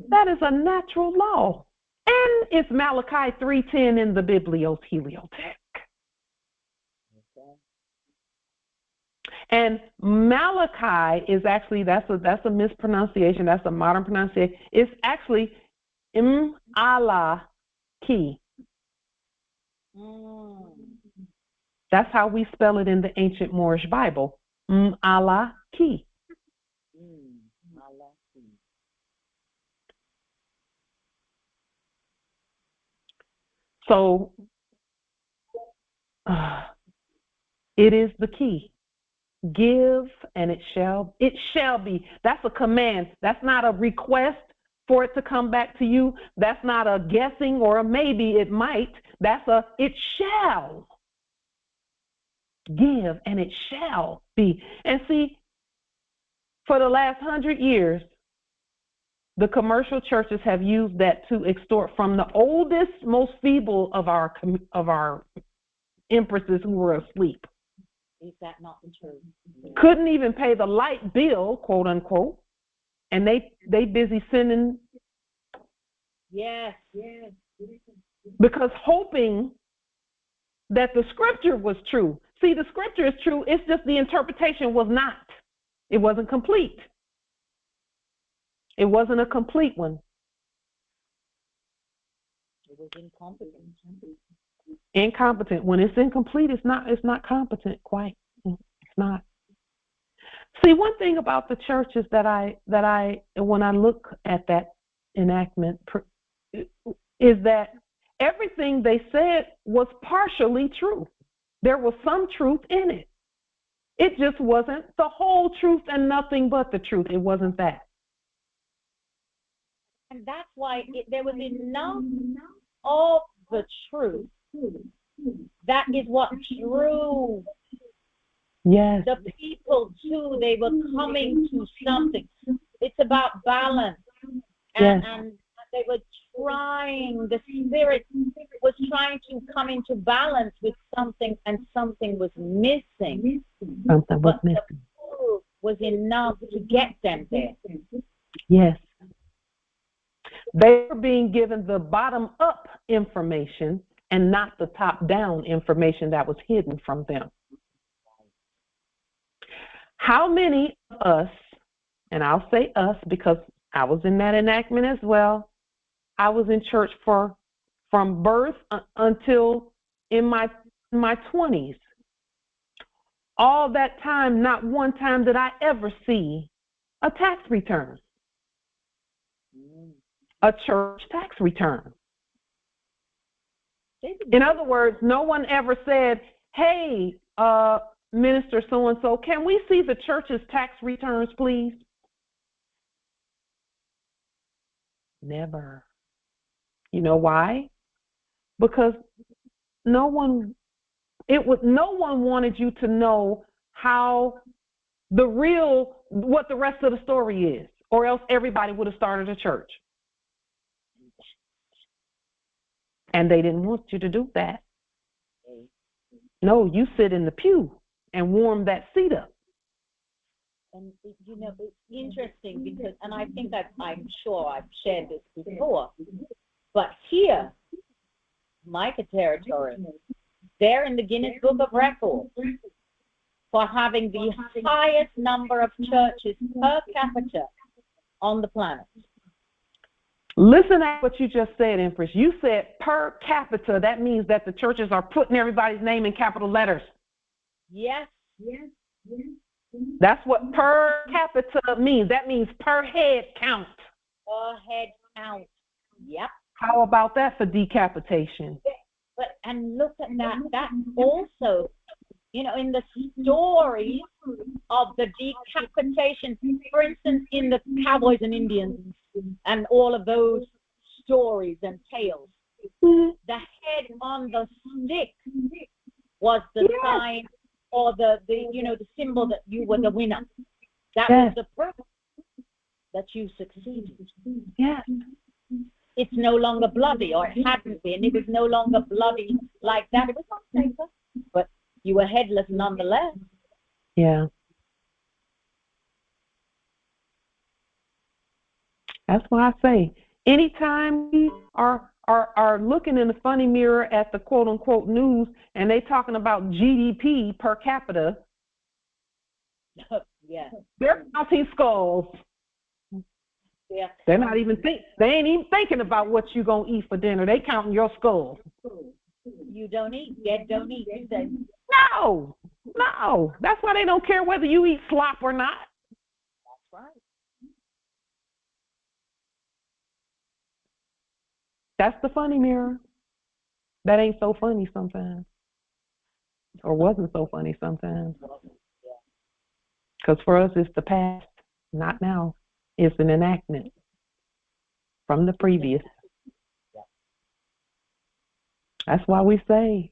That is a natural law. And it's Malachi 3:10 in the Biblioteliotext. And Malachi is actually, that's a mispronunciation. That's a modern pronunciation. It's actually Allah ki. That's how we spell it in the ancient Moorish Bible. Allah ki. So it is the key. Give and it shall be. That's a command. That's not a request for it to come back to you. That's not a guessing or a maybe it might. That's a it shall. Give and it shall be. And see, for the last 100 years, the commercial churches have used that to extort from the oldest, most feeble of our empresses who were asleep. Is that not the truth? Couldn't even pay the light bill, quote unquote, and they busy sending. Yes. Because hoping that the scripture was true. See, the scripture is true. It's just the interpretation was not. It wasn't complete. It wasn't a complete one. It was incompetent. Incompetent. When it's incomplete, it's not competent quite. It's not. See, one thing about the churches that I when I look at that enactment is that everything they said was partially true. There was some truth in it. It just wasn't the whole truth and nothing but the truth. It wasn't that. And that's why there was enough of the truth. That is what drew the people to. They were coming to something. It's about balance. And they were trying, the spirit was trying to come into balance with something, and something was missing. Something was missing. The proof was enough to get them there. Yes. They were being given the bottom-up information and not the top-down information that was hidden from them. How many of us, and I'll say us because I was in that enactment as well, I was in church from birth until in my 20s. All that time, not one time did I ever see a tax return. A church tax return. In other words, no one ever said, hey, Minister so-and-so, can we see the church's tax returns, please? Never. You know why? Because no one wanted you to know how what the rest of the story is, or else everybody would have started a church. And they didn't want you to do that. No, you sit in the pew and warm that seat up. And, you know, it's interesting because, and I think I'm sure I've shared this before, but here, Micah territory, they're in the Guinness Book of Records for having the highest number of churches per capita on the planet. Listen at what you just said, Empress. You said per capita. That means that the churches are putting everybody's name in capital letters. Yes. That's what per capita means. That means per head count. Per head count. Yep. How about that for decapitation? But and look at that. That also, you know, in the stories of the decapitation, for instance, in the Cowboys and Indians and all of those stories and tales, the head on the stick was the sign or the symbol that you were the winner. That was the purpose, that you succeeded. Yes. It's no longer bloody, or it hadn't been. It was no longer bloody like that. It was on paper, but you were headless nonetheless. Yeah. That's why I say, anytime we are are looking in the funny mirror at the quote unquote news, and they talking about GDP per capita. Yeah. They're counting skulls. Yeah. They're not even they ain't even thinking about what you gonna eat for dinner. They counting your skull. You don't eat. Dead don't eat, do they? No. That's why they don't care whether you eat slop or not. That's right. That's the funny mirror. That ain't so funny sometimes. Or wasn't so funny sometimes. Because for us, it's the past, not now. It's an enactment from the previous. That's why we say,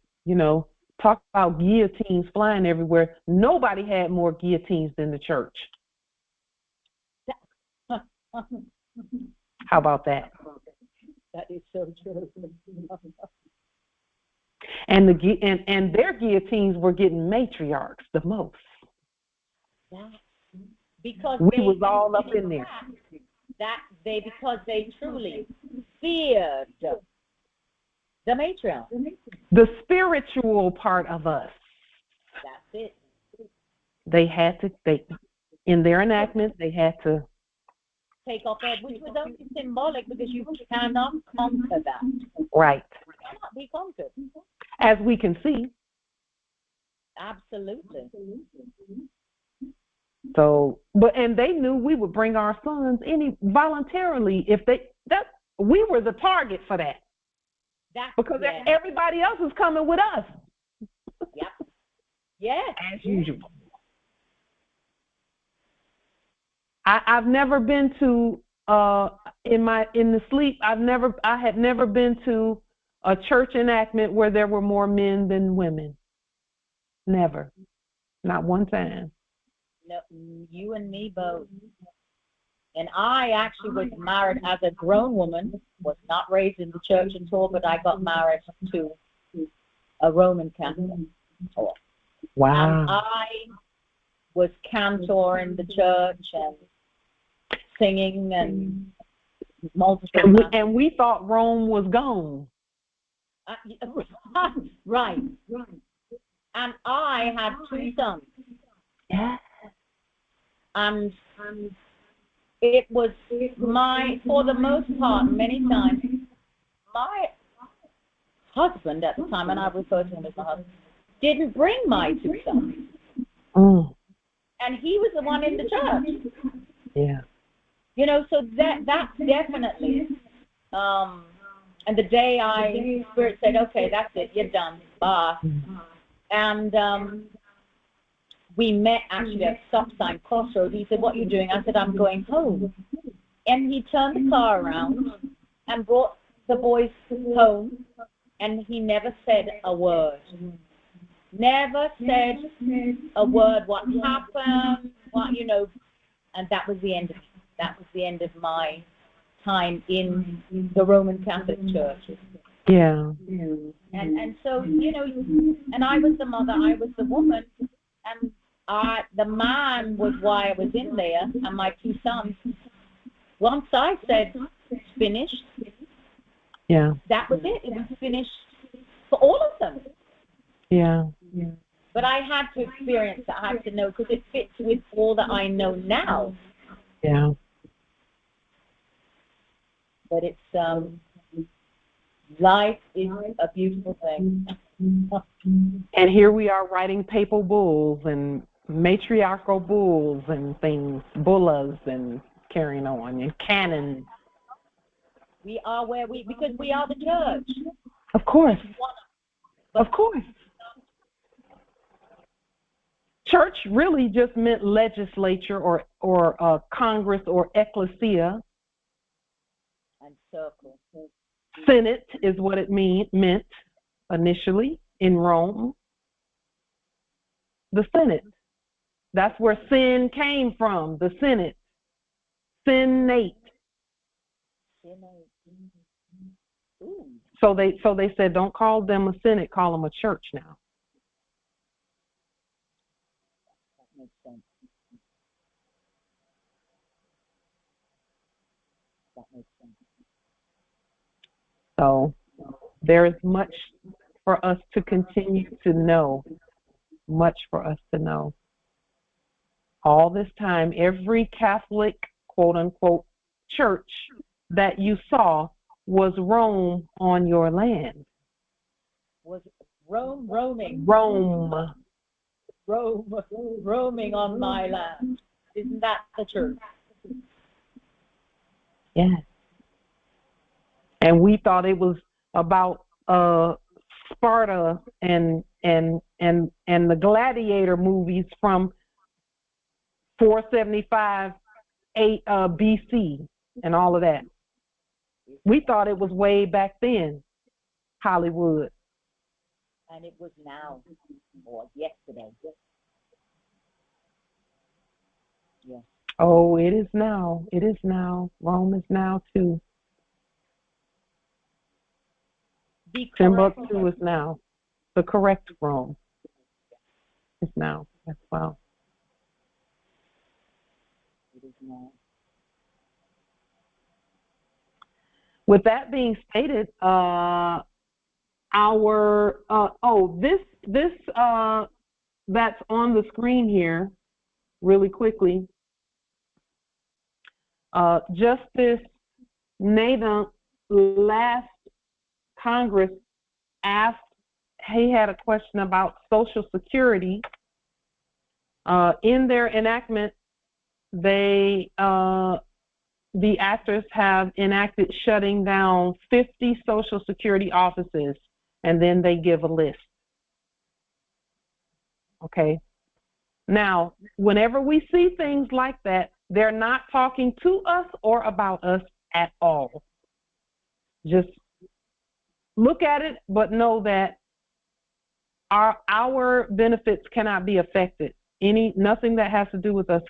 talk about guillotines flying everywhere. Nobody had more guillotines than the church. How about that? That is so true. And their guillotines were getting matriarchs the most. Because we was all up in there. Because they truly feared the matriarch. The spiritual part of us. That's it. In their enactments, they had to take off that, which was only symbolic because you cannot conquer that. Right. It cannot be conquered. As we can see. Absolutely. So, and they knew we would bring our sons voluntarily if we were the target for that. Because everybody else is coming with us. Yep. Yeah. As usual. I've never been to I had never been to a church enactment where there were more men than women. Never. Not one time. No, you and me both. And I actually was married as a grown woman, was not raised in the church at all, but I got married to a Roman Catholic. Wow. And I was cantor in the church and singing and multiple. And we thought Rome was gone. Right. And I had 2 sons. Yeah. And it was for the most part, many times, my husband at the time, and I refer to him as my husband, didn't bring my 2 sons. Mm. And he was the one in the church. Yeah. So that's definitely, and the day Spirit said, okay, that's it, you're done, bye. And we met actually at stop sign crossroads. He said, what are you doing? I said, I'm going home. And he turned the car around and brought the boys home, and he never said a word. Never said a word, what happened, and that was the end of it. That was the end of my time in the Roman Catholic Church. Yeah. And so, and I was the mother, I was the woman, and the man was why I was in there, and my 2 sons. Once I said, it's finished, that was it. It was finished for all of them. Yeah. But I had to experience that. I had to know, because it fits with all that I know now. Yeah. But it's, life is a beautiful thing. And here we are writing papal bulls and matriarchal bulls and things, bullas and carrying on, and canons. We are because we are the church. Of course. Of course. Church really just meant legislature or Congress or ecclesia. And circle. Senate is what it meant initially in Rome. The Senate. That's where sin came from, the Senate. Senate. So they said, don't call them a Senate, call them a church now. That makes sense. That makes sense. So there is much for us to continue to know, much for us to know. All this time, every Catholic, quote unquote, church that you saw was Rome on your land. Was Rome roaming? Rome. Roaming on my land. Isn't that the truth? Yes. And we thought it was about Sparta and the gladiator movies from 475 BC and all of that. We thought it was way back then, Hollywood. And it was now, or yesterday. Yes. Oh, it is now. It is now. Rome is now too. Timbuktu is now. The correct Rome is now as well. It is now. With that being stated, this that's on the screen here, really quickly. Justice Nathan last Congress asked, he had a question about Social Security. In their enactment, the actors have enacted shutting down 50 Social Security offices, and then they give a list. Okay. Now, whenever we see things like that, they're not talking to us or about us at all. Just look at it, but know that our benefits cannot be affected. Nothing that has to do with us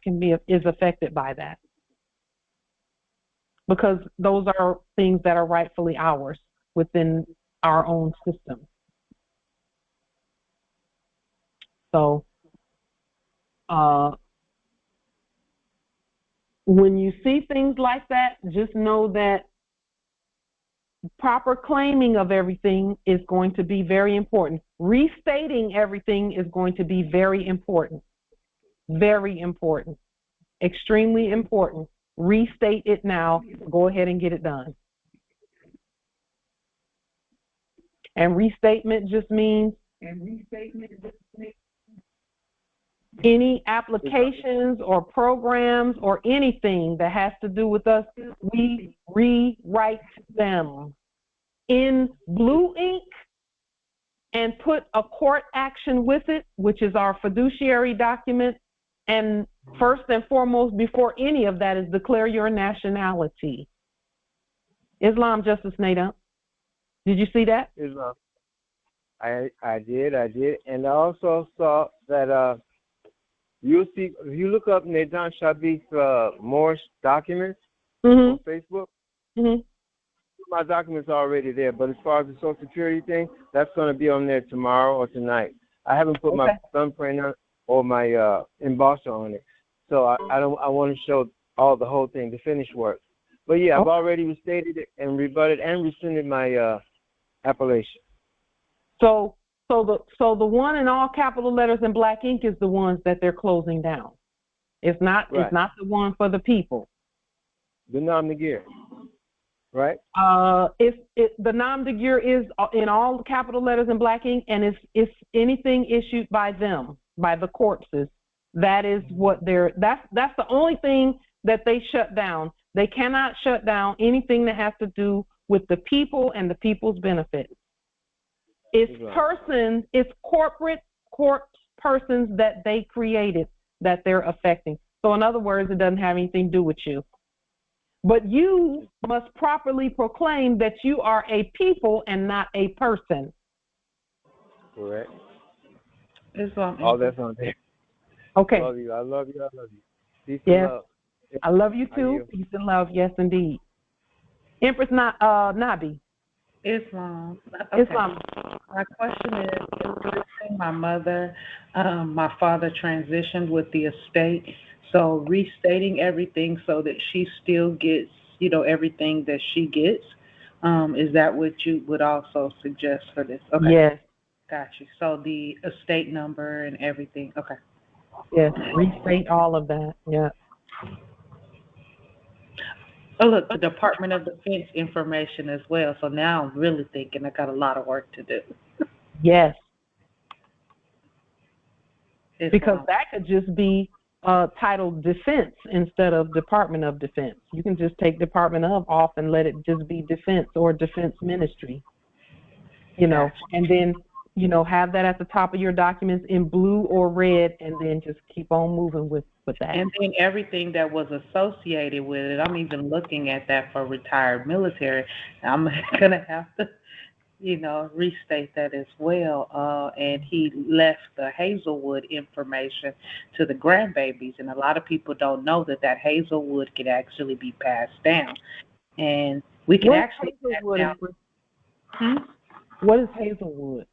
is affected by that, because those are things that are rightfully ours within our own system. So when you see things like that, just know that proper claiming of everything is going to be very important. Restating everything is going to be very important. Very important. Extremely important. Restate it now. Go ahead and get it done. And restatement just means any applications or programs or anything that has to do with us, we rewrite them in blue ink and put a court action with it, which is our fiduciary document. And first and foremost, before any of that, is declare your nationality. Islam, Justice Nada. Did you see that? Islam. I did. And I also saw that you'll see, if you look up Nedan Shabif's Moorish documents on Facebook, my documents are already there. But as far as the Social Security thing, that's going to be on there tomorrow or tonight. I haven't put my thumbprint on or my embosser on it, so I want to show the whole thing, the finished work. But yeah, I've already restated it and rebutted and rescinded my appellation. So the one in all capital letters in black ink is the ones that they're closing down. It's not It's not the one for the people. The nom de guerre, right? The nom de guerre is in all capital letters in black ink, and it's anything issued by them, by the corpses. That is what that's the only thing that they shut down. They cannot shut down anything that has to do with the people and the people's benefit. It's persons, it's corporate persons that they created that they're affecting. So in other words, it doesn't have anything to do with you. But you must properly proclaim that you are a people and not a person. Correct. Islam. All that's on there. Okay. I love you. Peace yes. and love. I love you too. Peace and love. Yes, indeed. Empress Nabi. Islam. Okay. Islam. My question is my mother, my father transitioned with the estate, so restating everything so that she still gets, everything that she gets. Is that what you would also suggest for this? Okay. Yes. Got you. So the estate number and everything. Okay. Yes. Restate all of that. Yeah. Oh, look, the Department of Defense information as well. So now I'm really thinking I got a lot of work to do. Yes. Because Islam. that could just be titled Defense instead of Department of Defense. You can just take Department of off and let it just be Defense or Defense Ministry. You know, and then, you know, have that at the top of your documents in blue or red, and then just keep on moving with that. And then everything that was associated with it. I'm even looking at that for retired military. I'm going to have to, you know, restate that as well. And he left the Hazelwood information to the grandbabies. And a lot of people don't know that Hazelwood can actually be passed down. And we can actually pass down. What is Hazelwood?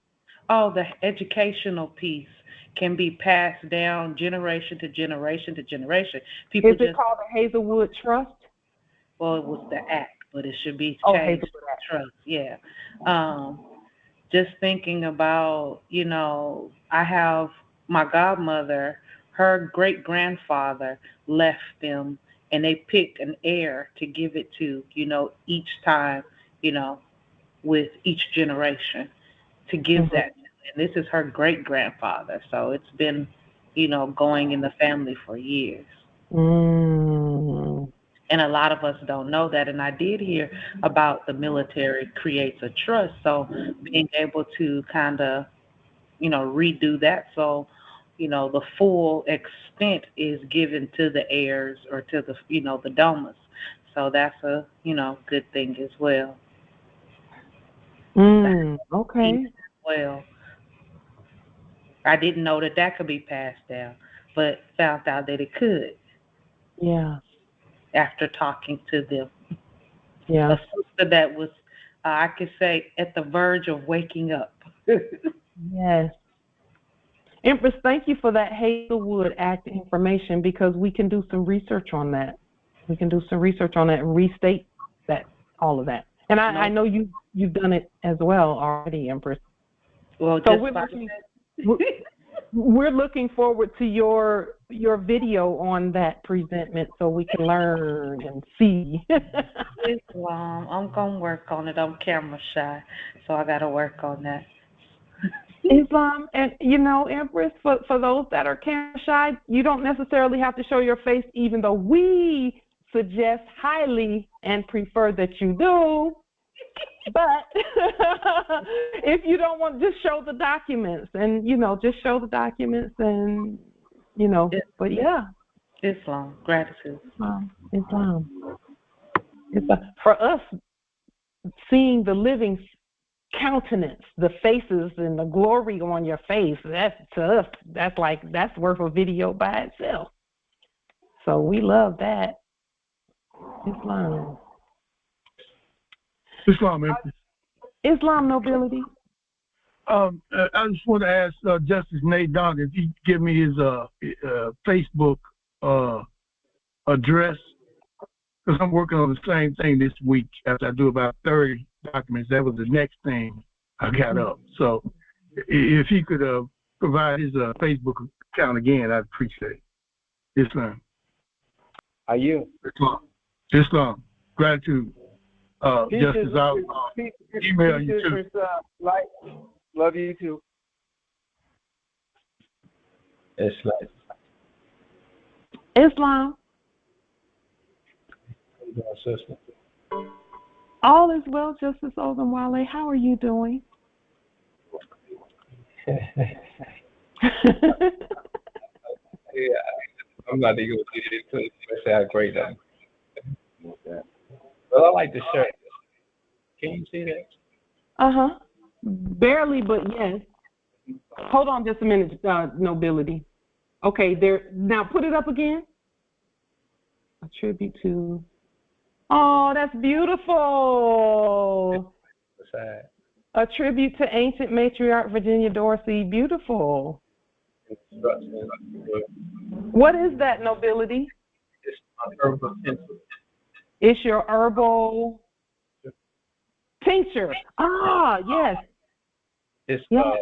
Oh, the educational piece can be passed down generation to generation to generation. People is it called the Hazelwood Trust? Well, it was the act, but it should be changed to trust. Yeah. Just thinking about, you know, I have my godmother, her great-grandfather left them, and they picked an heir to give it to, you know, each time, you know, with each generation to give that. And this is her great-grandfather. So it's been, you know, going in the family for years. And a lot of us don't know that. And I did hear about the military creates a trust. So being able to kind of, you know, redo that. So, you know, the full extent is given to the heirs or to the, you know, the domas. So that's a, you know, good thing as well. Okay. Well, I didn't know that could be passed down, but found out that it could. Yeah. After talking to them. Yeah. A sister that was, I could say, at the verge of waking up. Yes. Empress, thank you for that Hazelwood Act information, because we can do some research on that. We can do some research on that and restate that, all of that. And I know you've done it as well already, Empress. Well, so we're looking forward to your video on that presentment so we can learn and see. Islam. I'm going to work on it. I'm camera shy, so I got to work on that. Islam, and you know, Empress, for those that are camera shy, you don't necessarily have to show your face, even though we suggest highly and prefer that you do. But if you don't want, just show the documents, and you know, just show the documents, and you know. But yeah, Islam, gratitude. Islam. For us, seeing the living countenance, the faces, and the glory on your face, that's to us, that's worth a video by itself. So we love that. Islam. Islam, Empress. Islam nobility. I just want to ask Justice Nate Donk if he give me his Facebook address, because I'm working on the same thing this week. After I do about 30 documents, that was the next thing I got up. So if he could provide his Facebook account again, I'd appreciate it. Islam. Are you? Islam. Gratitude. Justice, I'll email you too. Love you too. Islam. All is well, Justice Ogunwale. How are you doing? I'm not even going to say how great that is. Well, I like to share this. Can you see that? Barely, but yes. Hold on just a minute, nobility. Okay, there. Now put it up again. A tribute to. Oh, that's beautiful. A tribute to ancient matriarch Virginia Dorsey. Beautiful. What is that, nobility? It's my herbal tinsel. It's your herbal. Tincture. Ah, yes. It's Yes. a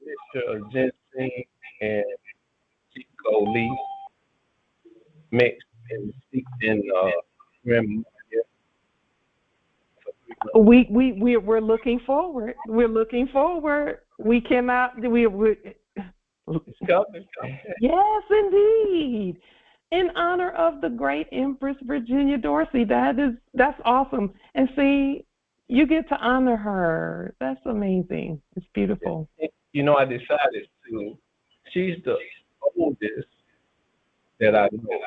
mixture of ginseng and chico leaf mixed and steeped in rim. We're looking forward. We're looking forward. We cannot. It's coming. Yes, indeed. In honor of the great Empress Virginia Dorsey. That's awesome. And see, you get to honor her. That's amazing. It's beautiful. You know, I decided to. She's the oldest that I know.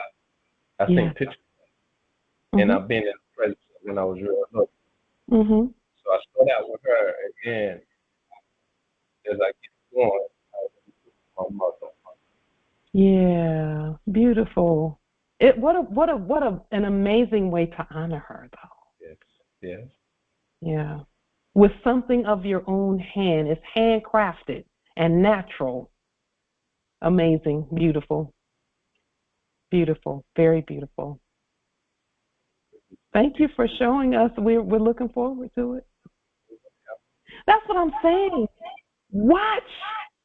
I seen pictures, and I've been in the presence when I was real young. Mm-hmm. So I started out with her, and then as I get going, I was my mother. Yeah, beautiful. An amazing way to honor her, though. Yes, yes. Yeah, with something of your own hand. It's handcrafted and natural. Amazing, beautiful, beautiful, very beautiful. Thank you for showing us. We're looking forward to it. That's what I'm saying. Watch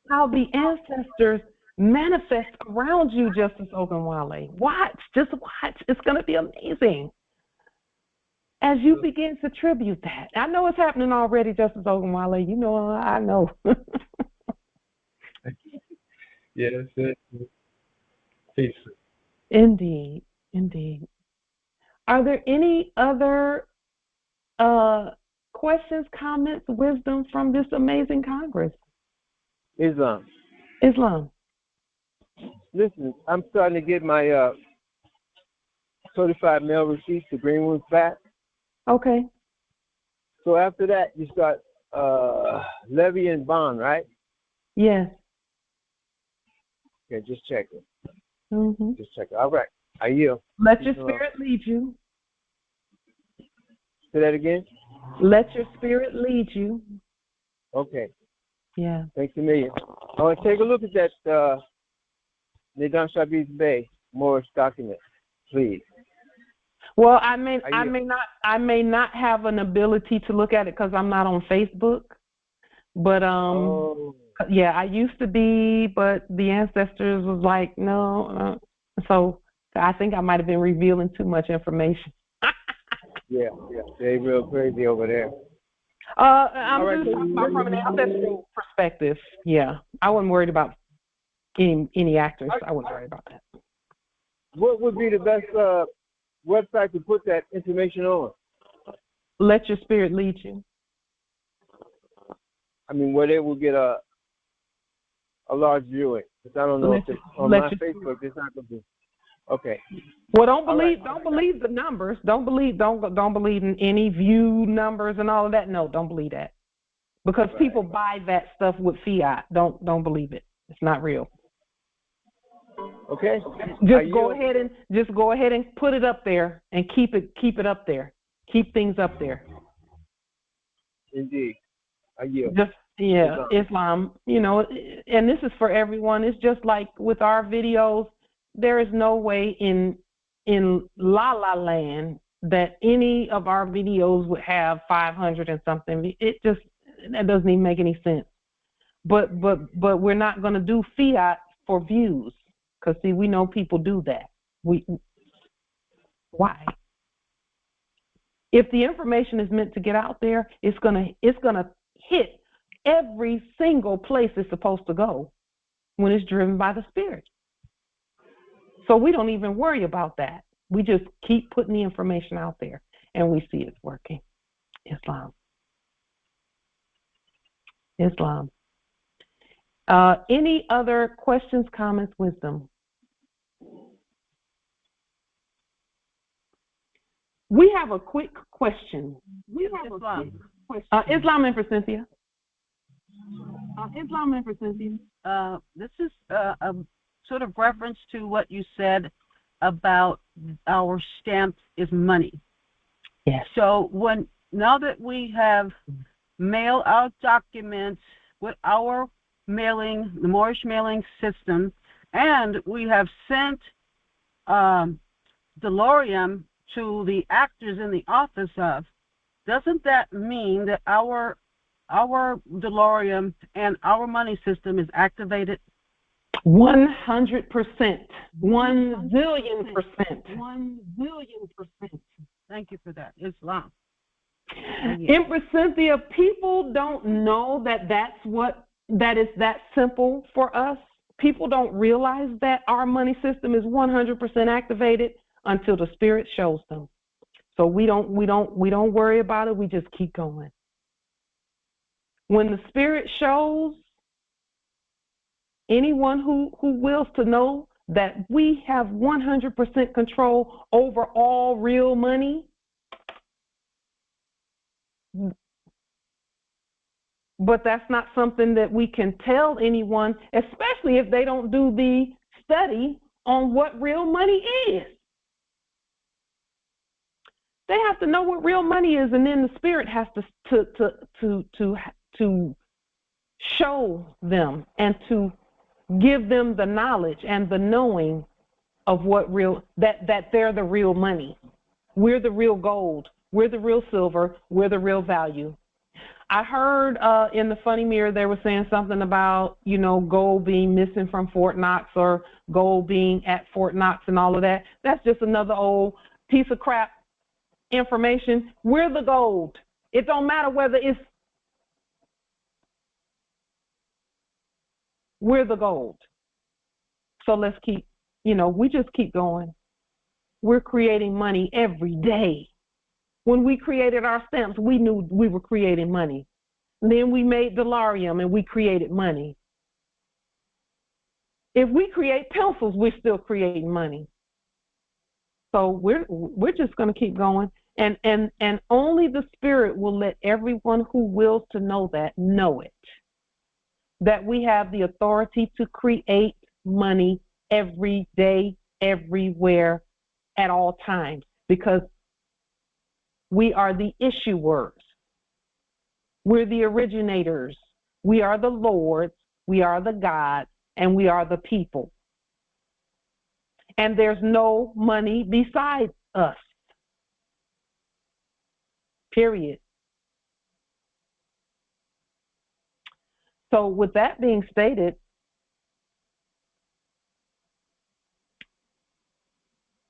how the ancestors manifest around you, Justice Ogunwale. Watch, just watch. It's going to be amazing. As you begin to tribute that. I know it's happening already, Justice Ogunwale. You know, I know. Yes, yes. Peace. Indeed, indeed. Are there any other questions, comments, wisdom from this amazing Congress? Islam. Listen, I'm starting to get my certified mail receipts, the green ones back. Okay. So after that, you start levy and bond, right? Yes. Okay, just check it. Mm-hmm. Just check it. All right. I yield. Let your spirit lead you. Say that again? Let your spirit lead you. Okay. Yeah. Thanks a million. I want to take a look at that Nedan Shabiz Bey Moorish document, please. Well, I may not have an ability to look at it because I'm not on Facebook. But yeah, I used to be, but the ancestors was like, no. So I think I might have been revealing too much information. Yeah, they real crazy over there. I'm just talking about from an ancestral perspective. Yeah, I wasn't worried about any actors. I wasn't worried about that. What would be the best website to put that information on? Let your spirit lead you. I mean, where they will get a large viewing. Because I don't know if it's on my Facebook. It's not going to be. Okay. Well, don't believe the numbers. Don't believe in any view numbers and all of that. No, don't believe that. Because people buy that stuff with fiat. Don't believe it. It's not real. Okay. Just go ahead and put it up there and keep it up there. Keep things up there. Indeed. I yield. Islam, you know, and this is for everyone. It's just like with our videos, there is no way in La La Land that any of our videos would have 500 and something. That doesn't even make any sense. But we're not going to do fiat for views because see, we know people do that. Why? If the information is meant to get out there, it's gonna hit every single place it's supposed to go when it's driven by the spirit. So we don't even worry about that. We just keep putting the information out there, and we see it's working. Islam. Any other questions, comments, wisdom? We have a quick question. Islam and for Cynthia. This is a sort of reference to what you said about our stamp is money. Yes. So now that we have mail out documents with our mailing, the moorishe mailing system, and we have sent DeLorean to the actors in the office of, doesn't that mean that our DeLorean and our money system is activated? 100%. 1 zillion%. 1 zillion%. Thank you for that, Islam. Empress Cynthia, people don't know that is that simple for us. People don't realize that our money system is 100% activated until the spirit shows them. So we don't worry about it. We just keep going. When the spirit shows anyone who wills to know that we have 100% control over all real money, but that's not something that we can tell anyone, especially if they don't do the study on what real money is. They have to know what real money is, and then the spirit has to show them and to give them the knowledge and the knowing of what that they're the real money. We're the real gold. We're the real silver. We're the real value. I heard in the Funny Mirror they were saying something about, gold being missing from Fort Knox or gold being at Fort Knox and all of that. That's just another old piece of crap information. We're the gold. It don't matter whether we're the gold. So let's keep, we just keep going. We're creating money every day. When we created our stamps, we knew we were creating money. And then we made Delarium and we created money. If we create pencils, we're still creating money. So we're just going to keep going. And only the spirit will let everyone who wills to know that know it. That we have the authority to create money every day, everywhere, at all times, because we are the issuers. We're the originators. We are the lords. We are the gods, and we are the people. And there's no money beside us. Period. So with that being stated,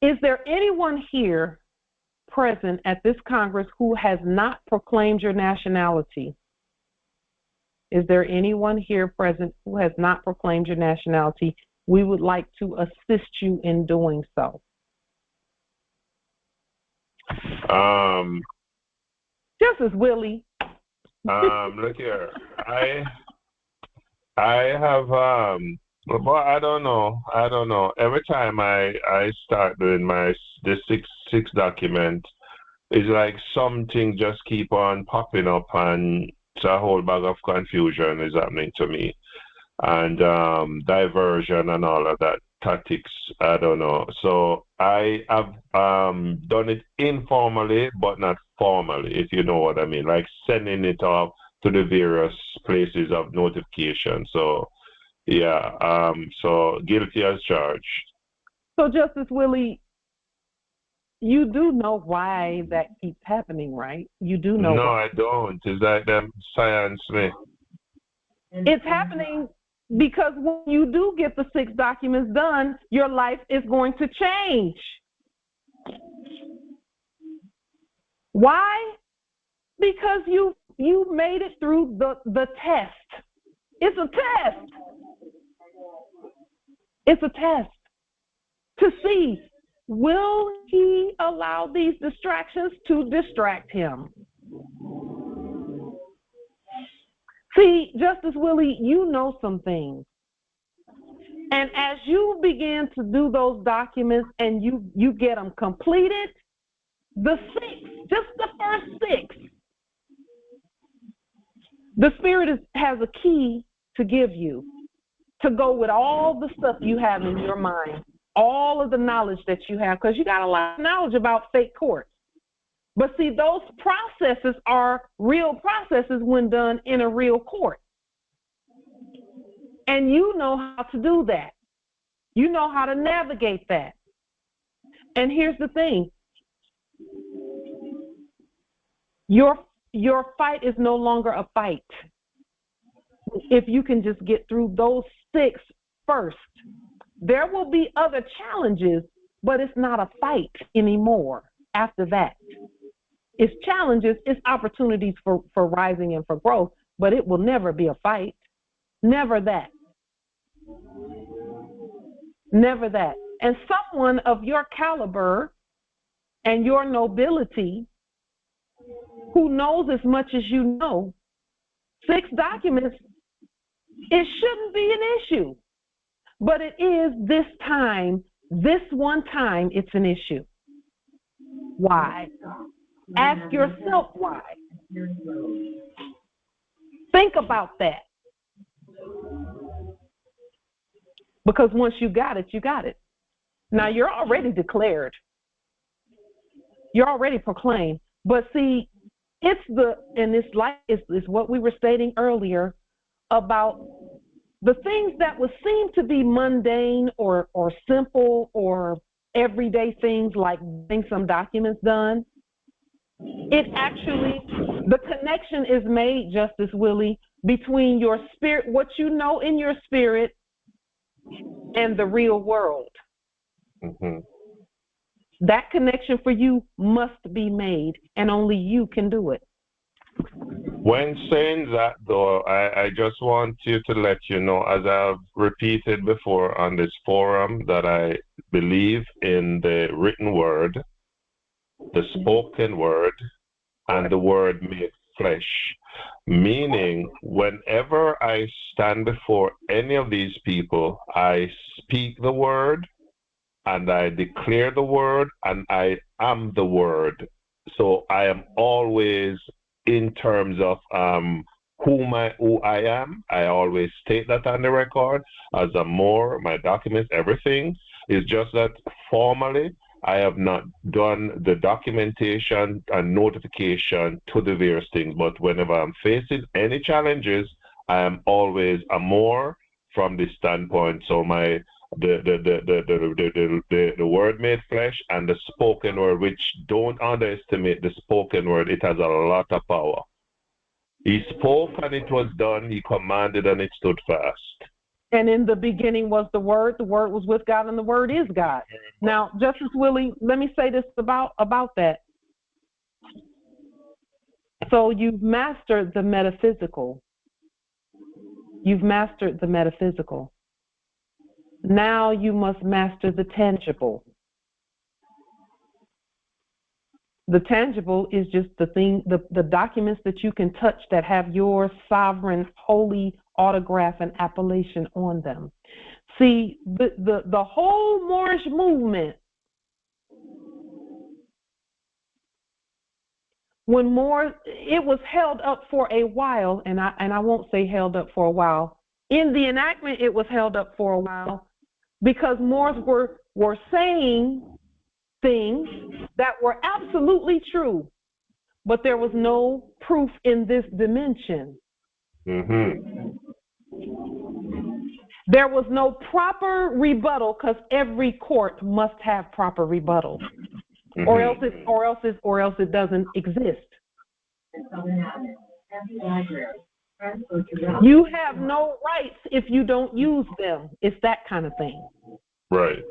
is there anyone here present at this Congress who has not proclaimed your nationality? Is there anyone here present who has not proclaimed your nationality? We would like to assist you in doing so. Justice Willie. Look here. I have well, I don't know. Every time I start doing the six document, it's like something just keep on popping up, and it's a whole bag of confusion is happening to me, and diversion and all of that tactics. I don't know. So I have done it informally, but not formally, if you know what I mean, like sending it off to the various places of notification. So yeah, so guilty as charged. So Justice Willie, you do know why that keeps happening, right? You do know. No, why. I don't. It's like them science me. It's happening because when you do get the 6 documents done, your life is going to change. Why? Because you made it through the test. It's a test. It's a test to see, will he allow these distractions to distract him? See, Justice Willie, you know some things. And as you begin to do those documents and you get them completed, the 6, just the first 6, the Spirit has a key to give you to go with all the stuff you have in your mind, all of the knowledge that you have, because you got a lot of knowledge about fake courts. But see, those processes are real processes when done in a real court. And you know how to do that. You know how to navigate that. And here's the thing. Your fight is no longer a fight. If you can just get through those 6 first, there will be other challenges, but it's not a fight anymore after that. It's challenges, it's opportunities for rising and for growth, but it will never be a fight. Never that. Never that. And someone of your caliber and your nobility who knows as much as you know, 6 documents, it shouldn't be an issue. But it is this time, this one time, it's an issue. Why? Ask yourself why. Think about that. Because once you got it, you got it. Now you're already declared. You're already proclaimed. But see, it's what we were stating earlier about the things that would seem to be mundane or simple or everyday things like getting some documents done. It actually, the connection is made, Justice Willie, between your spirit, what you know in your spirit, and the real world. Mm-hmm. That connection for you must be made, and only you can do it. When saying that, though, I just want you to let you know, as I've repeated before on this forum, that I believe in the written word, the spoken word, and the word made flesh. Meaning, whenever I stand before any of these people, I speak the word, and I declare the word, and I am the word. So I am always, in terms of who I am, I always state that on the record as a Moor, my documents, everything. It's just that formally, I have not done the documentation and notification to the various things. But whenever I'm facing any challenges, I am always a Moor from this standpoint. So the word made flesh and the spoken word, which don't underestimate the spoken word, it has a lot of power. He spoke and it was done, he commanded and it stood fast. And in the beginning was the word was with God, and the word is God. Now, Justice Willie, let me say this about that. So you've mastered the metaphysical. You've mastered the metaphysical. Now you must master the tangible. The tangible is just the thing, the documents that you can touch that have your sovereign holy autograph and appellation on them. See, the whole Moorish movement, when it was held up for a while, and I won't say held up for a while. In the enactment, it was held up for a while because Moors were saying things that were absolutely true, but there was no proof in this dimension. Mm-hmm. There was no proper rebuttal, because every court must have proper rebuttal, mm-hmm. or else it doesn't exist. You have no rights if you don't use them. It's that kind of thing. Right.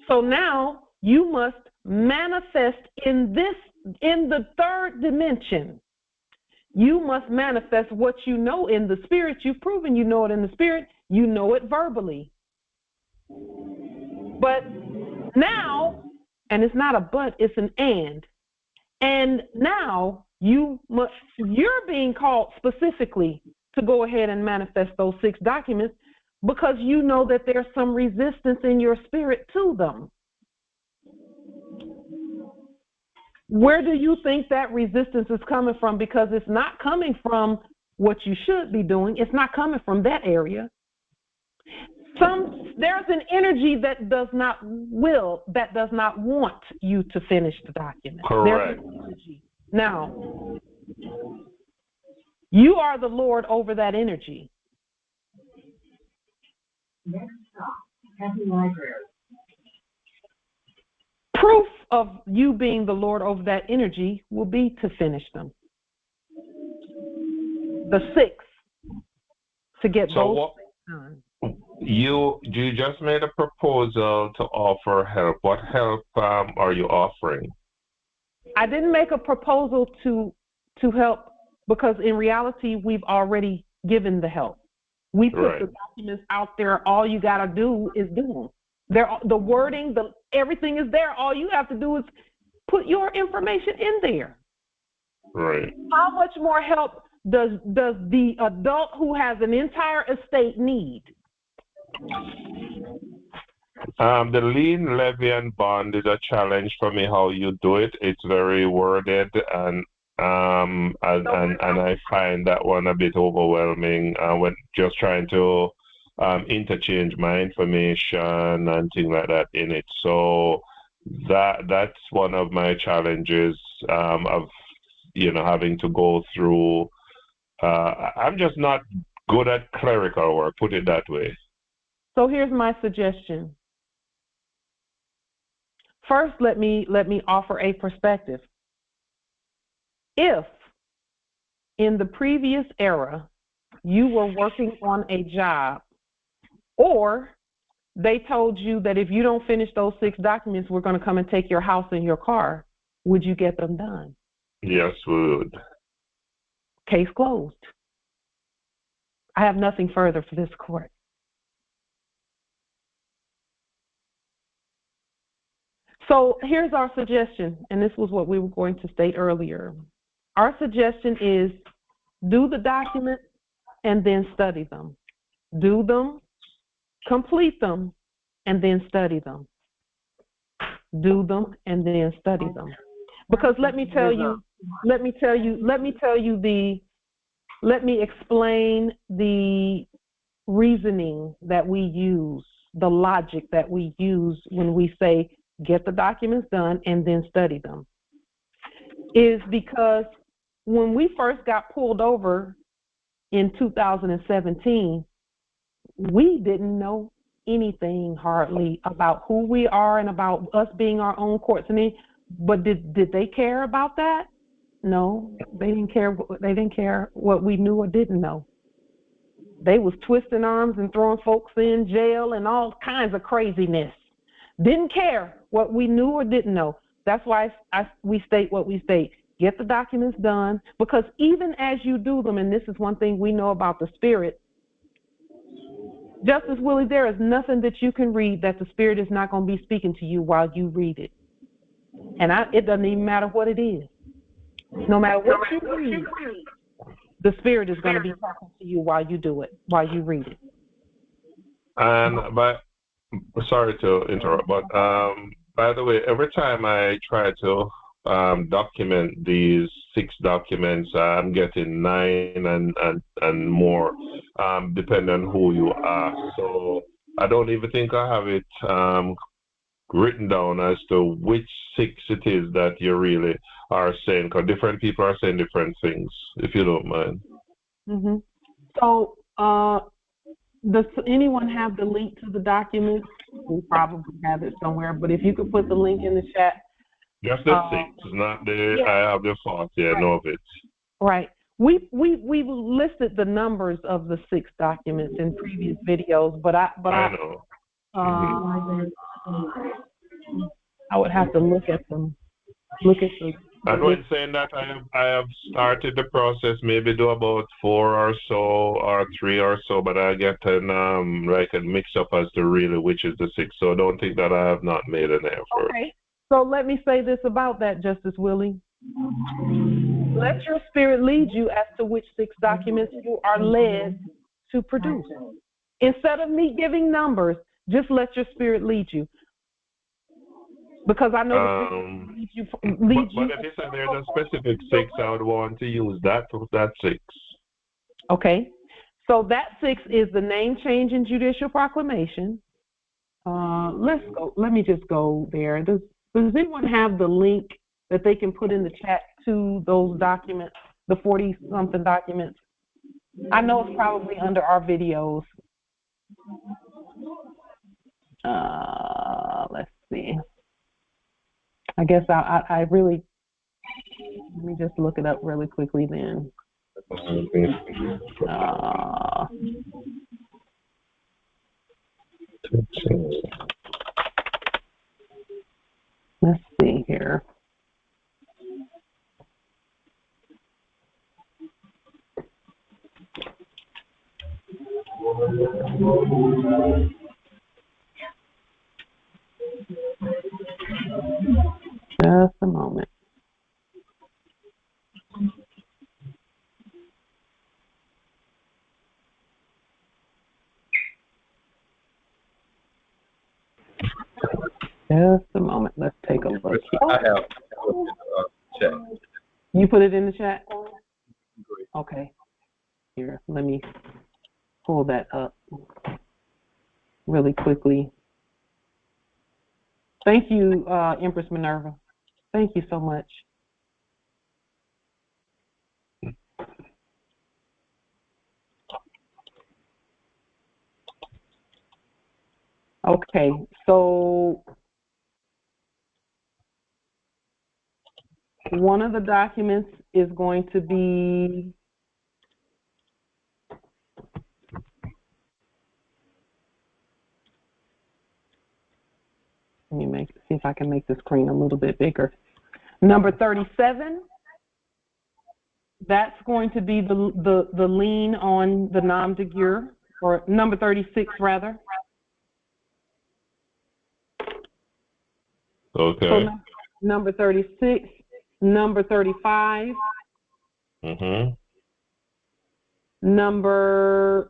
So now you must manifest in the 3rd dimension. You must manifest what you know in the spirit. You've proven you know it in the spirit. You know it verbally. But now, and it's not a but, it's an and. And now you're being called specifically to go ahead and manifest those 6 documents, because you know that there's some resistance in your spirit to them. Where do you think that resistance is coming from? Because it's not coming from what you should be doing. It's not coming from that area. There's an energy that does not want you to finish the document. Correct. There's an energy. Now, you are the Lord over that energy. Next stop, Happy Library. Proof of you being the Lord over that energy will be to finish them. The 6 to get those things done. You just made a proposal to offer help. What help are you offering? I didn't make a proposal to help because in reality we've already given the help. We put the documents out there. All you got to do is do them. The wording, everything is there. All you have to do is put your information in there. Right. How much more help does the adult who has an entire estate need? The lien, levy, and bond is a challenge for me. How you do it? It's very worded, and I find that one a bit overwhelming when just trying to interchange my information and things like that in it. So that's one of my challenges of having to go through. I'm just not good at clerical work, put it that way. So here's my suggestion. First, let me offer a perspective. If in the previous era you were working on a job, or they told you that if you don't finish those 6 documents, we're going to come and take your house and your car, would you get them done? Yes, we would. Case closed. I have nothing further for this court. So here's our suggestion, and this was what we were going to state earlier. Our suggestion is do the documents and then study them. Do them, complete them, and then study them. Do them and then study them. Because let me explain the reasoning that we use, the logic that we use when we say get the documents done and then study them. Is because when we first got pulled over in 2017, we didn't know anything hardly about who we are and about us being our own courts. But did they care about that? No, they didn't care. They didn't care what we knew or didn't know. They was twisting arms and throwing folks in jail and all kinds of craziness. Didn't care what we knew or didn't know. That's why we state what we state. Get the documents done, because even as you do them, and this is one thing we know about the Spirit, Justice Willie, there is nothing that you can read that the Spirit is not going to be speaking to you while you read it. And it doesn't even matter what it is. No matter what you read, the Spirit is going to be talking to you while you do it, while you read it. But sorry to interrupt, but by the way, every time I try to document these 6 documents, I'm getting 9 and more, depending on who you ask. So I don't even think I have it written down as to which 6 it is that you really are saying, because different people are saying different things, if you don't mind. Mm-hmm. So does anyone have the link to the document? We probably have it somewhere, but if you could put the link in the chat. Just the 6, not the, yeah. I have the 40, I know of it. Right. We've listed the numbers of the 6 documents in previous videos, but I know. I would have to look at them. I know it's saying that I have started the process, maybe do about 4 or so or 3 or so, but I get like a mix up as to really which is the 6. So I don't think that I have not made an effort. Okay. So let me say this about that, Justice Willie. Let your Spirit lead you as to which 6 documents you are led to produce. Instead of me giving numbers, just let your Spirit lead you. Because I know lead you. But if you say there's a specific 6, I would want to use that 6. Okay. So that 6 is the name change in judicial proclamation. Let's go. Let me just go there. Does anyone have the link that they can put in the chat to those documents, the 40-something documents? I know it's probably under our videos. Let's see. I guess I really, let me just look it up really quickly then. Let's see here. Just a moment. Just a moment. Let's take a look here. I have chat. You put it in the chat? Okay. Here, let me pull that up really quickly. Thank you, Empress Minerva. Thank you so much. Okay, so one of the documents is going to be let me see if I can make the screen a little bit bigger. Number 37, that's going to be the lien on the nom de jure, or number 36 rather. Okay. So number 36, number 35, number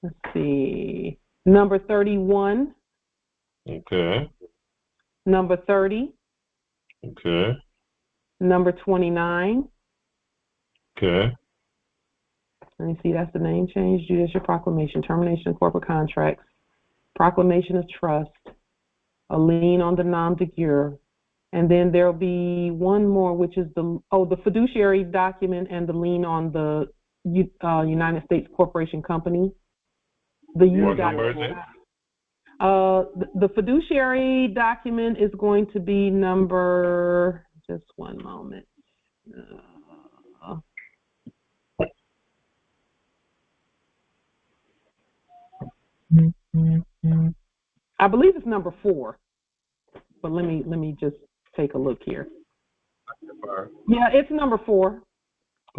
let's see, number 31. Okay. Number 30. Okay. Number 29. Okay. Let me see, that's the name change, judicial proclamation, termination of corporate contracts, proclamation of trust, a lien on the nom de jure, and then there'll be one more, which is the fiduciary document and the lien on the United States Corporation Company. What number is it? The fiduciary document is going to be number, just one moment. I believe it's number 4, but let me just take a look here. Yeah, it's number 4.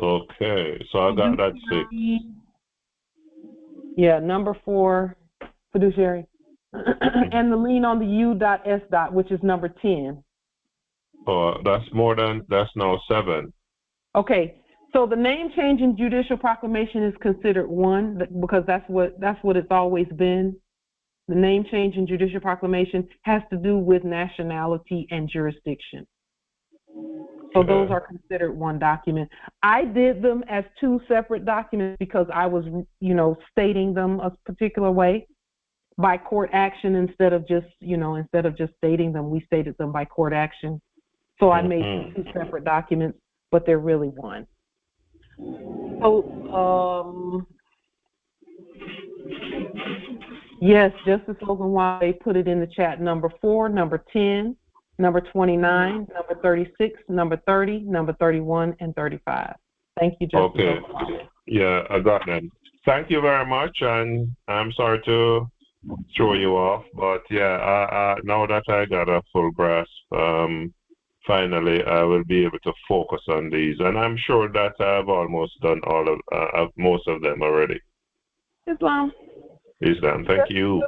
Okay, so I got that 6. Yeah, number 4, fiduciary, and the lien on the U.S. which is number 10. Oh, that's now 7. Okay. So the name change in judicial proclamation is considered 1 because that's what it's always been. The name change in judicial proclamation has to do with nationality and jurisdiction. So those are considered 1 document. I did them as 2 separate documents because I was, stating them a particular way by court action instead of just stating them. We stated them by court action. So I made 2 separate documents, but they're really 1. So, yes, Justice Logan, while they put it in the chat, number 4, number 10, number 29, number 36, number 30, number 31, and 35. Thank you, Justice Logan. Yeah, I got that. Thank you very much, and I'm sorry to throw you off, but yeah, now that I got a full grasp, finally, I will be able to focus on these, and I'm sure that I've almost done most of them already. Islam, thank you.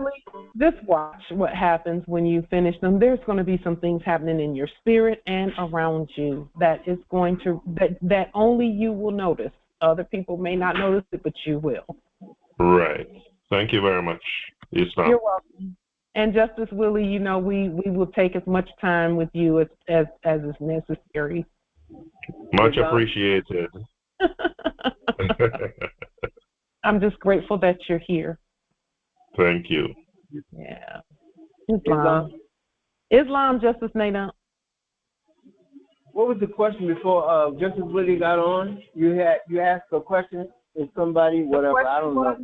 Just watch what happens when you finish them. There's going to be some things happening in your spirit and around you that is going to that only you will notice. Other people may not notice it, but you will. Right. Thank you very much, Islam. You're welcome. And Justice Willie, we will take as much time with you as is necessary. Much appreciated. I'm just grateful that you're here. Thank you. Yeah. Islam, Justice Nana. What was the question before Justice Willie got on? You asked a question. Is somebody, whatever, I don't know.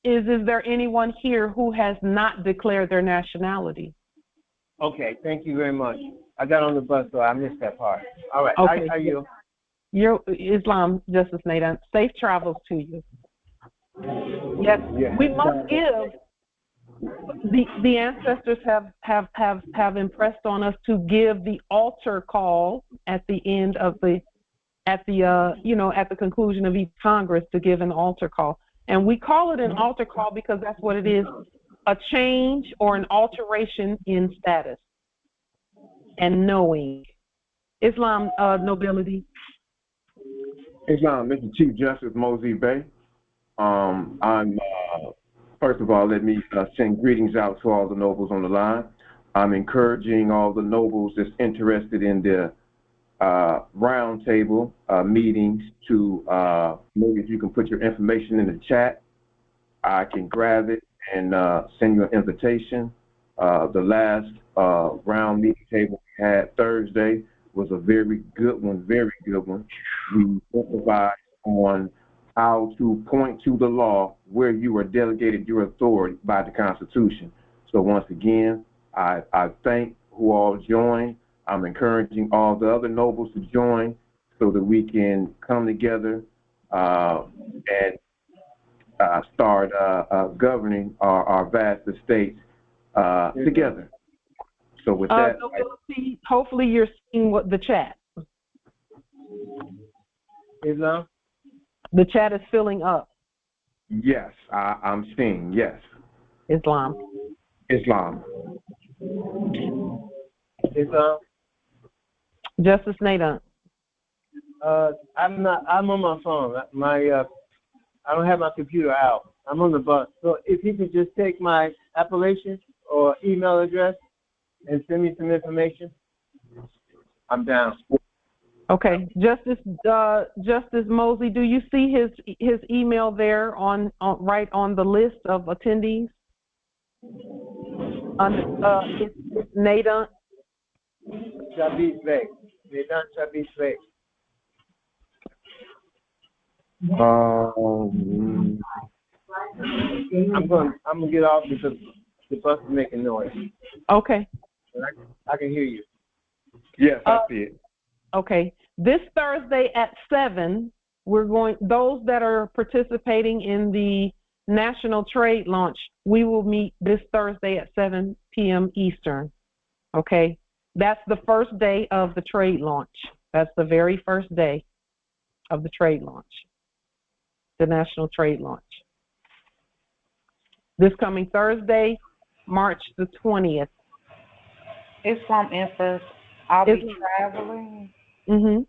Is there anyone here who has not declared their nationality? Okay, thank you very much. I got on the bus, so I missed that part. All right, Okay. how are you? You're Islam, Justice Nathan. Safe travels to you. Yes, we must give. The ancestors have impressed on us to give the altar call at the end of at the conclusion of each Congress, to give an altar call. And we call it an altar call because that's what it is, a change or an alteration in status and knowing. Islam, nobility. Islam, Mr. Chief Justice Mosey Bey. I'm first of all, let me send greetings out to all the nobles on the line. I'm encouraging all the nobles that's interested in the roundtable meetings to maybe if you can put your information in the chat, I can grab it and send you an invitation. The last round meeting table we had Thursday was a very good one, We improvised on how to point to the law where you are delegated your authority by the Constitution. So once again, I thank who all joined. I'm encouraging all the other nobles to join so that we can come together and start governing our vast estates together. So with that, hopefully you're seeing the chat. Islam? The chat is filling up. Yes, I'm seeing, yes. Islam. Islam. Islam? Justice Nathan. I'm on my phone. I don't have my computer out. I'm on the bus. So if you could just take my appellation or email address and send me some information, I'm down. Okay, Justice Mosley, do you see his email there on right on the list of attendees? It's Nathan. Shabis Bey. Nathan Shabis Bey. I'm gonna get off because the bus is making noise. Okay. I can hear you. Yes, I see it. Okay. This Thursday at 7, those that are participating in the National Trade Launch, we will meet this Thursday at 7 p.m. Eastern. Okay. That's the first day of the trade launch. That's the very first day of the trade launch, the National Trade Launch. This coming Thursday, March the 20th. It's from Empress. I'll be traveling. Mm-hmm.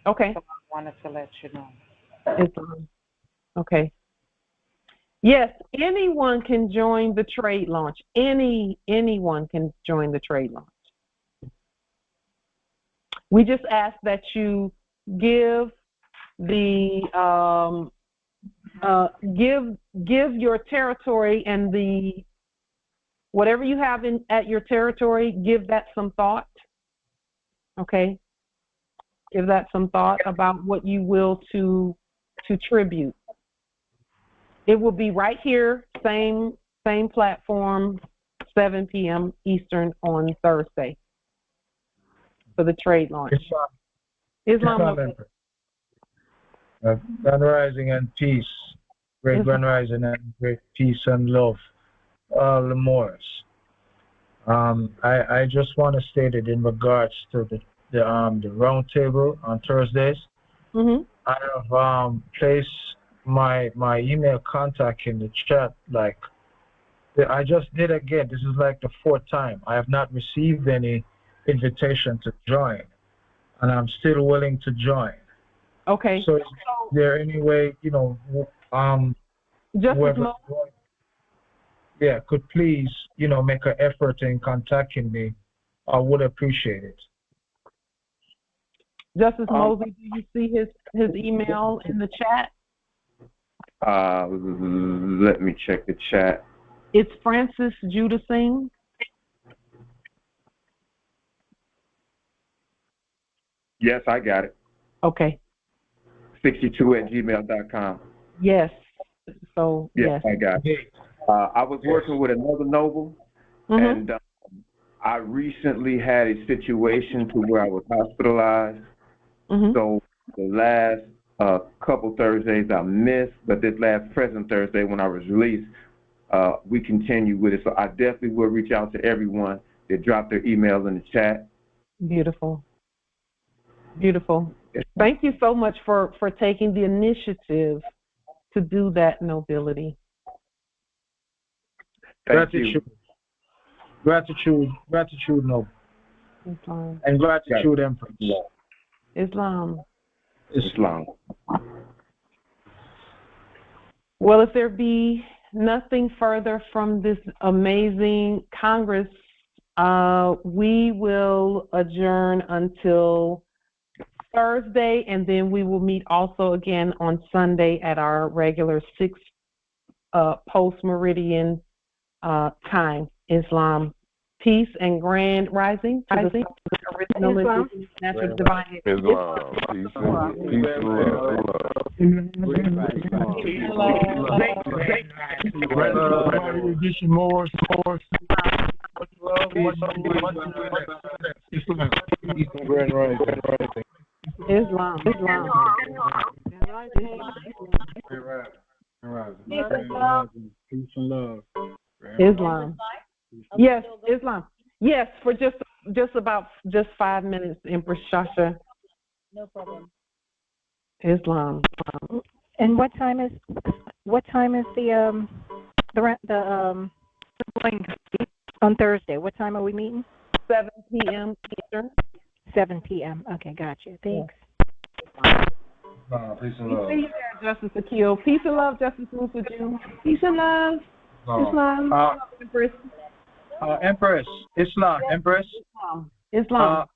Okay. So I wanted to let you know. Okay. Yes, anyone can join the trade launch. Anyone can join the trade launch. We just ask that you give the give your territory and the whatever you have at your territory, give that some thought. Okay? Give that some thought about what you will to tribute. It will be right here, same platform, 7 p.m. Eastern on Thursday for the trade launch. Islam. Grand rising and peace. Great grand rising and great peace and love. All the Moors. I just want to state it in regards to the round table on Thursdays. Mm-hmm. I have placed my email contact in the chat. Like I just did again. This is like the 4th time. I have not received any invitation to join, and I'm still willing to join. Okay. So is there any way, whoever, could please, make an effort in contacting me? I would appreciate it. Justice Mosley, do you see his email in the chat? Let me check the chat. It's Francis Judah Singh. Yes, I got it. Okay. 62@gmail.com. Yes. So, yes. I got it. I was working with another noble, and I recently had a situation to where I was hospitalized. So the last couple Thursdays I missed, but this last present Thursday when I was released, we continue with it. So I definitely will reach out to everyone that dropped their emails in the chat. Beautiful. Beautiful. Thank you so much for taking the initiative to do that, nobility. Gratitude, noble. Islam. And gratitude, Empress. Islam. Islam. Well, if there be nothing further from this amazing Congress, we will adjourn until Thursday, and then we will meet also again on Sunday at our regular 6 post-meridian time. Islam. Peace and grand rising. Original Islam. Natural divine. Islam. Peace and Islam. Peace and love. Islam. Yes, Islam. Yes, for just 5 minutes, Empress Shasha. No problem. Islam. And what time is the on Thursday? What time are we meeting? 7 p.m. Eastern. 7 p.m. Okay, gotcha. Thanks. Peace and love. See you there, Justice Akil. Peace and love, Justice Musa. Peace and love. Islam. Empress. Islam. Empress. Islam.